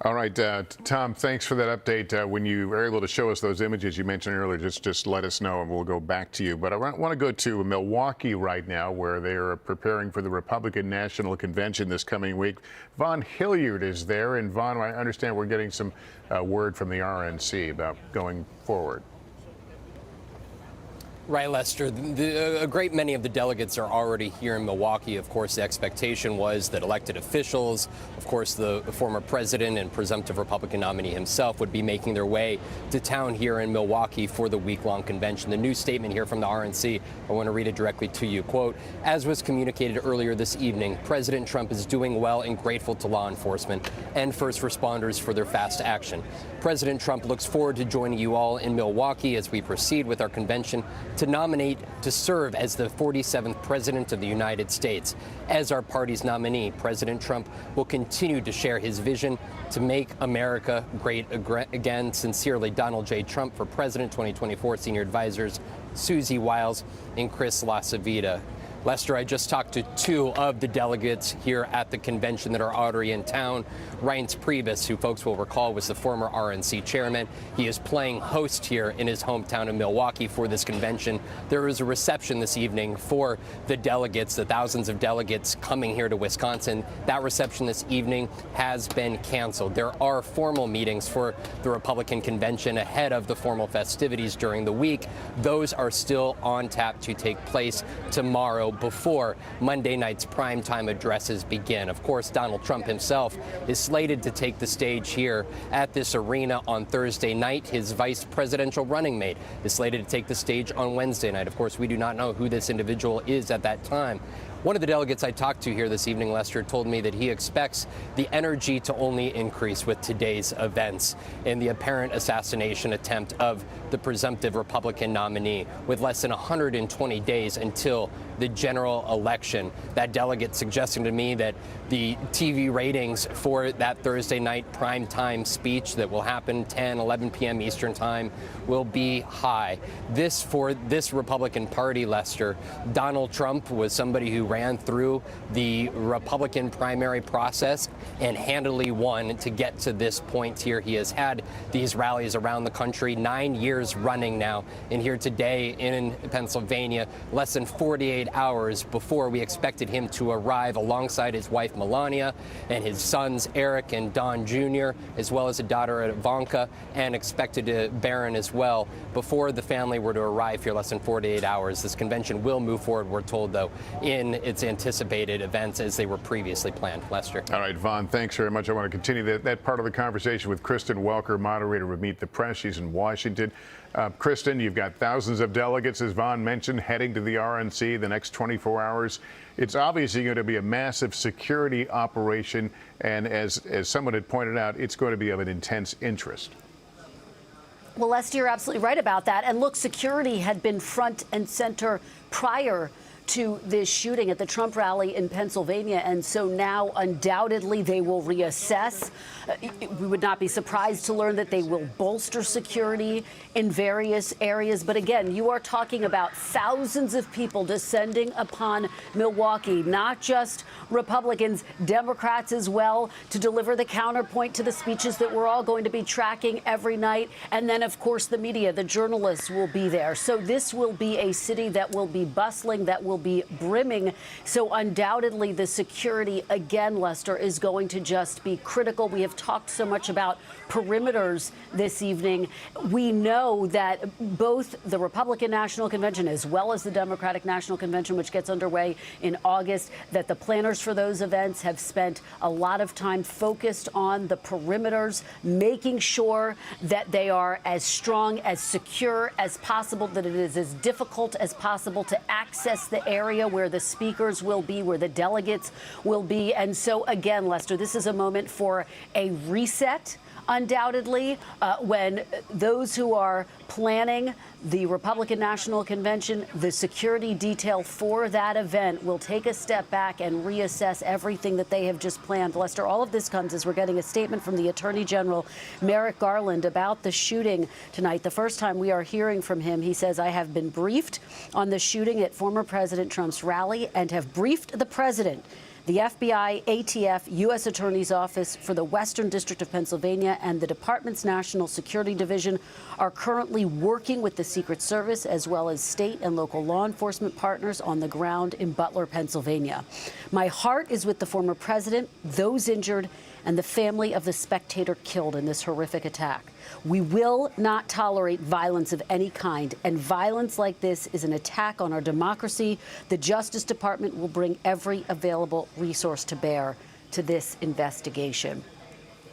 All right, Tom, thanks for that update. When you were able to show us those images you mentioned earlier, just let us know and we'll go back to you. But I want to go to Milwaukee right now, where they are preparing for the Republican National Convention this coming week. Vaughn Hilliard is there. And Vaughn, I understand we're getting some word from the RNC about going forward. Right, Lester. A great many of the delegates are already here in Milwaukee. Of course, the expectation was that elected officials, of course, the former president and presumptive Republican nominee himself would be making their way to town here in Milwaukee for the week-long convention. The new statement here from the RNC, I want to read it directly to you. Quote, as was communicated earlier this evening, President Trump is doing well and grateful to law enforcement and first responders for their fast action. President Trump looks forward to joining you all in Milwaukee as we proceed with our convention to nominate to serve as the 47th President of the United States. As our party's nominee, President Trump will continue to share his vision to make America great again. Sincerely, Donald J. Trump for President 2024. Senior advisors Susie Wiles and Chris LaCivita. Lester, I just talked to two of the delegates here at the convention that are already in town. Reince Priebus, who folks will recall was the former RNC chairman. He is playing host here in his hometown of Milwaukee for this convention. There is a reception this evening for the delegates, the thousands of delegates coming here to Wisconsin. That reception this evening has been canceled. There are formal meetings for the Republican convention ahead of the formal festivities during the week. Those are still on tap to take place tomorrow, before Monday night's primetime addresses begin. Of course, Donald Trump himself is slated to take the stage here at this arena on Thursday night. His vice presidential running mate is slated to take the stage on Wednesday night. Of course, we do not know who this individual is at that time. One of the delegates I talked to here this evening, Lester, told me that he expects the energy to only increase with today's events and the apparent assassination attempt of the presumptive Republican nominee with less than 120 days until the general election. That delegate suggesting to me that the TV ratings for that Thursday night primetime speech that will happen 10, 11 p.m. Eastern time will be high. For this Republican Party, Lester, Donald Trump was somebody who ran through the Republican primary process and handily won to get to this point here. He has had these rallies around the country 9 years running now, and here today in Pennsylvania, less than 48 hours before we expected him to arrive alongside his wife Melania and his sons Eric and Don Jr., as well as a daughter Ivanka, and expected Barron as well, before the family were to arrive here less than 48 hours. This convention will move forward, we're told, though, in its anticipated events as they were previously planned. Lester. All right, Vaughn, thanks very much. I want to continue that part of the conversation with Kristen Welker, moderator of Meet the Press. She's in Washington. Kristen, you've got thousands of delegates, as Vaughn mentioned, heading to the RNC the next 24 hours. It's obviously going to be a massive security operation, and as someone had pointed out, it's going to be of an intense interest. Well, Lester, you're absolutely right about that. And look, security had been front and center prior to this shooting at the Trump rally in Pennsylvania, and so now undoubtedly they will reassess. We would not be surprised to learn that they will bolster security in various areas. But again, you are talking about thousands of people descending upon Milwaukee, not just Republicans, Democrats as well, to deliver the counterpoint to the speeches that we're all going to be tracking every night. And then, of course, the media, the journalists will be there. So this will be a city that will be bustling, that will will be brimming. So undoubtedly, the security, again, Lester, is going to just be critical. We have talked so much about perimeters this evening. We know that both the Republican National Convention as well as the Democratic National Convention, which gets underway in August, that the planners for those events have spent a lot of time focused on the perimeters, making sure that they are as strong, as secure as possible, that it is as difficult as possible to access the area where the speakers will be, where the delegates will be. And so, again, Lester, this is a moment for a reset. Undoubtedly, when those who are planning the Republican National Convention, the security detail for that event will take a step back and reassess everything that they have just planned. Lester, all of this comes as we're getting a statement from the Attorney General, Merrick Garland, about the shooting tonight. The first time we are hearing from him, he says, "I have been briefed on the shooting at former President Trump's rally and have briefed the president." The FBI, ATF, U.S. Attorney's Office for the Western District of Pennsylvania, and the Department's National Security Division are currently working with the Secret Service as well as state and local law enforcement partners on the ground in Butler, Pennsylvania. My heart is with the former president, those injured, and the family of the spectator killed in this horrific attack. We will not tolerate violence of any kind, and violence like this is an attack on our democracy. The Justice Department will bring every available resource to bear to this investigation.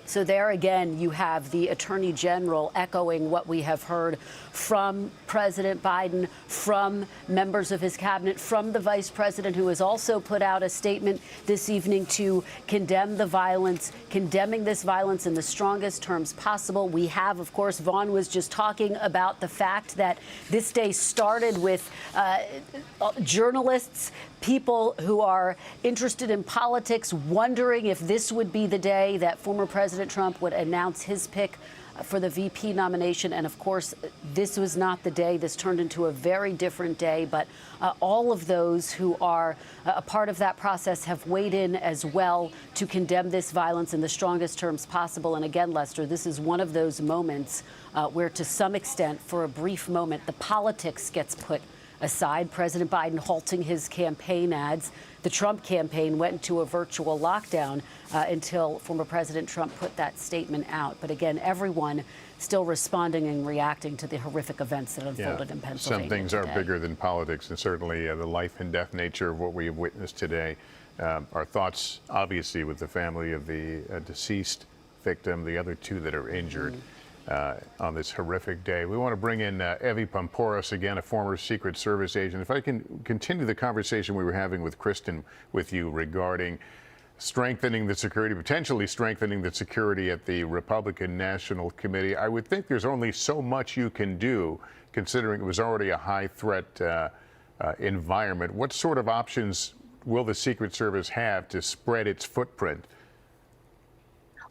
So there again, you have the Attorney General echoing what we have heard from President Biden, from members of his cabinet, from the Vice President, who has also put out a statement this evening to condemn the violence, condemning this violence in the strongest terms possible. We have, of course, Vaughn was just talking about the fact that this day started with journalists, people who are interested in politics, wondering if this would be the day that former President Trump would announce his pick for the VP nomination. And of course, this was not the day. This turned into a very different day. But all of those who are a part of that process have weighed in as well to condemn this violence in the strongest terms possible. And again, Lester, this is one of those moments where, to some extent, for a brief moment, the politics gets put aside. President Biden halting his campaign ads. The Trump campaign went into a virtual lockdown until former President Trump put that statement out. But again, everyone still responding and reacting to the horrific events that unfolded in Pennsylvania. Some things are bigger than politics, and certainly the life and death nature of what we have witnessed today. Our thoughts, obviously, with the family of the deceased victim, the other two that are injured. On this horrific day. We want to bring in Evie Pampouras, again, a former Secret Service agent. If I can continue the conversation we were having with Kristen with you regarding strengthening the security, potentially strengthening the security at the Republican National Committee. I would think there's only so much you can do, considering it was already a high threat environment. What sort of options will the Secret Service have to spread its footprint?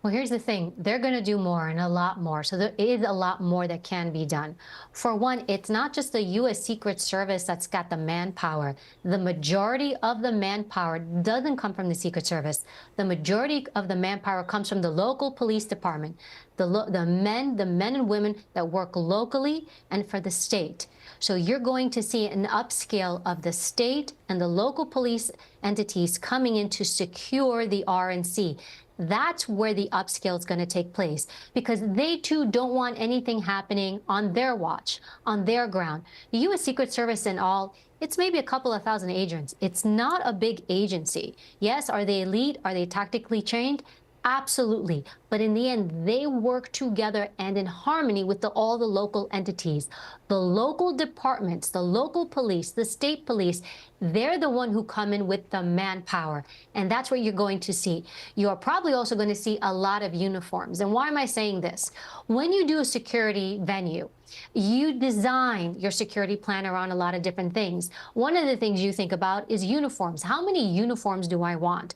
Well, here's the thing. They're going to do more and a lot more. So there is a lot more that can be done. For one, it's not just the U.S. Secret Service that's got the manpower. The majority of the manpower doesn't come from the Secret Service. The majority of the manpower comes from the local police department, the men and women that work locally and for the state. So you're going to see an upscale of the state and the local police entities coming in to secure the RNC. That's where the upscale is going to take place, because they too don't want anything happening on their watch, on their ground. The U.S. Secret Service and all, it's maybe a couple of thousand agents. It's not a big agency. Yes, are they elite? Are they tactically trained? Absolutely. But in the end, they work together and in harmony with all the local entities. The local departments, the local police, the state police, they're the one who come in with the manpower. And that's what you're going to see. You're probably also going to see a lot of uniforms. And why am I saying this? When you do a security venue, you design your security plan around a lot of different things. One of the things you think about is uniforms. How many uniforms do I want?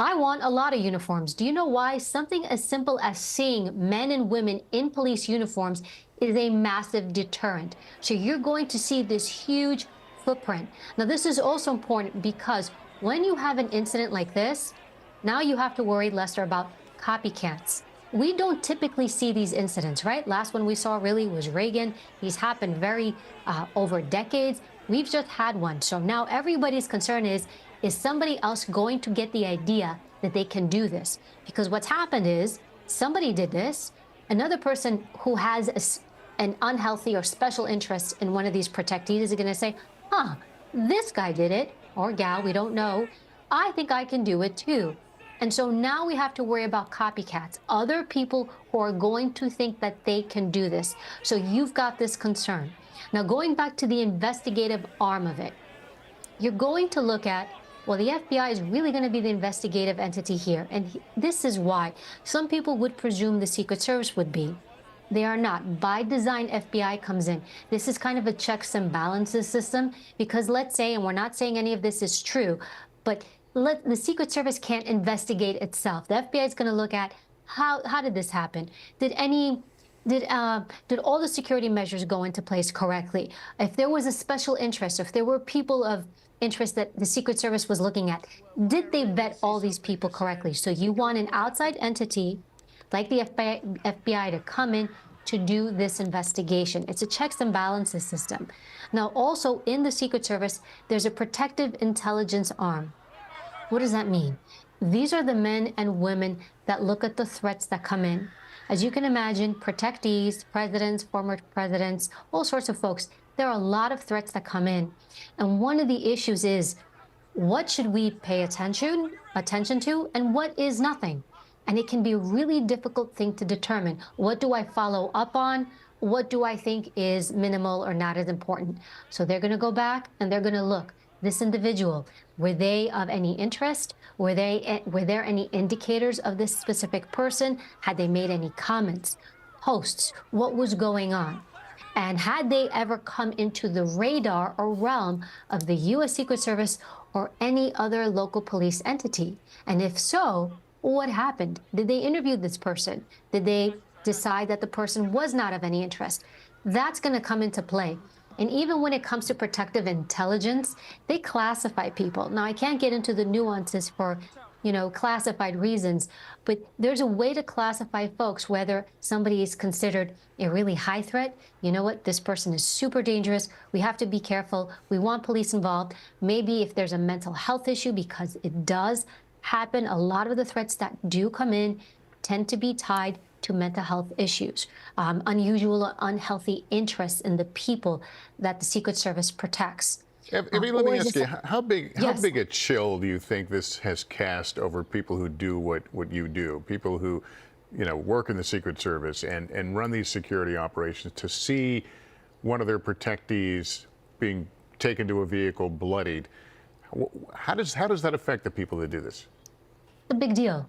I want a lot of uniforms. Do you know why? Something as simple as seeing men and women in police uniforms is a massive deterrent. So you're going to see this huge footprint. Now, this is also important because when you have an incident like this, now you have to worry, Lester, about copycats. We don't typically see these incidents, right? Last one we saw really was Reagan. These happened very over decades. We've just had one. So now everybody's concern is somebody else going to get the idea that they can do this? Because what's happened is somebody did this. Another person who has an unhealthy or special interest in one of these protectees is going to say, huh, this guy did it, or gal, we don't know. I think I can do it too. And so now we have to worry about copycats, other people who are going to think that they can do this. So you've got this concern. Now, going back to the investigative arm of it, you're going to look at, well, the FBI is really going to be the investigative entity here. And this is why some people would presume the Secret Service would be. They are not. By design, FBI comes in. This is kind of a checks and balances system because let's say, and we're not saying any of this is true, but the Secret Service can't investigate itself. The FBI is going to look at how did this happen? Did all the security measures go into place correctly? If there was a special interest, if there were people of interest that the Secret Service was looking at, did they vet all these people correctly? So you want an outside entity like the FBI to come in to do this investigation. It's a checks and balances system. Now, also in the Secret Service, there's a protective intelligence arm. What does that mean? These are the men and women that look at the threats that come in. As you can imagine, protectees, presidents, former presidents, all sorts of folks, there are a lot of threats that come in. And one of the issues is, what should we pay attention to, and what is nothing? And it can be a really difficult thing to determine. What do I follow up on? What do I think is minimal or not as important? So they're going to go back and they're going to look. This individual, were they of any interest? Were there any indicators of this specific person? Had they made any comments, posts? What was going on? And had they ever come into the radar or realm of the U.S. Secret Service or any other local police entity? And if so, what happened? Did they interview this person? Did they decide that the person was not of any interest? That's going to come into play. And even when it comes to protective intelligence, they classify people. Now, I can't get into the nuances for, classified reasons, but there's a way to classify folks, whether somebody is considered a really high threat. You know what? This person is super dangerous. We have to be careful. We want police involved. Maybe if there's a mental health issue, because it does happen, a lot of the threats that do come in tend to be tied to mental health issues, unusual or unhealthy interests in the people that the Secret Service protects. Evie, let me ask you, how big a chill do you think this has cast over people who do what you do, people who, work in the Secret Service and run these security operations, to see one of their protectees being taken to a vehicle bloodied? How does that affect the people that do this? It's a big deal.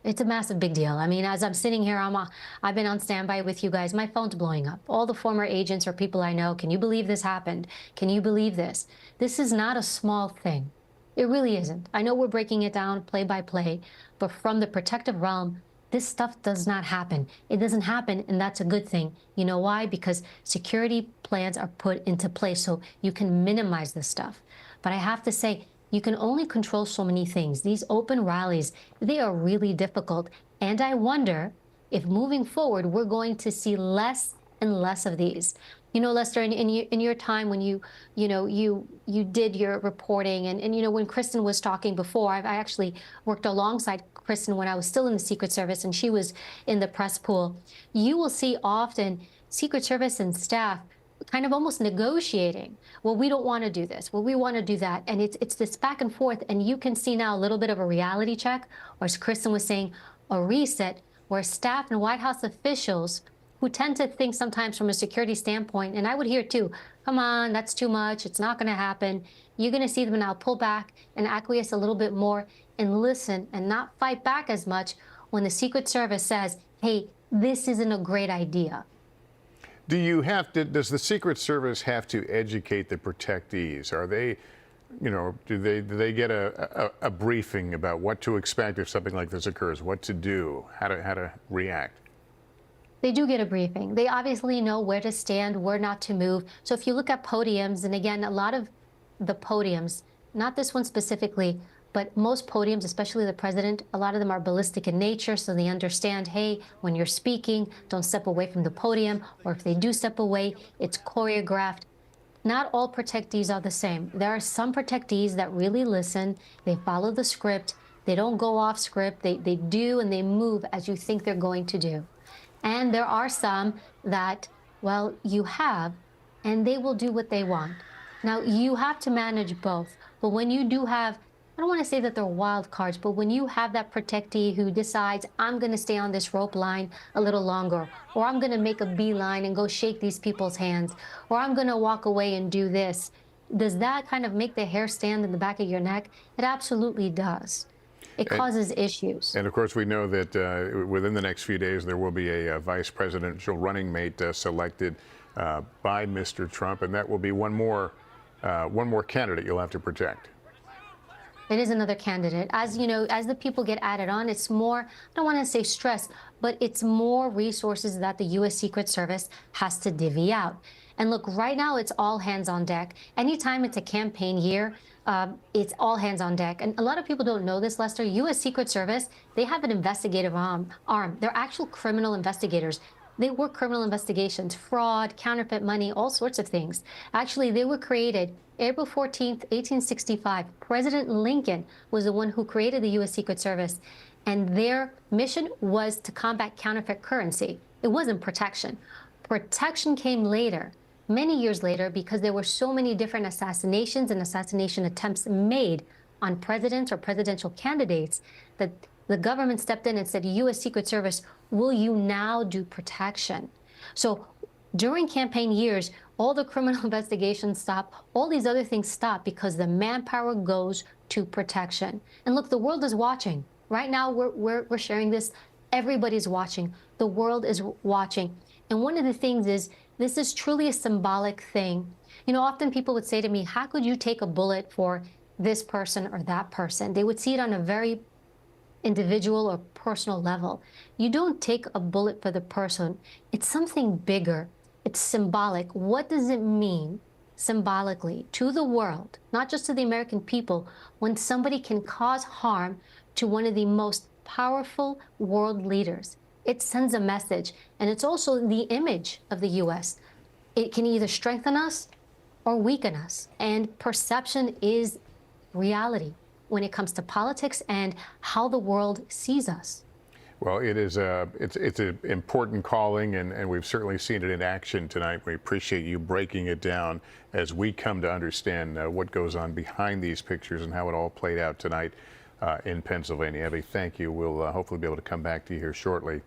It's a massive big deal. I mean, as I'm sitting here, I've been on standby with you guys. My phone's blowing up. All the former agents or people I know, can you believe this happened? Can you believe this? This is not a small thing. It really isn't. I know we're breaking it down play by play, but from the protective realm, this stuff does not happen. It doesn't happen, and that's a good thing. You know why? Because security plans are put into place so you can minimize this stuff. But I have to say, you can only control so many things. These open rallies, they are really difficult. And I wonder if moving forward, we're going to see less and less of these. Lester, in your time when you did your reporting, and when Kristen was talking before, I actually worked alongside Kristen when I was still in the Secret Service, and she was in the press pool. You will see often Secret Service and staff kind of almost negotiating. Well, we don't want to do this. Well, we want to do that. And it's this back and forth. And you can see now a little bit of a reality check, or as Kristen was saying, a reset, where staff and White House officials who tend to think sometimes from a security standpoint, and I would hear too, come on, that's too much. It's not going to happen. You're going to see them now pull back and acquiesce a little bit more and listen and not fight back as much when the Secret Service says, hey, this isn't a great idea. Does the Secret Service have to educate the protectees? Are they, do they get a briefing about what to expect if something like this occurs, what to do, how to react? They do get a briefing. They obviously know where to stand, where not to move. So if you look at podiums, and again, a lot of the podiums, not this one specifically, but most podiums, especially the president, a lot of them are ballistic in nature, so they understand, hey, when you're speaking, don't step away from the podium, or if they do step away, it's choreographed. not all protectees are the same. There are some protectees that really listen, they follow the script, they don't go off script, they do and they move as you think they're going to do. And there are some that, well, you have, and they will do what they want. Now, you have to manage both, but when you do have, I don't want to say that they're wild cards, but when you have that protectee who decides, I'm going to stay on this rope line a little longer, or I'm going to make a beeline and go shake these people's hands, or I'm going to walk away and do this, does that kind of make the hair stand in the back of your neck? It absolutely does. It causes issues. And of course, we know that within the next few days, there will be a vice presidential running mate selected by Mr. Trump, and that will be one more candidate you'll have to protect. It is another candidate. As you know, as the people get added on, it's more, I don't want to say stress, but it's more resources that the U.S. Secret Service has to divvy out. And look, right now, it's all hands on deck. Anytime it's a campaign year, it's all hands on deck. And a lot of people don't know this, Lester. U.S. Secret Service, they have an investigative arm. They're actual criminal investigators. They work criminal investigations, fraud, counterfeit money, all sorts of things. Actually, they were created April 14th, 1865. President Lincoln was the one who created the U.S. Secret Service, and their mission was to combat counterfeit currency. It wasn't protection. Protection came later, many years later, because there were so many different assassinations and assassination attempts made on presidents or presidential candidates that the government stepped in and said, U.S. Secret Service, will you now do protection? So during campaign years, all the criminal investigations stop, all these other things stop because the manpower goes to protection. And look, the world is watching. Right now, we're sharing this. Everybody's watching. The world is watching. And one of the things is, this is truly a symbolic thing. You know, often people would say to me, how could you take a bullet for this person or that person? They would see it on a very individual or personal level. You don't take a bullet for the person. It's something bigger. It's symbolic. What does it mean symbolically to the world, not just to the American people, when somebody can cause harm to one of the most powerful world leaders? It sends a message, and it's also the image of the U.S. It can either strengthen us or weaken us, and perception is reality when it comes to politics and how the world sees us. Well, it's an important calling, and we've certainly seen it in action tonight. We appreciate you breaking it down as we come to understand what goes on behind these pictures and how it all played out tonight in Pennsylvania. Abby, thank you. We'll hopefully be able to come back to you here shortly.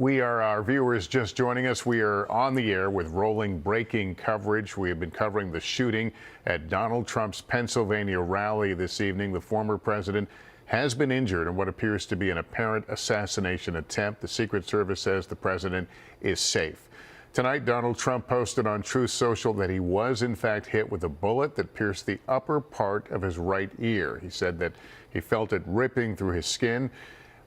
Our viewers just joining us, we are on the air with rolling breaking coverage. We have been covering the shooting at Donald Trump's Pennsylvania rally this evening. The former president has been injured in what appears to be an apparent assassination attempt. The Secret Service says the president is safe. Tonight, Donald Trump posted on Truth Social that he was in fact hit with a bullet that pierced the upper part of his right ear. He said that he felt it ripping through his skin.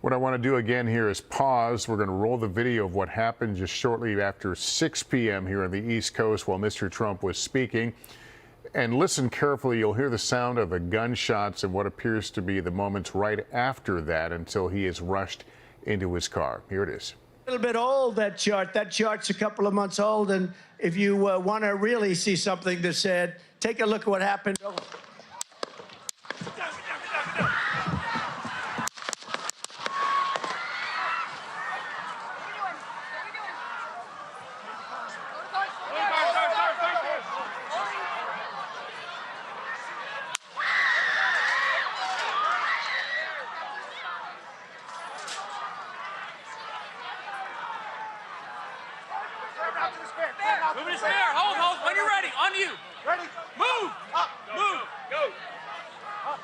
What I want to do again here is pause. We're going to roll the video of what happened just shortly after 6 p.m. here on the East Coast while Mr. Trump was speaking. And listen carefully. You'll hear the sound of the gunshots and what appears to be the moments right after that until he is rushed into his car. Here it is. A little bit old, that chart. That chart's a couple of months old. And if you want to really see something that's said, take a look at what happened. Move to spare. Hold. When you're ready. On you. Ready? Move. Up. Move. Go. Up.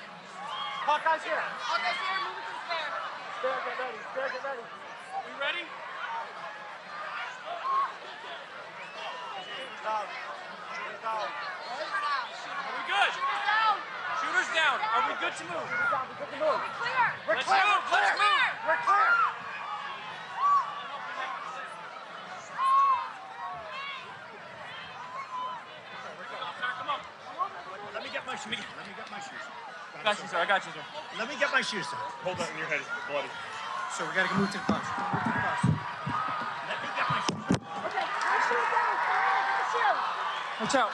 Hawkeye's here. Hawkeye's here. Move it to the spare. Spare, get ready. Spare, get ready. We ready? Shooters down. Shooters down. Are we good? Shooters down. Shooters down. Are we good to move? Shooters down. We're good to move. We're clear. We're Let's clear. move. We're clear. Let's move. We're clear. Come on. Let me get my shoes. Let me get my shoes. I got you, sir. Let me get my shoes, sir. Hold on, your head is bloody. So we gotta move to the bus. Move to the bus. Let me get my shoes. Okay. My shoes down. My shoes. Watch out.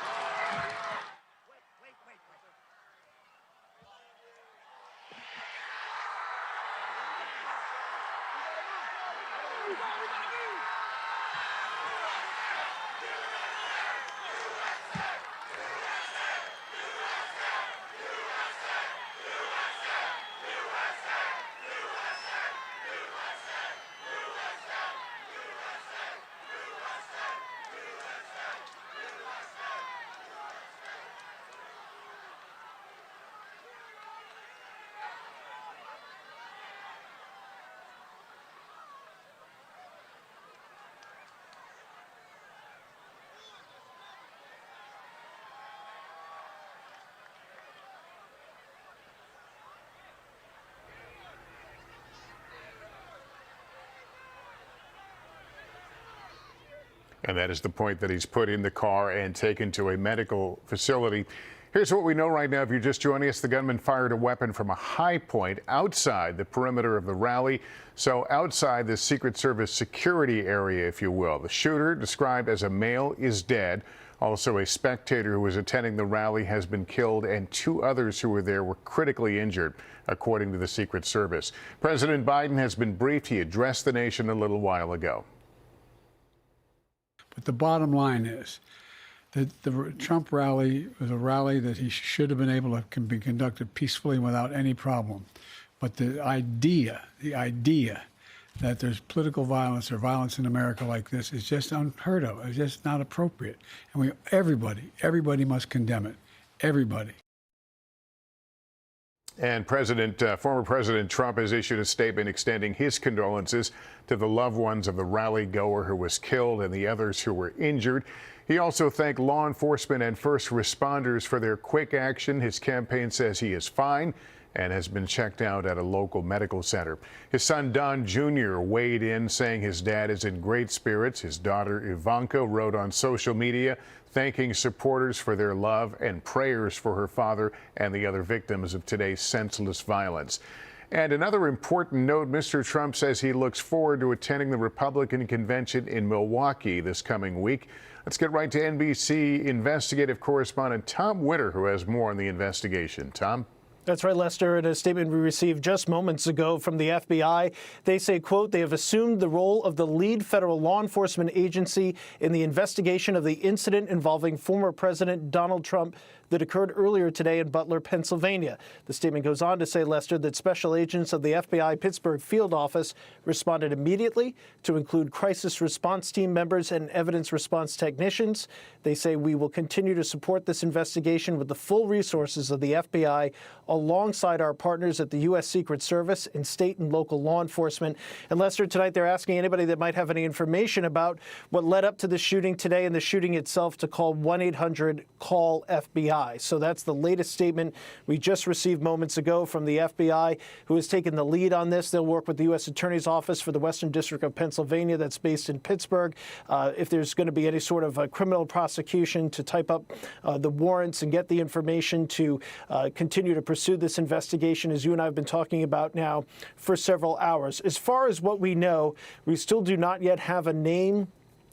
And that is the point that he's put in the car and taken to a medical facility. Here's what we know right now. If you're just joining us, the gunman fired a weapon from a high point outside the perimeter of the rally, so outside the Secret Service security area, if you will. The shooter, described as a male, is dead. Also, a spectator who was attending the rally has been killed, and 2 others who were there were critically injured, according to the Secret Service. President Biden has been briefed. He addressed the nation a little while ago. But the bottom line is that the Trump rally was a rally that he should have been able to be conducted peacefully without any problem. But the idea that there's political violence or violence in America like this is just unheard of. It's just not appropriate. And everybody must condemn it. Everybody. And former President Trump has issued a statement extending his condolences to the loved ones of the rally goer who was killed and the others who were injured. He also thanked law enforcement and first responders for their quick action. His campaign says he is fine and has been checked out at a local medical center. His son Don Jr. weighed in, saying his dad is in great spirits. His daughter Ivanka wrote on social media thanking supporters for their love and prayers for her father and the other victims of today's senseless violence. And another important note, Mr. Trump says he looks forward to attending the Republican convention in Milwaukee this coming week. Let's get right to NBC investigative correspondent Tom Witter, who has more on the investigation. Tom? That's right, Lester. In a statement we received just moments ago from the FBI, they say, quote, they have assumed the role of the lead federal law enforcement agency in the investigation of the incident involving former President Donald Trump that occurred earlier today in Butler, Pennsylvania. The statement goes on to say, Lester, that special agents of the FBI Pittsburgh field office responded immediately to include crisis response team members and evidence response technicians. They say we will continue to support this investigation with the full resources of the FBI alongside our partners at the U.S. Secret Service and state and local law enforcement. And Lester, tonight they're asking anybody that might have any information about what led up to the shooting today and the shooting itself to call 1-800-CALL-FBI. So that's the latest statement we just received moments ago from the FBI, who has taken the lead on this. They'll work with the U.S. Attorney's Office for the Western District of Pennsylvania that's based in Pittsburgh. If there's going to be any sort of criminal prosecution, to type up the warrants and get the information to continue to pursue this investigation, as you and I have been talking about now for several hours. As far as what we know, we still do not yet have a name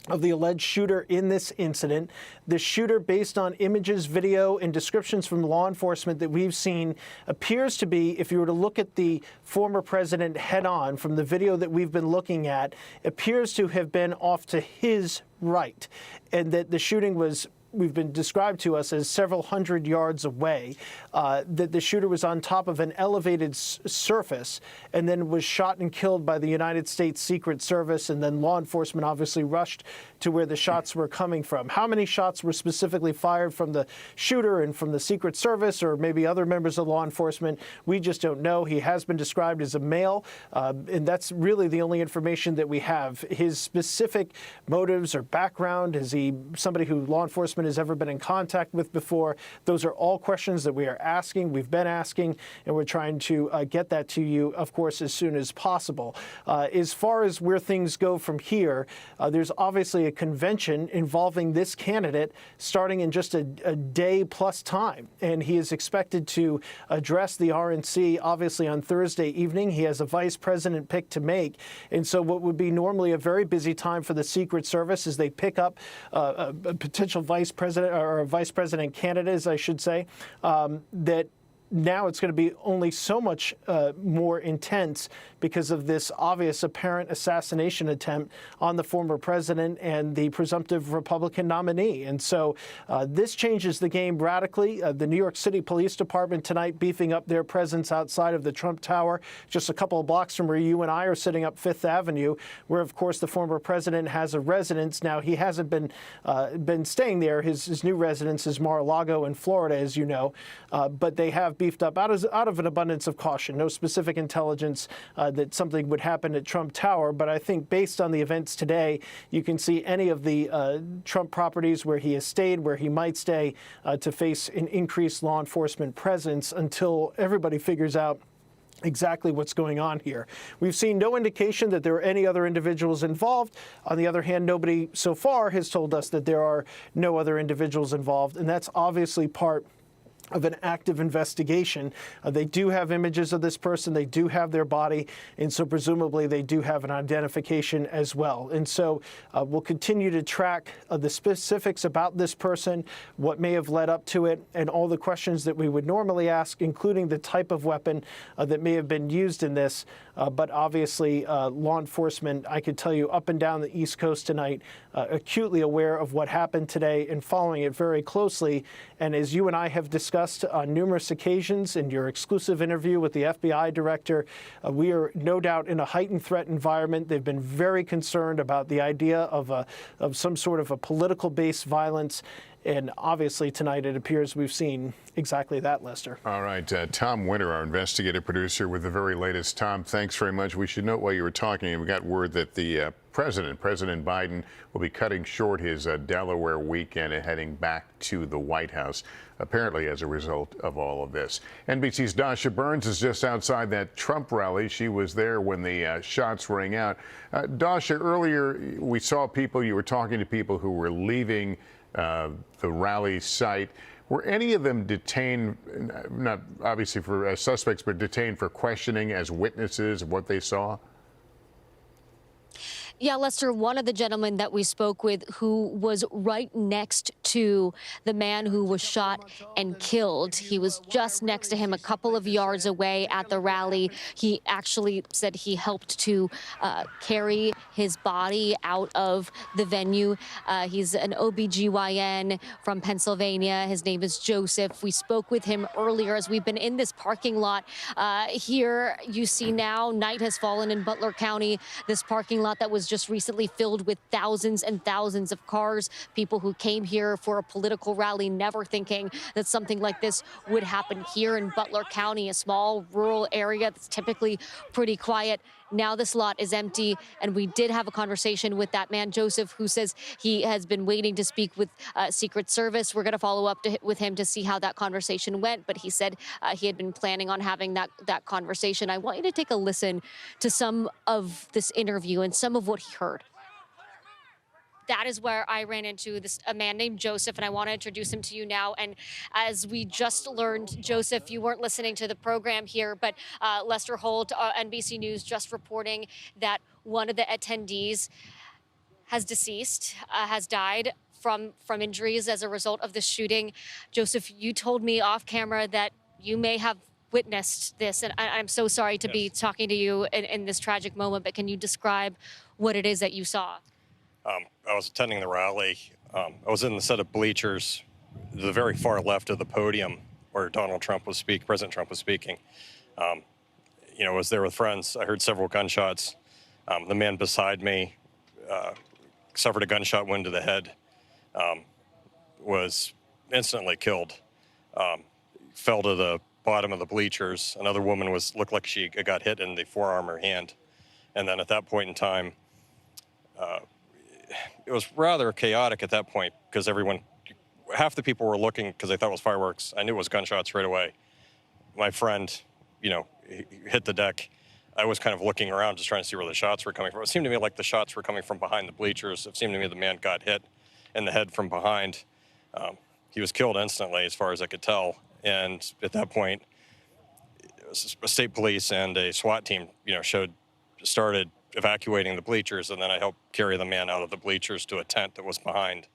of the alleged shooter in this incident. The shooter, based on images, video, and descriptions from law enforcement that we've seen, appears to be, if you were to look at the former president head-on from the video that we've been looking at, appears to have been off to his right, and that the shooting was we've been described to us as several hundred yards away, that the shooter was on top of an elevated surface and then was shot and killed by the United States Secret Service, and then law enforcement obviously rushed to where the shots were coming from. How many shots were specifically fired from the shooter and from the Secret Service or maybe other members of law enforcement, we just don't know. He has been described as a male, and that's really the only information that we have. His specific motives or background, is he somebody who law enforcement has ever been in contact with before? Those are all questions that we are asking, we've been asking, and we're trying to get that to you, of course, as soon as possible. As far as where things go from here, there's obviously a convention involving this candidate starting in just a day plus time, and he is expected to address the RNC obviously on Thursday evening. He has a vice president pick to make, and so what would be normally a very busy time for the Secret Service as they pick up a potential vice president or a vice president candidate, as I should say, that now it's going to be only so much more intense because of this obvious apparent assassination attempt on the former president and the presumptive Republican nominee. And so this changes the game radically. The New York City Police Department tonight beefing up their presence outside of the Trump Tower, just a couple of blocks from where you and I are sitting up Fifth Avenue, where, of course, the former president has a residence. Now, he hasn't been staying there. His new residence is Mar-a-Lago in Florida, as you know, but they have beefed up out of an abundance of caution. No specific intelligence that something would happen at Trump Tower, but I think based on the events today, you can see any of the Trump properties where he has stayed, where he might stay, to face an increased law enforcement presence until everybody figures out exactly what's going on here. We've seen no indication that there are any other individuals involved. On the other hand, nobody so far has told us that there are no other individuals involved, and that's obviously part of an active investigation. They do have images of this person, they do have their body, and so presumably they do have an identification as well. And so we'll continue to track the specifics about this person, what may have led up to it, and all the questions that we would normally ask, including the type of weapon that may have been used in this. But obviously, law enforcement, I can tell you, up and down the East Coast tonight, acutely aware of what happened today and following it very closely. And as you and I have discussed on numerous occasions in your exclusive interview with the FBI director, we are no doubt in a heightened threat environment. They've been very concerned about the idea of some sort of a political-based violence. And obviously tonight it appears we've seen exactly that, Lester. All right, Tom Winter, our investigative producer with the very latest. Tom, thanks very much. We should note while you were talking, we got word that the President Biden, will be cutting short his Delaware weekend and heading back to the White House, apparently as a result of all of this. NBC's Dasha Burns is just outside that Trump rally. She was there when the shots rang out. Dasha, earlier we saw people, you were talking to people who were leaving the rally site. Were any of them detained, not obviously for suspects, but detained for questioning as witnesses of what they saw? Yeah, Lester, one of the gentlemen that we spoke with who was right next to the man who was shot and killed. He was just next to him, a couple of yards away at the rally. He actually said he helped to carry his body out of the venue. He's an OBGYN from Pennsylvania. His name is Joseph. We spoke with him earlier as we've been in this parking lot. Here you see now night has fallen in Butler County. This parking lot that was just recently filled with thousands and thousands of cars, people who came here for a political rally, never thinking that something like this would happen here in Butler County, a small rural area that's typically pretty quiet. Now this lot is empty, and we did have a conversation with that man, Joseph, who says he has been waiting to speak with Secret Service. We're going to follow up with him to see how that conversation went, but he said he had been planning on having that conversation. I want you to take a listen to some of this interview and some of what he heard. That is where I ran into a man named Joseph, and I want to introduce him to you now. And as we just learned, Joseph, you weren't listening to the program here, but Lester Holt, NBC News, just reporting that one of the attendees has deceased, has died from injuries as a result of the shooting. Joseph, you told me off camera that you may have witnessed this, and I'm so sorry to be talking to you in this tragic moment, but can you describe what it is that you saw? I was attending the rally. I was in the set of bleachers, the very far left of the podium where President Trump was speaking. I was there with friends. I heard several gunshots. The man beside me suffered a gunshot wound to the head, was instantly killed, fell to the bottom of the bleachers. Another woman looked like she got hit in the forearm or hand. And then at that point in time, it was rather chaotic at that point because half the people were looking because they thought it was fireworks. I knew it was gunshots right away. My friend, he hit the deck. I was kind of looking around just trying to see where the shots were coming from. It seemed to me like the shots were coming from behind the bleachers. It seemed to me the man got hit in the head from behind. He was killed instantly as far as I could tell. And at that point, state police and a SWAT team, started evacuating the bleachers, and then I helped carry the man out of the bleachers to a tent that was behind.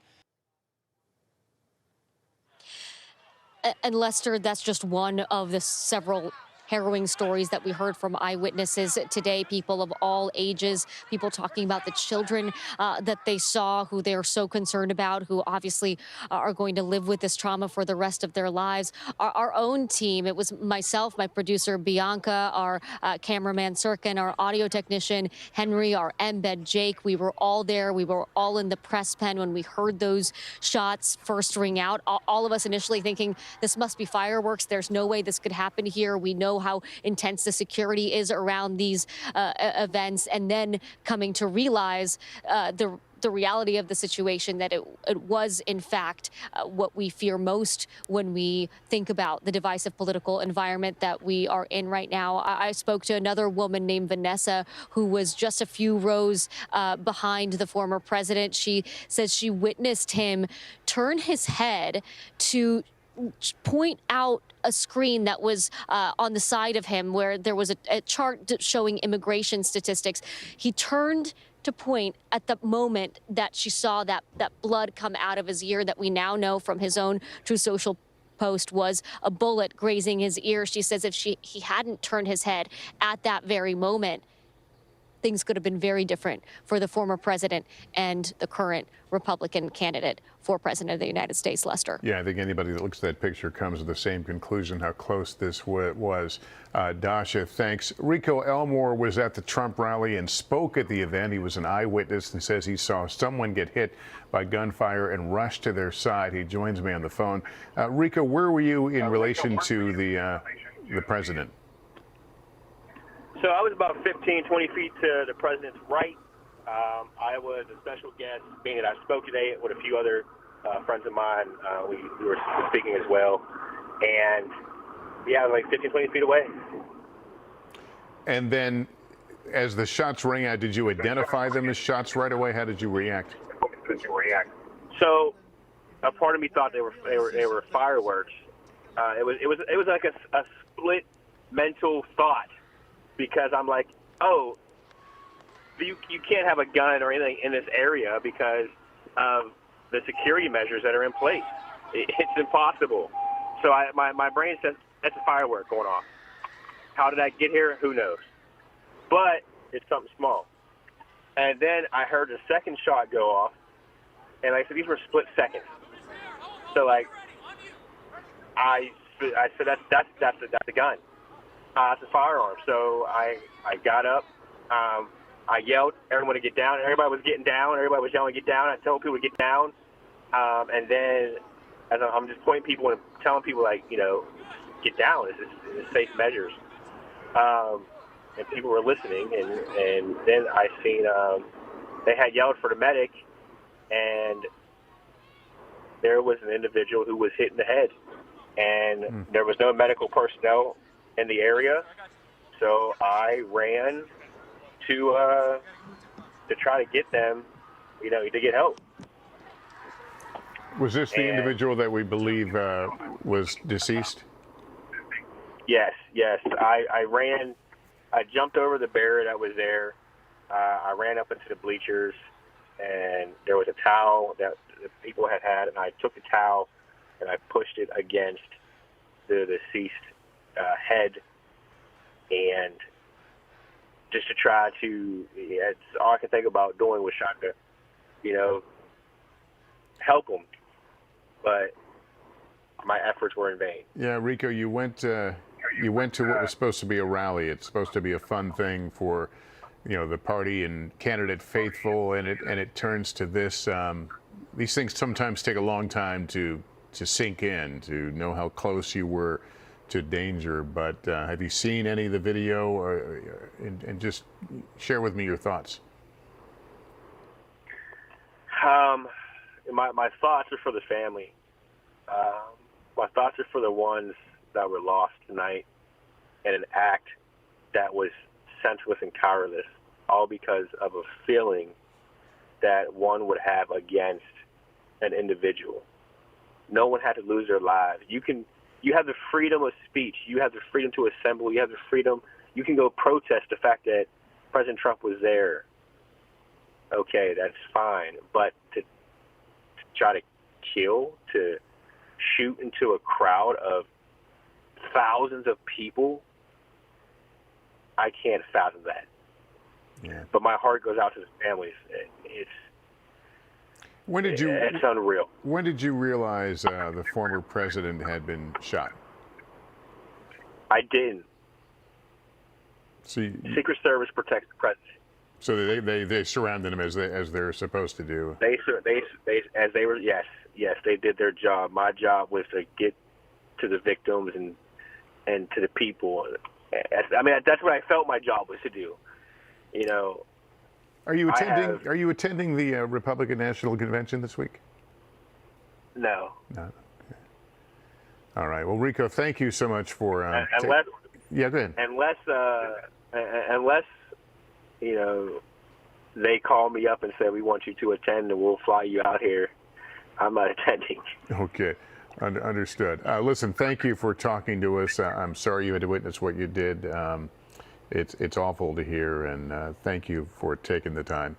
And Lester, that's just one of the several harrowing stories that we heard from eyewitnesses today, people of all ages, people talking about the children that they saw, who they are so concerned about, who obviously are going to live with this trauma for the rest of their lives. Our own team, it was myself, my producer Bianca, our cameraman Sirkin, our audio technician Henry, our embed Jake. We were all there. We were all in the press pen when we heard those shots first ring out. All of us initially thinking this must be fireworks. There's no way this could happen here. We know how intense the security is around these events, and then coming to realize the the reality of the situation, that it was, in fact, what we fear most when we think about the divisive political environment that we are in right now. I spoke to another woman named Vanessa, who was just a few rows behind the former president. She says she witnessed him turn his head to point out a screen that was on the side of him where there was a chart showing immigration statistics. He turned to point at the moment that she saw that blood come out of his ear, that we now know from his own True Social post was a bullet grazing his ear. She says if he hadn't turned his head at that very moment, things could have been very different for the former president and the current Republican candidate for president of the United States, Lester. Yeah, I think anybody that looks at that picture comes to the same conclusion how close this was. Dasha, thanks. Rico Elmore was at the Trump rally and spoke at the event. He was an eyewitness and says he saw someone get hit by gunfire and rush to their side. He joins me on the phone. Rico, where were you in relation to the president? So I was about 15, 20 feet to the president's right. I was a special guest, being that I spoke today with a few other friends of mine. We were speaking as well. And, yeah, I was like 15, 20 feet away. And then as the shots rang out, did you identify them as shots right away? How did you react? So a part of me thought they were fireworks. It was like a split mental thought. Because I'm like, oh, you can't have a gun or anything in this area because of the security measures that are in place. It's impossible. So my brain says, that's a firework going off. How did I get here? Who knows? But it's something small. And then I heard the second shot go off, and like I said, these were split seconds. So like, I said, that's a gun. It's a firearm. So I got up. I yelled, everyone to get down. Everybody was getting down. Everybody was yelling, get down. I told people to get down. And then as I'm just pointing people and telling people, like, you know, get down. This is safe measures. And people were listening. And then I seen they had yelled for the medic. And there was an individual who was hit in the head. And there was no medical personnel in the area, so I ran to try to get them, you know, to get help. Was this the individual that we believe was deceased? Yes. I ran. I jumped over the barrier that was there. I ran up into the bleachers, and there was a towel that the people had, and I took the towel and I pushed it against the deceased head, and just to try to, it's all I could think about doing was trying to, you know, help him, but my efforts were in vain. Yeah, Rico, you went to what was supposed to be a rally. It's supposed to be a fun thing for, you know, the party and candidate faithful, and it turns to this. These things sometimes take a long time to sink in, to know how close you were to danger. But have you seen any of the video, and just share with me your thoughts? My thoughts are for the family. My thoughts are for the ones that were lost tonight in an act that was senseless and cowardice, all because of a feeling that one would have against an individual. No one had to lose their lives. You have the freedom of speech. You have the freedom to assemble. You have the freedom. You can go protest the fact that President Trump was there. Okay, that's fine. But to try to kill, to shoot into a crowd of thousands of people, I can't fathom that. Yeah. But my heart goes out to the families. It's unreal. When did you realize the former president had been shot? I didn't. See, Secret Service protects the president. So they surrounded him as they're supposed to do. They did their job. My job was to get to the victims and to the people. I mean, that's what I felt my job was to do. You know, Are you attending the Republican National Convention this week? No. No. Okay. All right. Well, Rico, thank you so much for. Unless. Yeah, go ahead. Unless they call me up and say we want you to attend and we'll fly you out here, I'm not attending. Okay. Understood. Listen, thank you for talking to us. I'm sorry you had to witness what you did. It's awful to hear, and thank you for taking the time.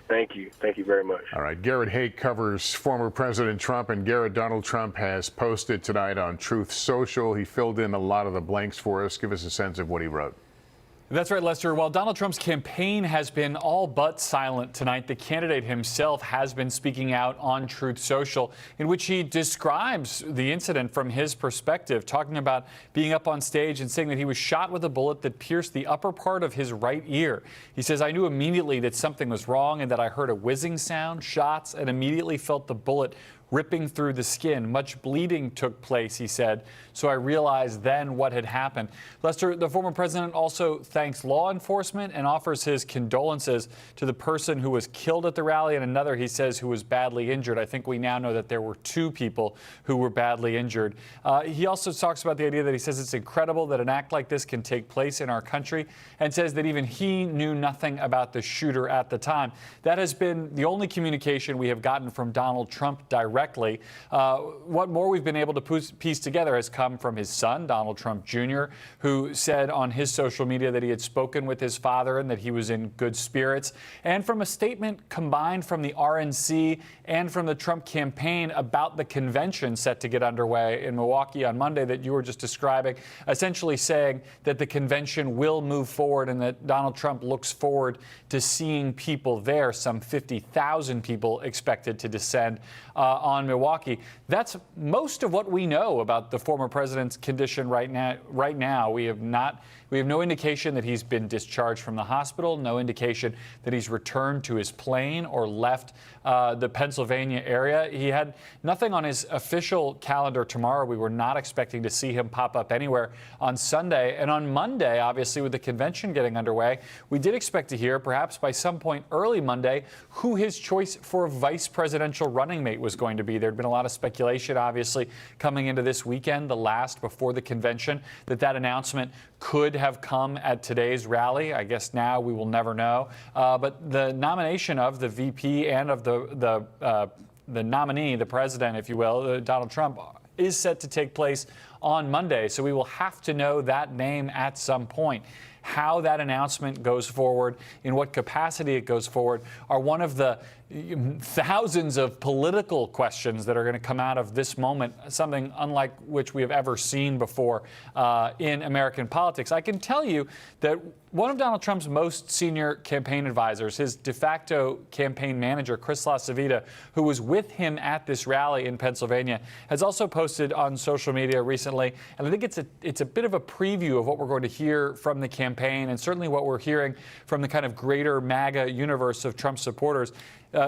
Thank you. Thank you very much. All right. Garrett Hake covers former President Trump, and Garrett, Donald Trump has posted tonight on Truth Social. He filled in a lot of the blanks for us. Give us a sense of what he wrote. That's right, Lester. While Donald Trump's campaign has been all but silent tonight, the candidate himself has been speaking out on Truth Social, in which he describes the incident from his perspective, talking about being up on stage and saying that he was shot with a bullet that pierced the upper part of his right ear. He says, "I knew immediately that something was wrong and that I heard a whizzing sound, shots, and immediately felt the bullet ripping through the skin. Much bleeding took place," he said, "so I realized then what had happened." Lester, the former president also thanks law enforcement and offers his condolences to the person who was killed at the rally and another, he says, who was badly injured. I think we now know that there were 2 people who were badly injured. He also talks about the idea that he says it's incredible that an act like this can take place in our country, and says that even he knew nothing about the shooter at the time. That has been the only communication we have gotten from Donald Trump directly. What more we've been able to piece together has come from his son, Donald Trump Jr., who said on his social media that he had spoken with his father and that he was in good spirits, and from a statement combined from the RNC and from the Trump campaign about the convention set to get underway in Milwaukee on Monday that you were just describing, essentially saying that the convention will move forward and that Donald Trump looks forward to seeing people there, some 50,000 people expected to descend on Milwaukee. That's most of what we know about the former president's condition right now. We have no indication that he's been discharged from the hospital, no indication that he's returned to his plane or left the Pennsylvania area. He had nothing on his official calendar tomorrow. We were not expecting to see him pop up anywhere on Sunday. And on Monday, obviously, with the convention getting underway, we did expect to hear, perhaps by some point early Monday, who his choice for a vice presidential running mate was going to be. There'd been a lot of speculation, obviously, coming into this weekend, the last before the convention, that announcement could have come at today's rally. I guess now we will never know. But the nomination of the VP and of the nominee, the president, if you will, Donald Trump, is set to take place on Monday. So we will have to know that name at some point. How that announcement goes forward, in what capacity it goes forward, are one of the thousands of political questions that are going to come out of this moment, something unlike which we have ever seen before in American politics. I can tell you that one of Donald Trump's most senior campaign advisors, his de facto campaign manager, Chris LaCivita, who was with him at this rally in Pennsylvania, has also posted on social media recently, and I think it's a bit of a preview of what we're going to hear from the campaign, and certainly what we're hearing from the kind of greater MAGA universe of Trump supporters.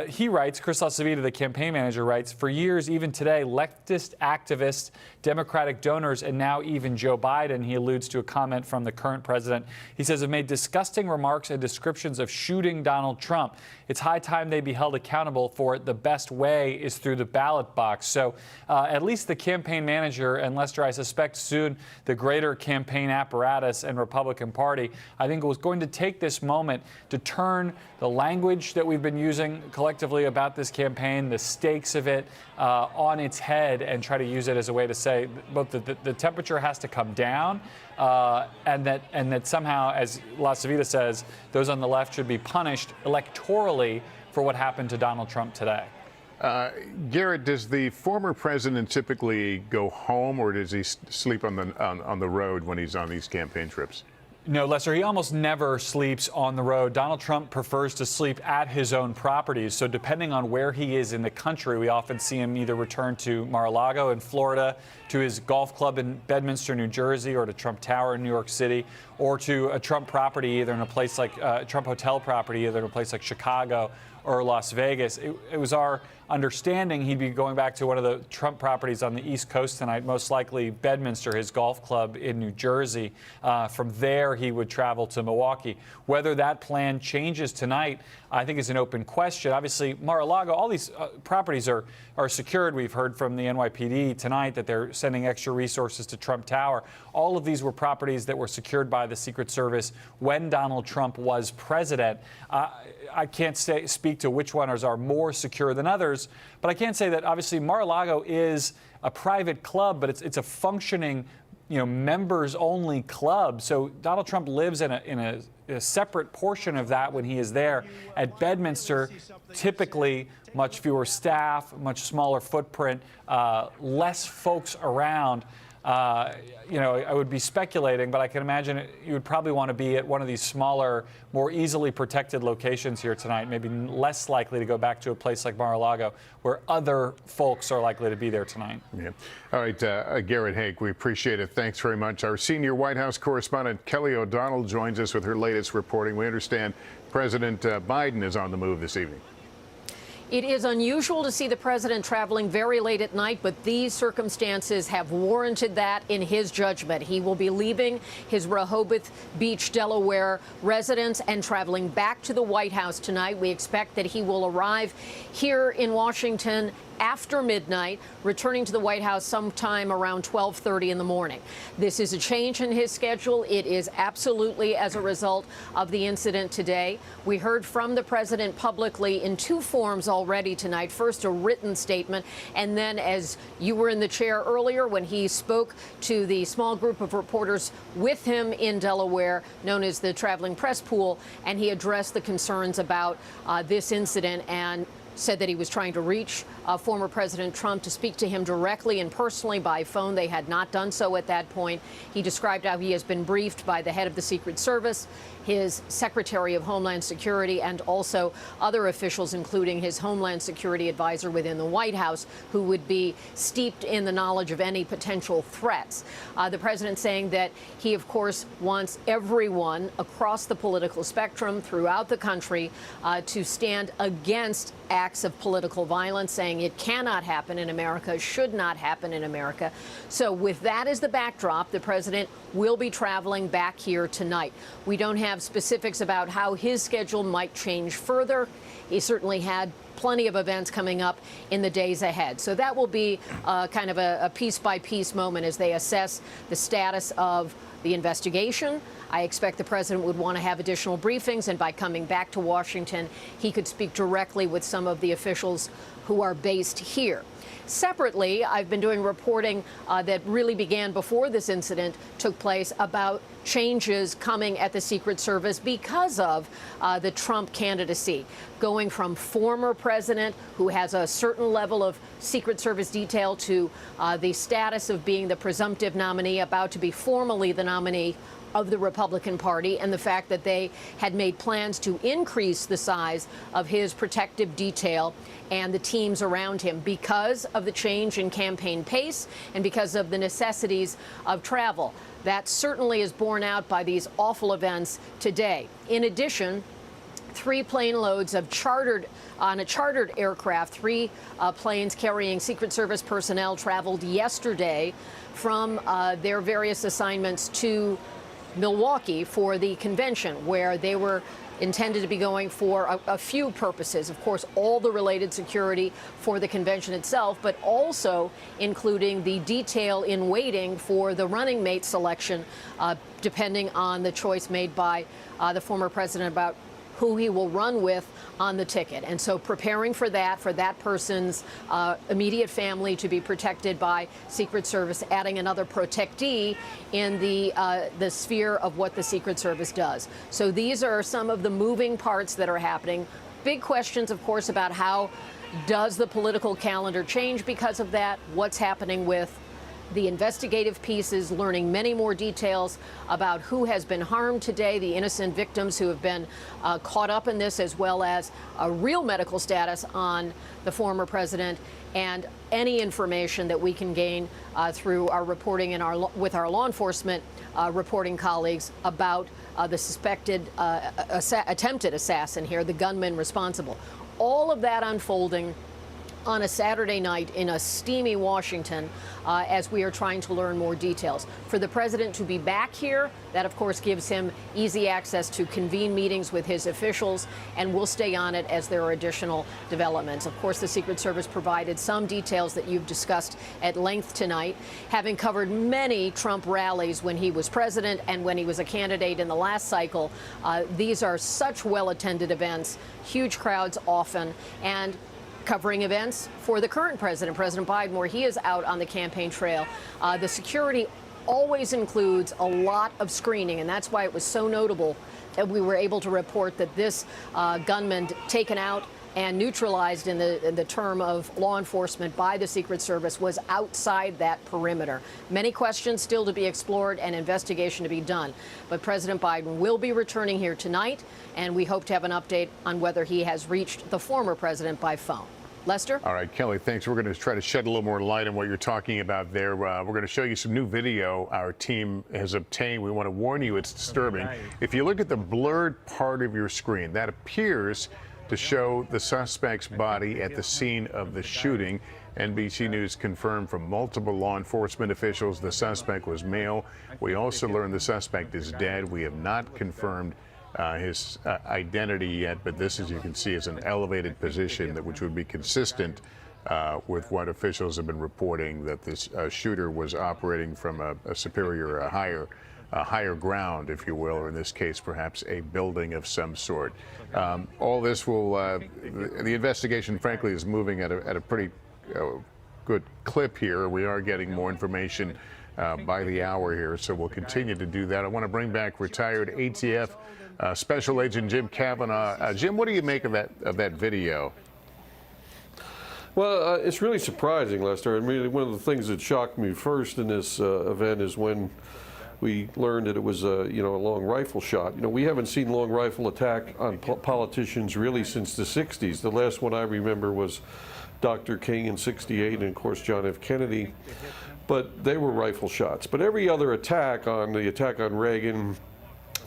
He writes, Chris LaCivita, the campaign manager, writes, "For years, even today, leftist activists, Democratic donors, and now even Joe Biden," he alludes to a comment from the current president, he says, "have made disgusting remarks and descriptions of shooting Donald Trump. It's high time they be held accountable for it. The best way is through the ballot box." So at least the campaign manager, and Lester, I suspect soon the greater campaign apparatus and Republican Party, I think it was going to take this moment to turn the language that we've been using collectively about this campaign, the stakes of it, on its head, and try to use it as a way to say both the temperature has to come down, and that somehow, as LaCivita says, those on the left should be punished electorally for what happened to Donald Trump today. Garrett, does the former president typically go home, or does he sleep on the road when he's on these campaign trips? No, Lester, he almost never sleeps on the road. Donald Trump prefers to sleep at his own properties. So depending on where he is in the country, we often see him either return to Mar-a-Lago in Florida, to his golf club in Bedminster, New Jersey, or to Trump Tower in New York City, or to a Trump property, either in a place like Trump hotel property, either in a place like Chicago or Las Vegas. It was our understanding he'd be going back to one of the Trump properties on the East Coast tonight, most likely Bedminster, his golf club in New Jersey. From there, he would travel to Milwaukee. Whether that plan changes tonight, I think is an open question. Obviously, Mar-a-Lago, all these properties are secured. We've heard from the NYPD tonight that they're sending extra resources to Trump Tower. All of these were properties that were secured by the Secret Service when Donald Trump was president. I can't speak to which ones are more secure than others, but I can say that obviously Mar-a-Lago is a private club, but it's a functioning, members-only club. So Donald Trump lives in a separate portion of that when he is there. At Bedminster, typically much fewer staff, much smaller footprint, less folks around. I would be speculating, but I can imagine you would probably want to be at one of these smaller, more easily protected locations here tonight, maybe less likely to go back to a place like Mar-a-Lago where other folks are likely to be there tonight. Yeah. All right, Garrett Hake, we appreciate it. Thanks very much. Our senior White House correspondent Kelly O'Donnell joins us with her latest reporting. We understand President Biden is on the move this evening. It is unusual to see the president traveling very late at night, but these circumstances have warranted that in his judgment. He will be leaving his Rehoboth Beach, Delaware residence and traveling back to the White House tonight. We expect that he will arrive here in Washington after midnight, returning to the White House sometime around 12:30 in the morning. This is a change in his schedule. It is absolutely as a result of the incident today. We heard from the president publicly in two forms already tonight. First, a written statement, and then, as you were in the chair earlier, when he spoke to the small group of reporters with him in Delaware, known as the Traveling Press Pool, and he addressed the concerns about this incident and said that he was trying to reach former President Trump to speak to him directly and personally by phone. They had not done so at that point. He described how he has been briefed by the head of the Secret Service, his Secretary of Homeland Security, and also other officials, including his Homeland Security advisor within the White House, who would be steeped in the knowledge of any potential threats. The president saying that he, of course, wants everyone across the political spectrum throughout the country to stand against acts of political violence, saying it cannot happen in America, should not happen in America. So with that as the backdrop, the president will be traveling back here tonight. We don't have specifics about how his schedule might change further. He certainly had plenty of events coming up in the days ahead. So that will be kind of a piece-by-piece moment as they assess the status of the investigation. I expect the president would want to have additional briefings, and by coming back to Washington, he could speak directly with some of the officials who are based here. Separately, I've been doing reporting that really began before this incident took place about changes coming at the Secret Service because of the Trump candidacy, going from former president who has a certain level of Secret Service detail to the status of being the presumptive nominee, about to be formally the nominee of the Republican Party, and the fact that they had made plans to increase the size of his protective detail and the teams around him because of the change in campaign pace and because of the necessities of travel. That certainly is borne out by these awful events today. In addition, 3 plane loads of on a chartered aircraft, 3 planes carrying Secret Service personnel traveled yesterday from their various assignments to Milwaukee for the convention, where they were intended to be going for a few purposes. Of course, all the related security for the convention itself, but also including the detail in waiting for the running mate selection, depending on the choice made by the former president about who he will run with on the ticket. And so preparing for that person's immediate family to be protected by Secret Service, adding another protectee in the sphere of what the Secret Service does. So these are some of the moving parts that are happening. Big questions, of course, about how does the political calendar change because of that? What's happening with the investigative pieces, learning many more details about who has been harmed today, the innocent victims who have been caught up in this, as well as a real medical status on the former president, and any information that we can gain through our reporting and with our law enforcement reporting colleagues about the suspected attempted assassin here, the gunman responsible. all of that unfolding on a Saturday night in a steamy Washington as we are trying to learn more details. For the president to be back here, that of course gives him easy access to convene meetings with his officials, and we'll stay on it as there are additional developments. Of course, the Secret Service provided some details that you've discussed at length tonight, having covered many Trump rallies when he was president and when he was a candidate in the last cycle. These are such well-attended events, huge crowds often, and covering events for the current president, President Biden, where he is out on the campaign trail. The security always includes a lot of screening, and that's why it was so notable that we were able to report that this gunman taken out and neutralized in the term of law enforcement by the Secret Service was outside that perimeter. Many questions still to be explored and investigation to be done. But President Biden will be returning here tonight, and we hope to have an update on whether he has reached the former president by phone. Lester? All right, Kelly, thanks. We're going to try to shed a little more light on what you're talking about there. We're going to show you some new video our team has obtained. We want to warn you it's disturbing. If you look at the blurred part of your screen, that appears to show the suspect's body at the scene of the shooting. NBC News confirmed from multiple law enforcement officials the suspect was male. We also learned the suspect is dead. We have not confirmed his identity yet, but this, as you can see, is an elevated position which would be consistent with what officials have been reporting, that this shooter was operating from a superior, a higher ground, if you will, or in this case, perhaps a building of some sort. All this will, the investigation, frankly, is moving at a pretty good clip here. We are getting more information by the hour here, so we'll continue to do that. I want to bring back retired ATF Special Agent Jim Kavanaugh. Jim, what do you make of that video? Well, it's really surprising, Lester. I mean, one of the things that shocked me first in this event is when we learned that it was a long rifle shot. We haven't seen long rifle attack on politicians really since the 60s. The last one I remember was Dr. King in '68, and of course John F. Kennedy. But they were rifle shots. But every other attack, the attack on Reagan,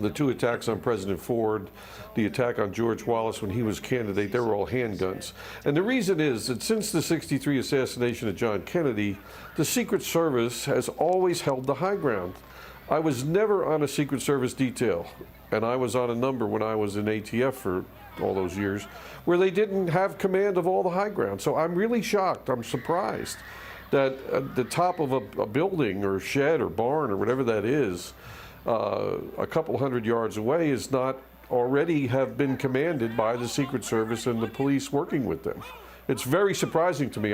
the two attacks on President Ford, the attack on George Wallace when he was candidate, they were all handguns. And the reason is that since the '63 assassination of John Kennedy, the Secret Service has always held the high ground. I was never on a Secret Service detail, and I was on a number when I was in ATF for all those years, where they didn't have command of all the high ground. So I'm really shocked, I'm surprised that at the top of a building or shed or barn or whatever that is, a couple hundred yards away is not already have been commanded by the Secret Service and the police working with them. It's very surprising to me.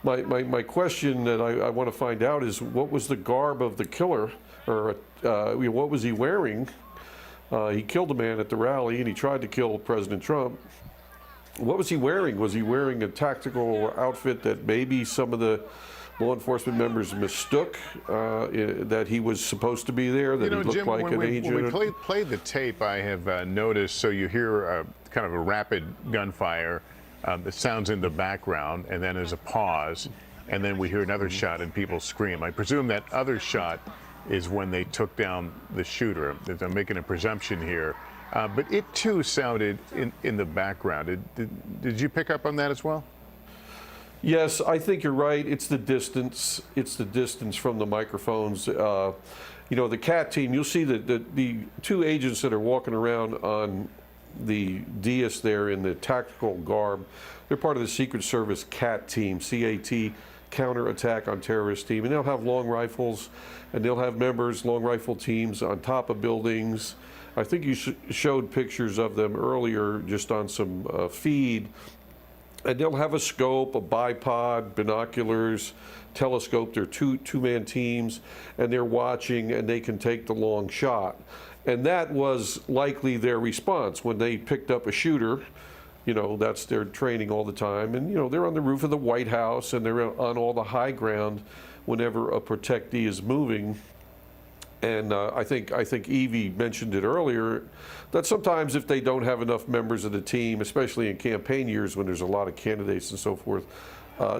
My question that I want to find out is, what was the garb of the killer, or what was he wearing? He killed a man at the rally, and he tried to kill President Trump. What was he wearing? Was he wearing a tactical outfit that maybe some of the law enforcement members mistook that he was supposed to be there, that he looked Jim, like an agent? When we played the tape, I have noticed, so you hear kind of a rapid gunfire that sounds in the background, and then there's a pause, and then we hear another shot and people scream. I presume that other shot is when they took down the shooter. I'm making a presumption here. But it too sounded in the background. Did you pick up on that as well? Yes, I think you're right. It's the distance. It's the distance from the microphones. The CAT team, you'll see that the two agents that are walking around on the dais there in the tactical garb, they're part of the Secret Service CAT team, C-A-T, Counterattack on Terrorist Team. And they'll have long rifles, and they'll have members, long rifle teams on top of buildings. I think you showed pictures of them earlier just on some feed. And they'll have a scope, a bipod, binoculars, telescope. They're two-man teams, and they're watching, and they can take the long shot. And that was likely their response when they picked up a shooter. That's their training all the time. And, they're on the roof of the White House, and they're on all the high ground whenever a protectee is moving. And I think Evie mentioned it earlier, that sometimes if they don't have enough members of the team, especially in campaign years when there's a lot of candidates and so forth,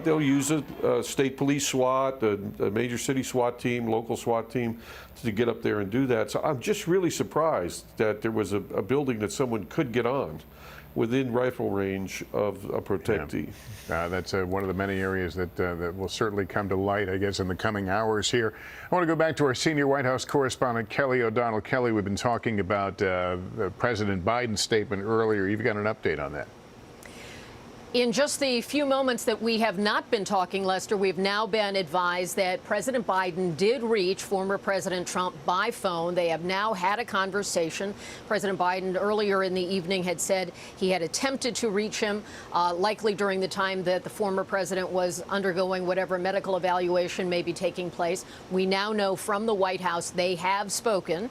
they'll use a state police SWAT, a major city SWAT team, local SWAT team to get up there and do that. So I'm just really surprised that there was a building that someone could get on within rifle range of a protectee. Yeah. That's one of the many areas that that will certainly come to light, I guess, in the coming hours here. I want to go back to our senior White House correspondent, Kelly O'Donnell. Kelly, we've been talking about President Biden's statement earlier. You've got an update on that. In just the few moments that we have not been talking, Lester, we've now been advised that President Biden did reach former President Trump by phone. They have now had a conversation. President Biden earlier in the evening had said he had attempted to reach him, likely during the time that the former president was undergoing whatever medical evaluation may be taking place. We now know from the White House they have spoken.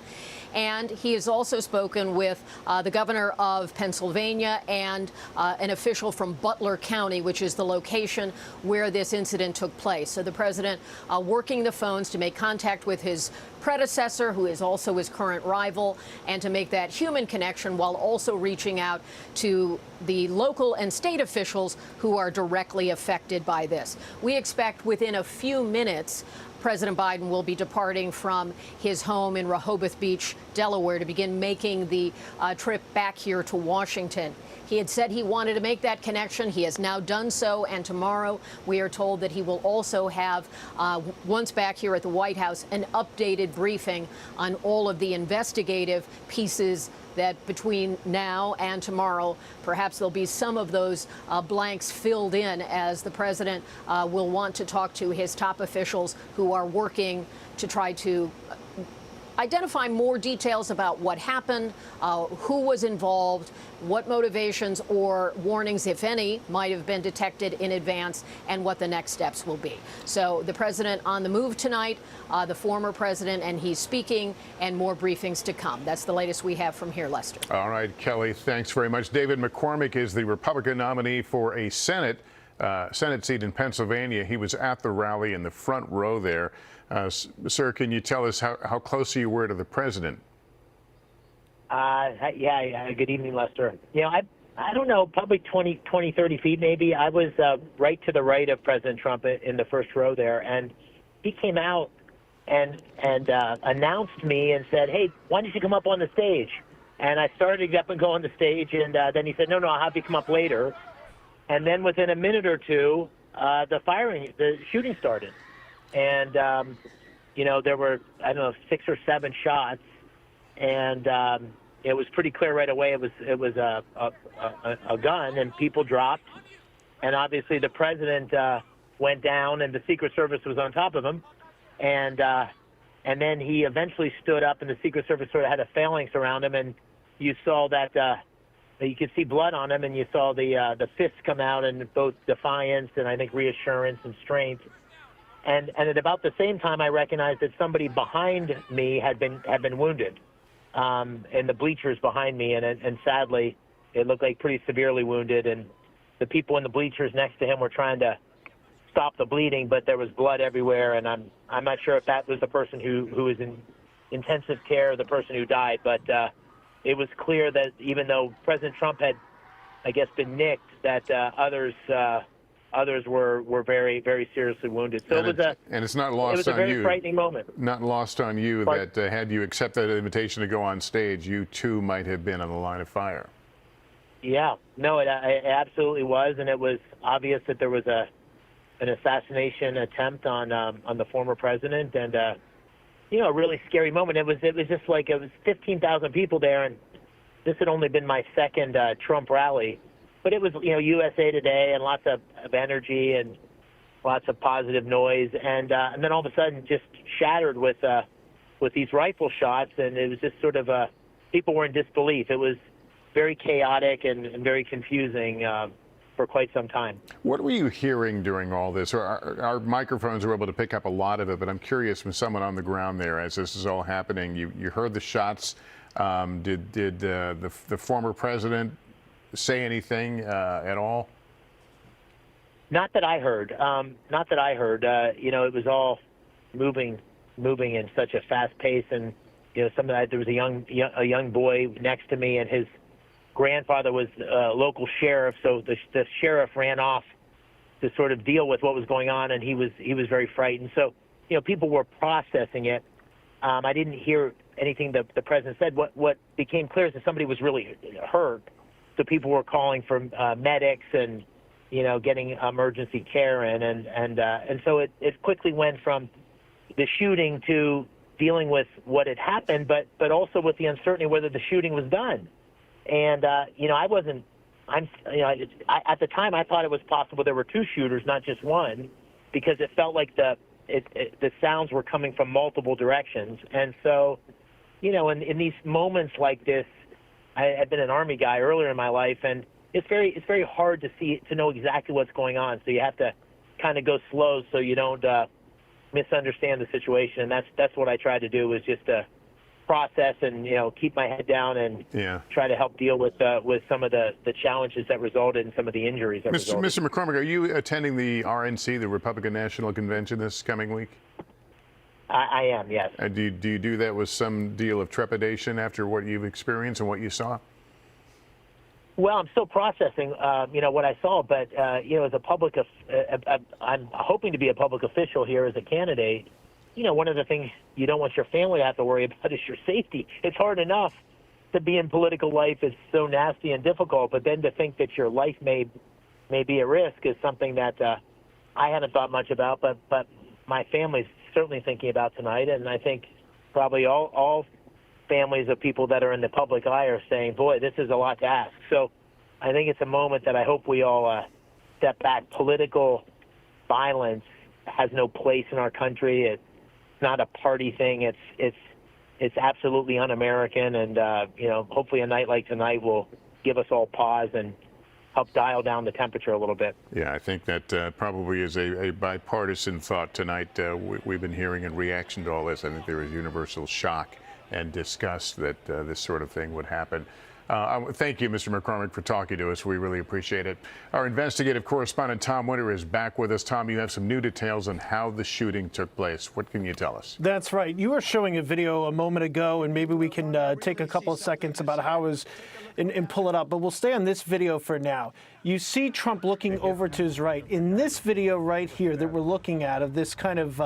And he has also spoken with the governor of Pennsylvania and an official from Butler County, which is the location where this incident took place. So the president working the phones to make contact with his predecessor, who is also his current rival, and to make that human connection while also reaching out to the local and state officials who are directly affected by this. We expect within a few minutes President Biden will be departing from his home in Rehoboth Beach, Delaware, to begin making the trip back here to Washington. He had said he wanted to make that connection. He has now done so, and tomorrow we are told that he will also have, once back here at the White House, an updated briefing on all of the investigative pieces that between now and tomorrow, perhaps there'll be some of those blanks filled in, as the president will want to talk to his top officials who are working to try to identify more details about what happened, who was involved, what motivations or warnings, if any, might have been detected in advance, and what the next steps will be. So the president on the move tonight, the former president, and he's speaking, and more briefings to come. That's the latest we have from here, Lester. All right, Kelly, thanks very much. David McCormick is the Republican nominee for a Senate seat in Pennsylvania. He was at the rally in the front row there. Sir, can you tell us how close you were to the president? Yeah, good evening, Lester. You know, I don't know, probably 20, 30 feet maybe. I was right to the right of President Trump in the first row there, and he came out and announced me and said, "Hey, why don't you come up on the stage?" And I started to get up and go on the stage, and then he said, "No, I'll have you come up later." And then within a minute or two, the shooting started. And, you know, there were, I don't know, 6 or 7 shots. And it was pretty clear right away it was a gun, and people dropped. And obviously the president went down, and the Secret Service was on top of him. And then he eventually stood up, and the Secret Service sort of had a phalanx around him. And you saw that you could see blood on him, and you saw the fists come out in both defiance and I think reassurance and strength. And at about the same time, I recognized that somebody behind me had been wounded in the bleachers behind me, and sadly, it looked like pretty severely wounded. And the people in the bleachers next to him were trying to stop the bleeding, but there was blood everywhere. And I'm not sure if that was the person who was in intensive care or the person who died, but it was clear that even though President Trump had, I guess, been nicked, that others were very, very seriously wounded. So and it's not lost on you. It was a very frightening moment. Not lost on you that had you accepted that invitation to go on stage, you too might have been on the line of fire. Yeah, no, it absolutely was, and it was obvious that there was an assassination attempt on the former president, and you know, a really scary moment. It was just like it was 15,000 people there, and this had only been my second Trump rally. But it was, you know, USA Today and lots of energy and lots of positive noise, and then all of a sudden just shattered with these rifle shots, and it was just sort of people were in disbelief. It was very chaotic and very confusing for quite some time. What were you hearing during all this? Our microphones were able to pick up a lot of it, but I'm curious from someone on the ground there as this is all happening. You heard the shots. Did the former president say anything at all? Not that I heard. Not that I heard. You know, it was all moving in such a fast pace, and you know, there was a young boy next to me, and his grandfather was a local sheriff. So the sheriff ran off to sort of deal with what was going on, and he was very frightened. So you know, people were processing it. I didn't hear anything that the president said. What became clear is that somebody was really hurt. so people were calling for medics and, you know, getting emergency care in, and so it quickly went from the shooting to dealing with what had happened, but also with the uncertainty whether the shooting was done. And you know, at the time I thought it was possible there were two shooters, not just one, because it felt like the sounds were coming from multiple directions. And so, you know, in these moments like this, I had been an Army guy earlier in my life, and it's very hard to know exactly what's going on. So you have to kind of go slow so you don't misunderstand the situation. And that's what I tried to do, was just to process and, you know, keep my head down and try to help deal with some of the challenges that resulted in some of the injuries that resulted. Mr. McCormick, are you attending the RNC, the Republican National Convention, this coming week? I am, yes. Do you do that with some deal of trepidation after what you've experienced and what you saw? Well, I'm still processing, you know, what I saw, but you know, as a public, I'm hoping to be a public official here as a candidate. You know, one of the things you don't want your family to have to worry about is your safety. It's hard enough to be in political life; it's so nasty and difficult. But then to think that your life may be at risk is something that I hadn't thought much about. But my family's certainly thinking about tonight, and I think probably all families of people that are in the public eye are saying, boy, this is a lot to ask. So I think it's a moment that I hope we all step back. Political violence has no place in our country. It's not a party thing. It's absolutely un-American. And, you know, hopefully a night like tonight will give us all pause and help dial down the temperature a little bit. Yeah, I think that probably is a bipartisan thought tonight. We've been hearing in reaction to all this. I think there is universal shock and disgust that this sort of thing would happen. Thank you, Mr. McCormick, for talking to us. We really appreciate it. Our investigative correspondent, Tom Winter, is back with us. Tom, you have some new details on how the shooting took place. What can you tell us? That's right. You were showing a video a moment ago, and maybe we can take a couple of seconds about how it was and pull it up. But we'll stay on this video for now. You see Trump looking over to his right. In this video right here that we're looking at, of this kind of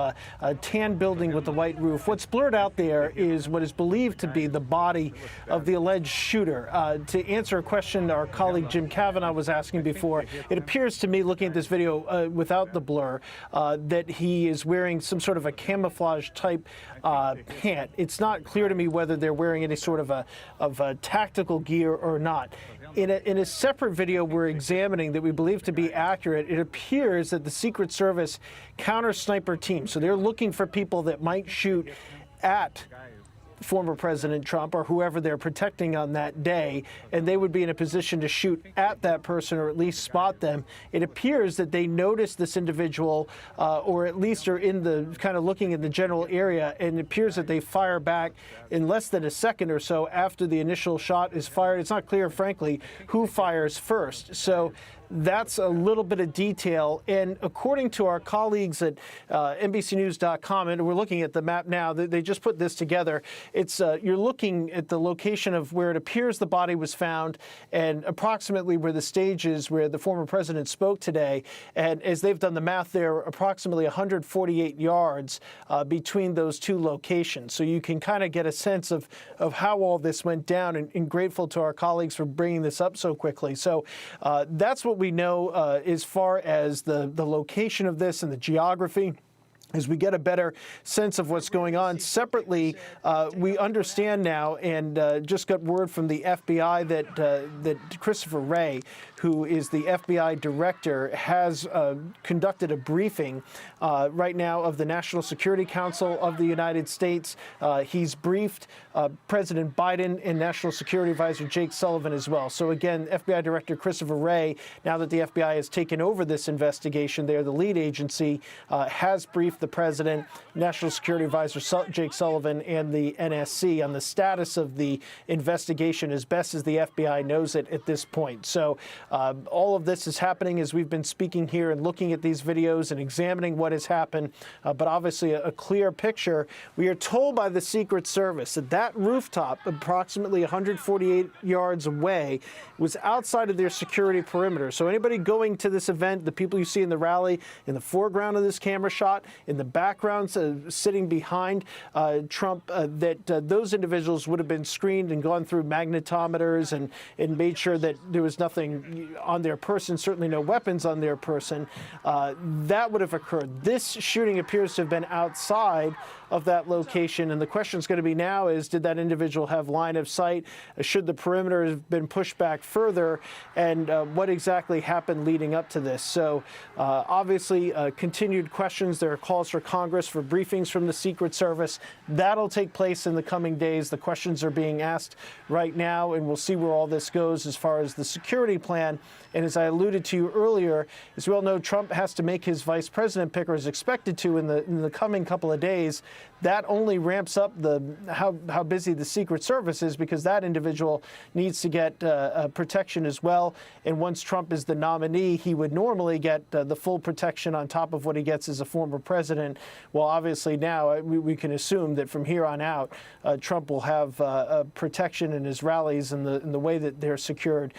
tan building with the white roof, what's blurred out there is what is believed to be the body of the alleged shooter. To answer a question our colleague Jim Kavanaugh was asking before, it appears to me, looking at this video without the blur, that he is wearing some sort of a camouflage type pant. It's not clear to me whether they're wearing any sort of a tactical gear or not. In a separate video we're examining that we believe to be accurate, it appears that the Secret Service counter-sniper team, so they're looking for people that might shoot at former President Trump or whoever they're protecting on that day, and they would be in a position to shoot at that person or at least spot them. It appears that they noticed this individual or at least are in the kind of looking in the general area, and it appears that they fire back in less than a second or so after the initial shot is fired. It's not clear, frankly, who fires first. So that's a little bit of detail. And according to our colleagues at NBCnews.com, and we're looking at the map now, they just put this together. It's you're looking at the location of where it appears the body was found and approximately where the stage is where the former president spoke today. And as they've done the math, there are approximately 148 yards between those two locations. So you can kind of get a sense of how all this went down, and grateful to our colleagues for bringing this up so quickly. So that's what we know as far as the location of this and the geography. As we get a better sense of what's going on. Separately, we understand now, and just got word from the FBI that Christopher Wray, who is the FBI director, has conducted a briefing right now of the National Security Council of the United States. He's briefed President Biden and National Security Advisor Jake Sullivan as well. So again, FBI Director Christopher Wray, now that the FBI has taken over this investigation, they're the lead agency, has briefed the President, National Security Advisor Jake Sullivan, and the NSC on the status of the investigation as best as the FBI knows it at this point. So all of this is happening as we've been speaking here and looking at these videos and examining what has happened, but obviously a clear picture. We are told by the Secret Service that that rooftop, approximately 148 yards away, was outside of their security perimeter. So anybody going to this event, the people you see in the rally, in the foreground of this camera shot, in in the background, sitting behind Trump, that those individuals would have been screened and gone through magnetometers and made sure that there was nothing on their person, certainly no weapons on their person. That would have occurred. This shooting appears to have been outside of that location, and the question is going to be now is, did that individual have line of sight? Should the perimeter have been pushed back further? And what exactly happened leading up to this? So obviously continued questions. There are calls for Congress for briefings from the Secret Service. That'll take place in the coming days. The questions are being asked right now, and we'll see where all this goes as far as the security plan. And as I alluded to you earlier, as we all know, Trump has to make his vice president pick, or is expected to in the coming couple of days. That only ramps up how busy the Secret Service is, because that individual needs to get protection as well. And once Trump is the nominee, he would normally get the full protection on top of what he gets as a former president. Well, obviously now we can assume that from here on out, Trump will have protection in his rallies, and the way that they're secured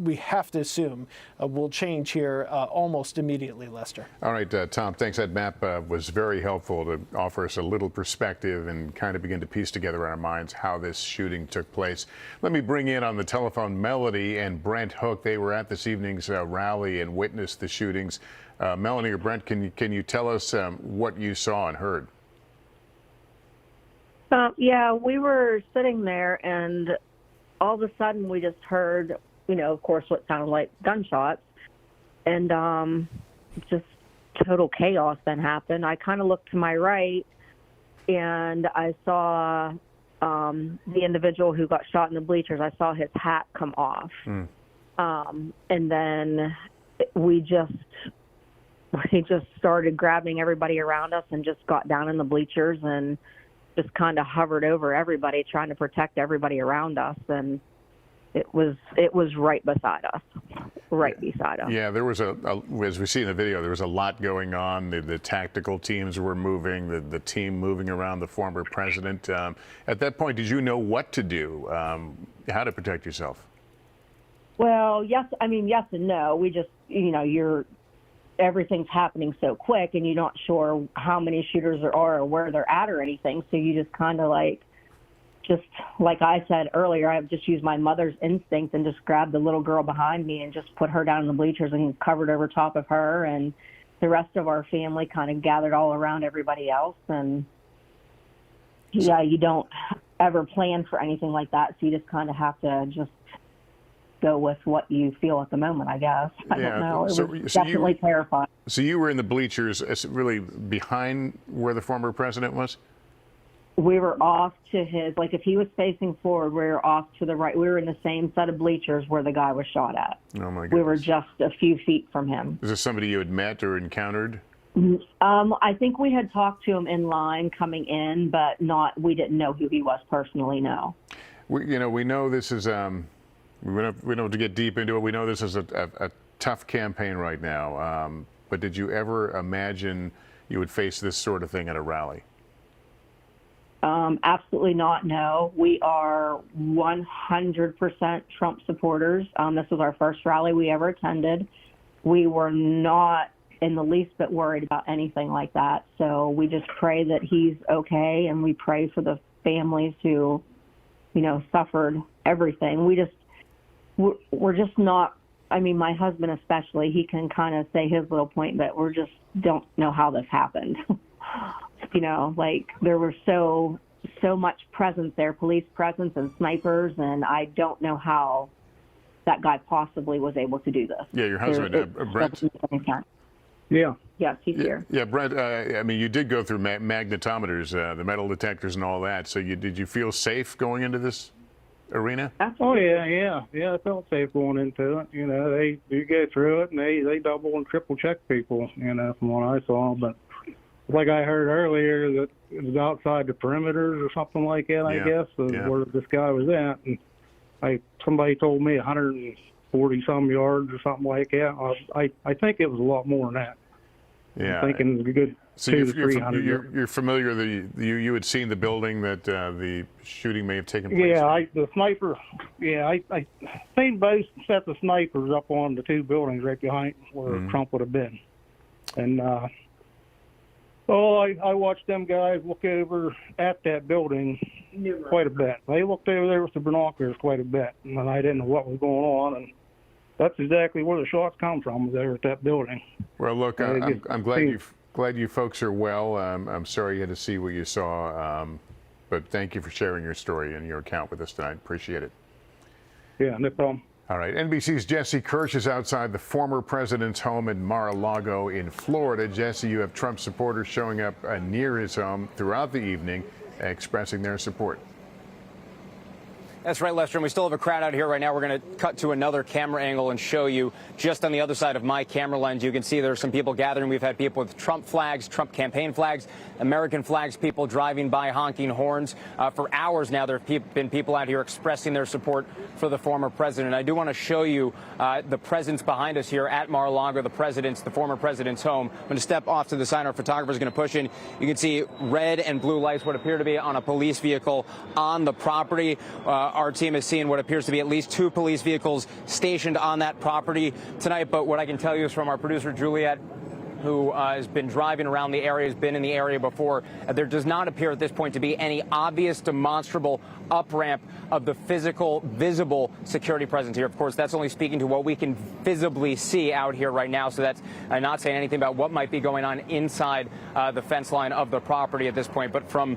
we have to assume will change here almost immediately, Lester. All right, Tom, thanks. That map was very helpful to offer us a little perspective and kind of begin to piece together in our minds how this shooting took place. Let me bring in on the telephone Melody and Brent Hook. They were at this evening's rally and witnessed the shootings. Melanie or Brent, can you tell us what you saw and heard? Yeah, we were sitting there, and all of a sudden we just heard, of course, what sounded like gunshots, and just total chaos then happened. I kind of looked to my right, and I saw the individual who got shot in the bleachers. I saw his hat come off. And then we just started grabbing everybody around us and just got down in the bleachers and just kind of hovered over everybody, trying to protect everybody around us. And it was right beside us. Right beside us. Yeah, there was as we see in the video, there was a lot going on. The tactical teams were moving, the team moving around the former president. At that point, did you know what to do, how to protect yourself? Well, yes and no. We just, everything's happening so quick, and you're not sure how many shooters there are or where they're at or anything. So you just kind of just like I said earlier, I've just used my mother's instinct and just grabbed the little girl behind me and just put her down in the bleachers and covered over top of her. And the rest of our family kind of gathered all around everybody else. And yeah, you don't ever plan for anything like that. So you just kind of have to just go with what you feel at the moment, I guess. I don't know. It was definitely terrifying. So you were in the bleachers, really behind where the former president was? We were off to his, if he was facing forward, we were off to the right. We were in the same set of bleachers where the guy was shot at. Oh, my goodness. We were just a few feet from him. Is this somebody you had met or encountered? I think we had talked to him in line coming in, but we didn't know who he was personally, no. We know this is, we don't have to get deep into it. We know this is a tough campaign right now. But did you ever imagine you would face this sort of thing at a rally? Absolutely not, no. We are 100% Trump supporters. This was our first rally we ever attended. We were not in the least bit worried about anything like that. So we just pray that he's okay, and we pray for the families who, suffered everything. We're just not, my husband especially, he can kind of say his little point, but we just don't know how this happened. There was so much presence there, police presence and snipers, and I don't know how that guy possibly was able to do this. Yeah, your husband, Brent? Yeah. Yes, he's here. Yeah, Brent, you did go through magnetometers, the metal detectors and all that, so did you feel safe going into this arena? Oh, yeah. I felt safe going into it. You go through it, and they double and triple check people, from what I saw, but like I heard earlier, that it was outside the perimeters or something like that, I guess, where this guy was at. And somebody told me 140-some yards or something like that. I think it was a lot more than that. Yeah. I'm thinking a good 200 to 300 yards. You're familiar, you had seen the building that the shooting may have taken place Yeah, the sniper, I seen both sets of snipers up on the two buildings right behind where Trump would have been. And Oh, I watched them guys look over at that building quite a bit. They looked over there with the binoculars quite a bit, and I didn't know what was going on. And that's exactly where the shots come from, was there at that building. Well, look, I'm glad you folks are well. I'm sorry you had to see what you saw, but thank you for sharing your story and your account with us tonight. Appreciate it. Yeah, no problem. All right, NBC's Jesse Kirsch is outside the former president's home in Mar-a-Lago in Florida. Jesse, you have Trump supporters showing up near his home throughout the evening, expressing their support. That's right, Lester, and we still have a crowd out here right now. We're going to cut to another camera angle and show you just on the other side of my camera lens. You can see there are some people gathering. We've had people with Trump flags, Trump campaign flags, American flags, people driving by honking horns. For hours now, there have been people out here expressing their support for the former president. I do want to show you the presence behind us here at Mar-a-Lago, the former president's home. I'm going to step off to the side. Our photographer is going to push in. You can see red and blue lights, what appear to be on a police vehicle on the property. Our team has seen what appears to be at least 2 police vehicles stationed on that property tonight. But what I can tell you is from our producer, Juliet, who has been driving around the area, has been in the area before, there does not appear at this point to be any obvious demonstrable up-ramp of the physical, visible security presence here. Of course, that's only speaking to what we can visibly see out here right now. So that's not saying anything about what might be going on inside the fence line of the property at this point. But from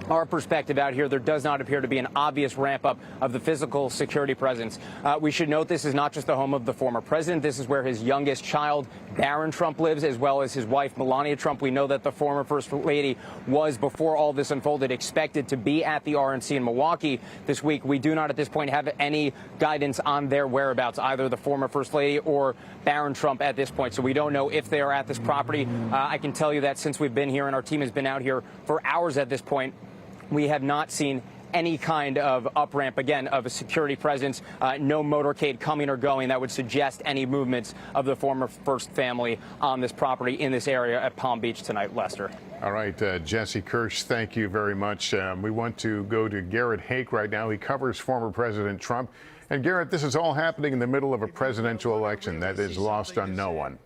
our perspective out here, there does not appear to be an obvious ramp up of the physical security presence. We should note this is not just the home of the former president. This is where his youngest child, Barron Trump, lives, as well as his wife, Melania Trump. We know that the former First Lady was, before all this unfolded, expected to be at the RNC in Milwaukee this week. We do not at this point have any guidance on their whereabouts, either the former First Lady or Barron Trump at this point. So we don't know if they are at this property. I can tell you that since we've been here and our team has been out here for hours at this point, we have not seen any kind of up-ramp, again, of a security presence, no motorcade coming or going that would suggest any movements of the former First family on this property in this area at Palm Beach tonight, Lester. All right, Jesse Kirsch, thank you very much. We want to go to Garrett Hake right now. He covers former President Trump. And Garrett, this is all happening in the middle of a presidential election that is lost on no one.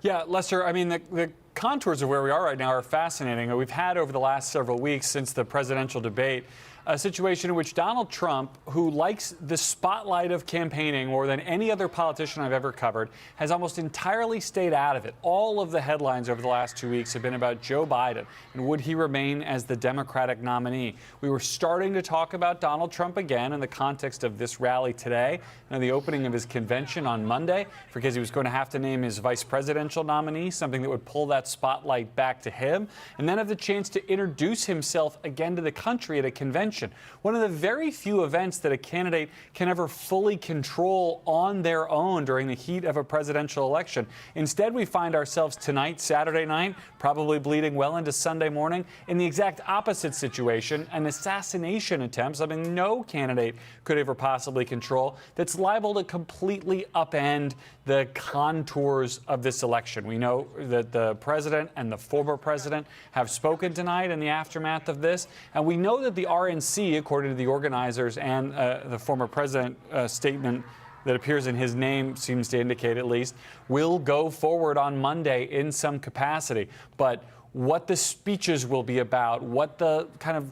Yeah, Lester, I mean, the contours of where we are right now are fascinating. We've had over the last several weeks since the presidential debate a situation in which Donald Trump, who likes the spotlight of campaigning more than any other politician I've ever covered, has almost entirely stayed out of it. All of the headlines over the last 2 weeks have been about Joe Biden and would he remain as the Democratic nominee. We were starting to talk about Donald Trump again in the context of this rally today and the opening of his convention on Monday, because he was going to have to name his vice presidential nominee, something that would pull that spotlight back to him, and then have the chance to introduce himself again to the country at a convention. One of the very few events that a candidate can ever fully control on their own during the heat of a presidential election. Instead, we find ourselves tonight, Saturday night, probably bleeding well into Sunday morning, in the exact opposite situation, an assassination attempt, something no candidate could ever possibly control, that's liable to completely upend the contours of this election. We know that the president and the former president have spoken tonight in the aftermath of this, and we know that the RNC, according to the organizers and the former president statement that appears in his name seems to indicate at least, will go forward on Monday in some capacity. But what the speeches will be about, what the kind of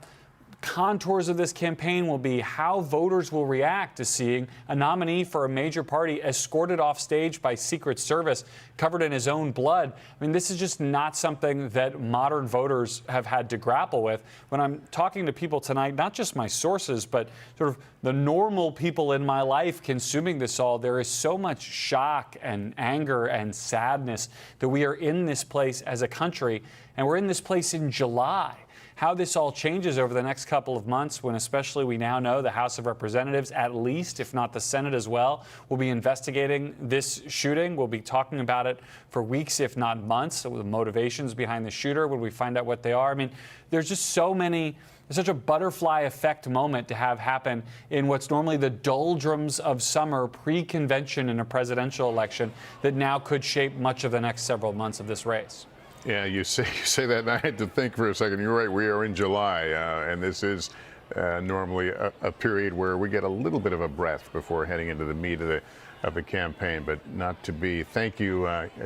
contours of this campaign will be, how voters will react to seeing a nominee for a major party escorted off stage by Secret Service, covered in his own blood. I mean, this is just not something that modern voters have had to grapple with. When I'm talking to people tonight, not just my sources, but sort of the normal people in my life consuming this all, there is so much shock and anger and sadness that we are in this place as a country, and we're in this place in July. How this all changes over the next couple of months, when especially we now know the House of Representatives, at least, if not the Senate as well, will be investigating this shooting. We'll be talking about it for weeks, if not months. So the motivations behind the shooter, when we find out what they are. I mean, there's just such a butterfly effect moment to have happen in what's normally the doldrums of summer pre-convention in a presidential election that now could shape much of the next several months of this race. Yeah, you say that, and I had to think for a second. You're right, we are in July, and this is normally a period where we get a little bit of a breath before heading into the meat of the campaign, but not to be. Thank you,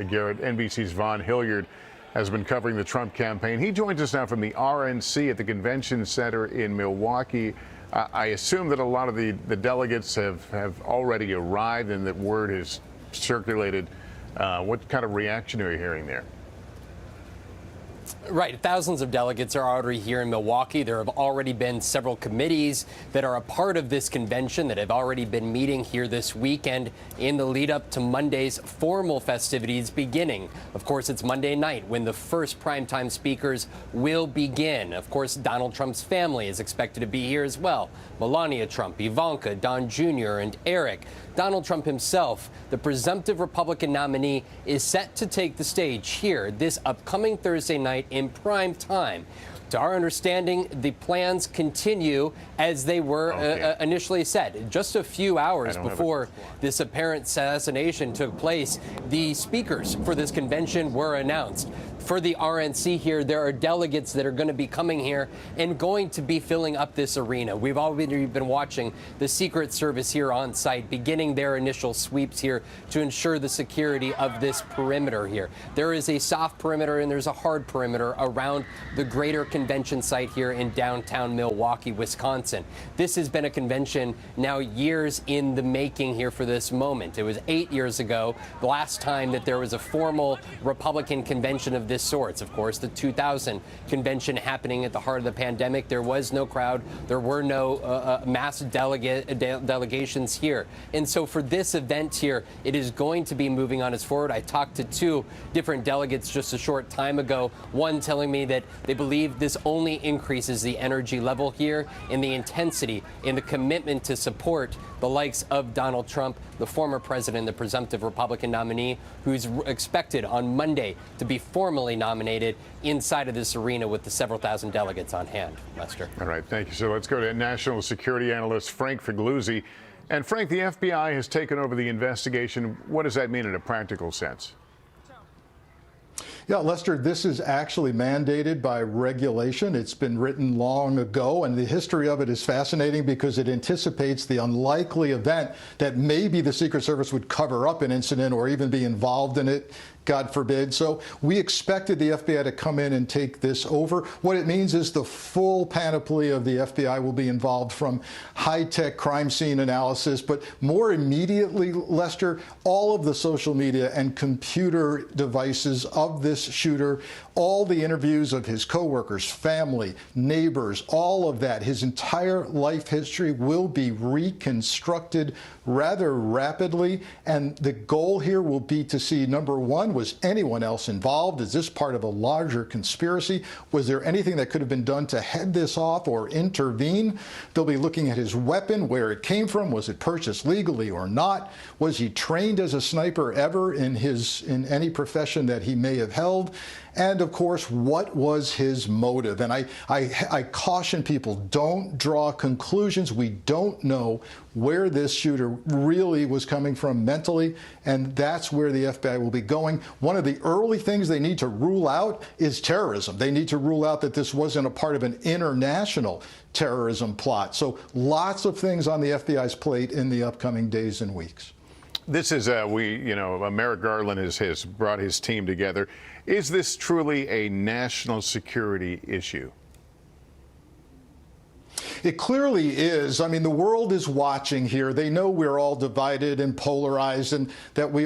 Garrett. NBC's Vaughn Hilliard has been covering the Trump campaign. He joins us now from the RNC at the Convention Center in Milwaukee. I assume that a lot of the delegates have already arrived and that word has circulated. What kind of reaction are you hearing there? Right. Thousands of delegates are already here in Milwaukee. There have already been several committees that are a part of this convention that have already been meeting here this weekend in the lead up to Monday's formal festivities beginning. Of course, it's Monday night when the first primetime speakers will begin. Of course, Donald Trump's family is expected to be here as well. Melania Trump, Ivanka, Don Jr., and Eric. Donald Trump himself, the presumptive Republican nominee, is set to take the stage here this upcoming Thursday night in prime time. To our understanding, the plans continue as they were initially said. Just a few hours before this apparent assassination took place, the speakers for this convention were announced. For the RNC here, there are delegates that are going to be coming here and going to be filling up this arena. We've already been watching the Secret Service here on site beginning their initial sweeps here to ensure the security of this perimeter here. There is a soft perimeter and there's a hard perimeter around the greater convention site here in downtown Milwaukee, Wisconsin. This has been a convention now years in the making here for this moment. It was 8 years ago, the last time that there was a formal Republican convention of this sort. Of course, the 2000 convention happening at the heart of the pandemic. There was no crowd. There were no mass delegations here. And so for this event here, it is going to be moving on its forward. I talked to two different delegates just a short time ago, one telling me that they believe this only increases the energy level here and the intensity and the commitment to support the likes of Donald Trump, the former president, the presumptive Republican nominee, who's expected on Monday to be formally nominated inside of this arena with the several thousand delegates on hand. Lester. All right, thank you. So let's go to national security analyst Frank Figluzzi. And Frank, the FBI has taken over the investigation. What does that mean in a practical sense? Yeah, Lester, this is actually mandated by regulation. It's been written long ago, and the history of it is fascinating because it anticipates the unlikely event that maybe the Secret Service would cover up an incident or even be involved in it, God forbid. So we expected the FBI to come in and take this over. What it means is the full panoply of the FBI will be involved, from high-tech crime scene analysis, but more immediately, Lester, all of the social media and computer devices of this shooter, all the interviews of his coworkers, family, neighbors, all of that, his entire life history will be reconstructed rather rapidly. And the goal here will be to see, number one, was anyone else involved? Is this part of a larger conspiracy? Was there anything that could have been done to head this off or intervene? They'll be looking at his weapon, where it came from. Was it purchased legally or not? Was he trained as a sniper ever in any profession that he may have held? And of course, what was his motive? And I caution people, don't draw conclusions. We don't know where this shooter really was coming from mentally, and that's where the FBI will be going. One of the early things they need to rule out is terrorism. They need to rule out that this wasn't a part of an international terrorism plot. So lots of things on the FBI's plate in the upcoming days and weeks. This is, Merrick Garland has brought his team together. Is this truly a national security issue? It clearly is. I mean, the world is watching here. They know we're all divided and polarized, and that we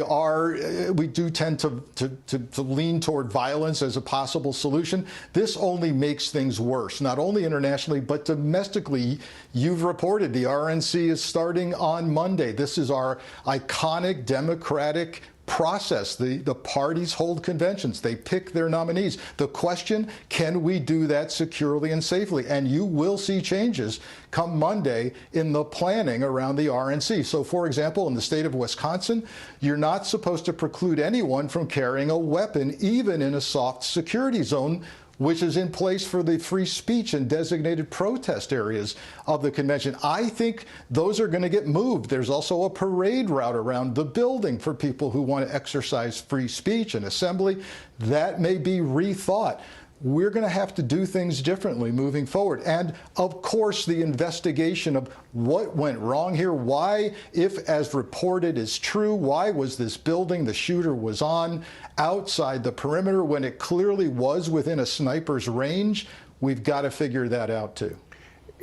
do tend to lean toward violence as a possible solution. This only makes things worse, not only internationally, but domestically. You've reported the RNC is starting on Monday. This is our iconic Democratic process. The parties hold conventions. They pick their nominees. The question, can we do that securely and safely? And you will see changes come Monday in the planning around the RNC. So, for example, in the state of Wisconsin, you're not supposed to preclude anyone from carrying a weapon, even in a soft security zone, which is in place for the free speech and designated protest areas of the convention. I think those are going to get moved. There's also a parade route around the building for people who want to exercise free speech and assembly. That may be rethought. we're going to have to do things differently moving forward. And of course, the investigation of what went wrong here, why, if as reported is true, why was this building the shooter was on outside the perimeter when it clearly was within a sniper's range? We've got to figure that out too.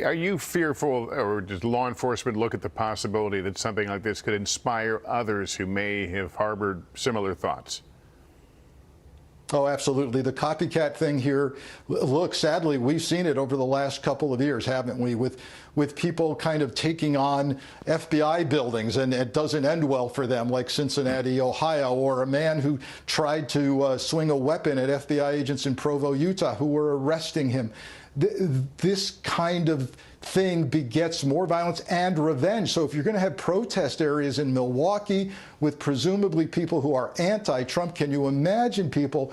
Are you fearful, or does law enforcement look at the possibility that something like this could inspire others who may have harbored similar thoughts? Oh, absolutely. The copycat thing here, look, sadly, we've seen it over the last couple of years, haven't we, with people kind of taking on FBI buildings, and it doesn't end well for them, like Cincinnati, Ohio, or a man who tried to swing a weapon at FBI agents in Provo, Utah, who were arresting him. This kind of thing begets more violence and revenge. So if you're going to have protest areas in Milwaukee with presumably people who are anti-Trump, can you imagine people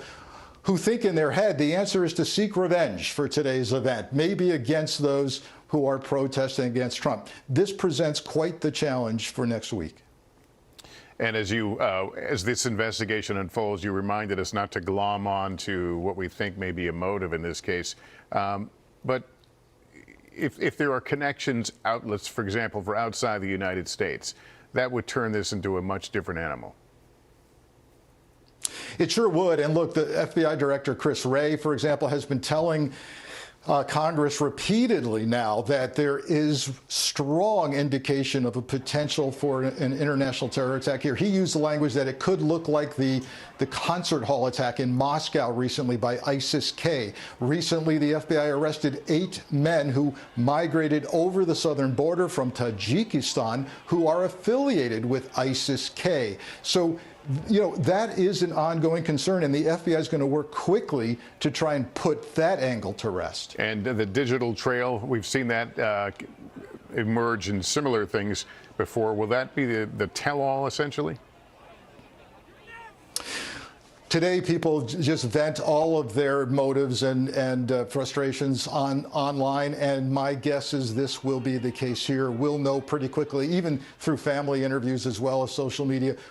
who think in their head the answer is to seek revenge for today's event, maybe against those who are protesting against Trump? This presents quite the challenge for next week. And as this investigation unfolds, you reminded us not to glom on to what we think may be a motive in this case. But if there are connections, outlets, for example, for outside the United States, that would turn this into a much different animal. It sure would. And look, the FBI Director Chris Wray, for example, has been telling Congress repeatedly now that there is strong indication of a potential for an international terror attack here. He used the language that it could look like the concert hall attack in Moscow recently by ISIS-K. Recently, the FBI arrested 8 men who migrated over the southern border from Tajikistan who are affiliated with ISIS-K. So, you know, that is an ongoing concern, and the FBI is going to work quickly to try and put that angle to rest. And the digital trail, we've seen that emerge in similar things before. Will that be the tell-all, essentially? Today, people just vent all of their motives and frustrations online, and my guess is this will be the case here. We'll know pretty quickly, even through family interviews as well as social media,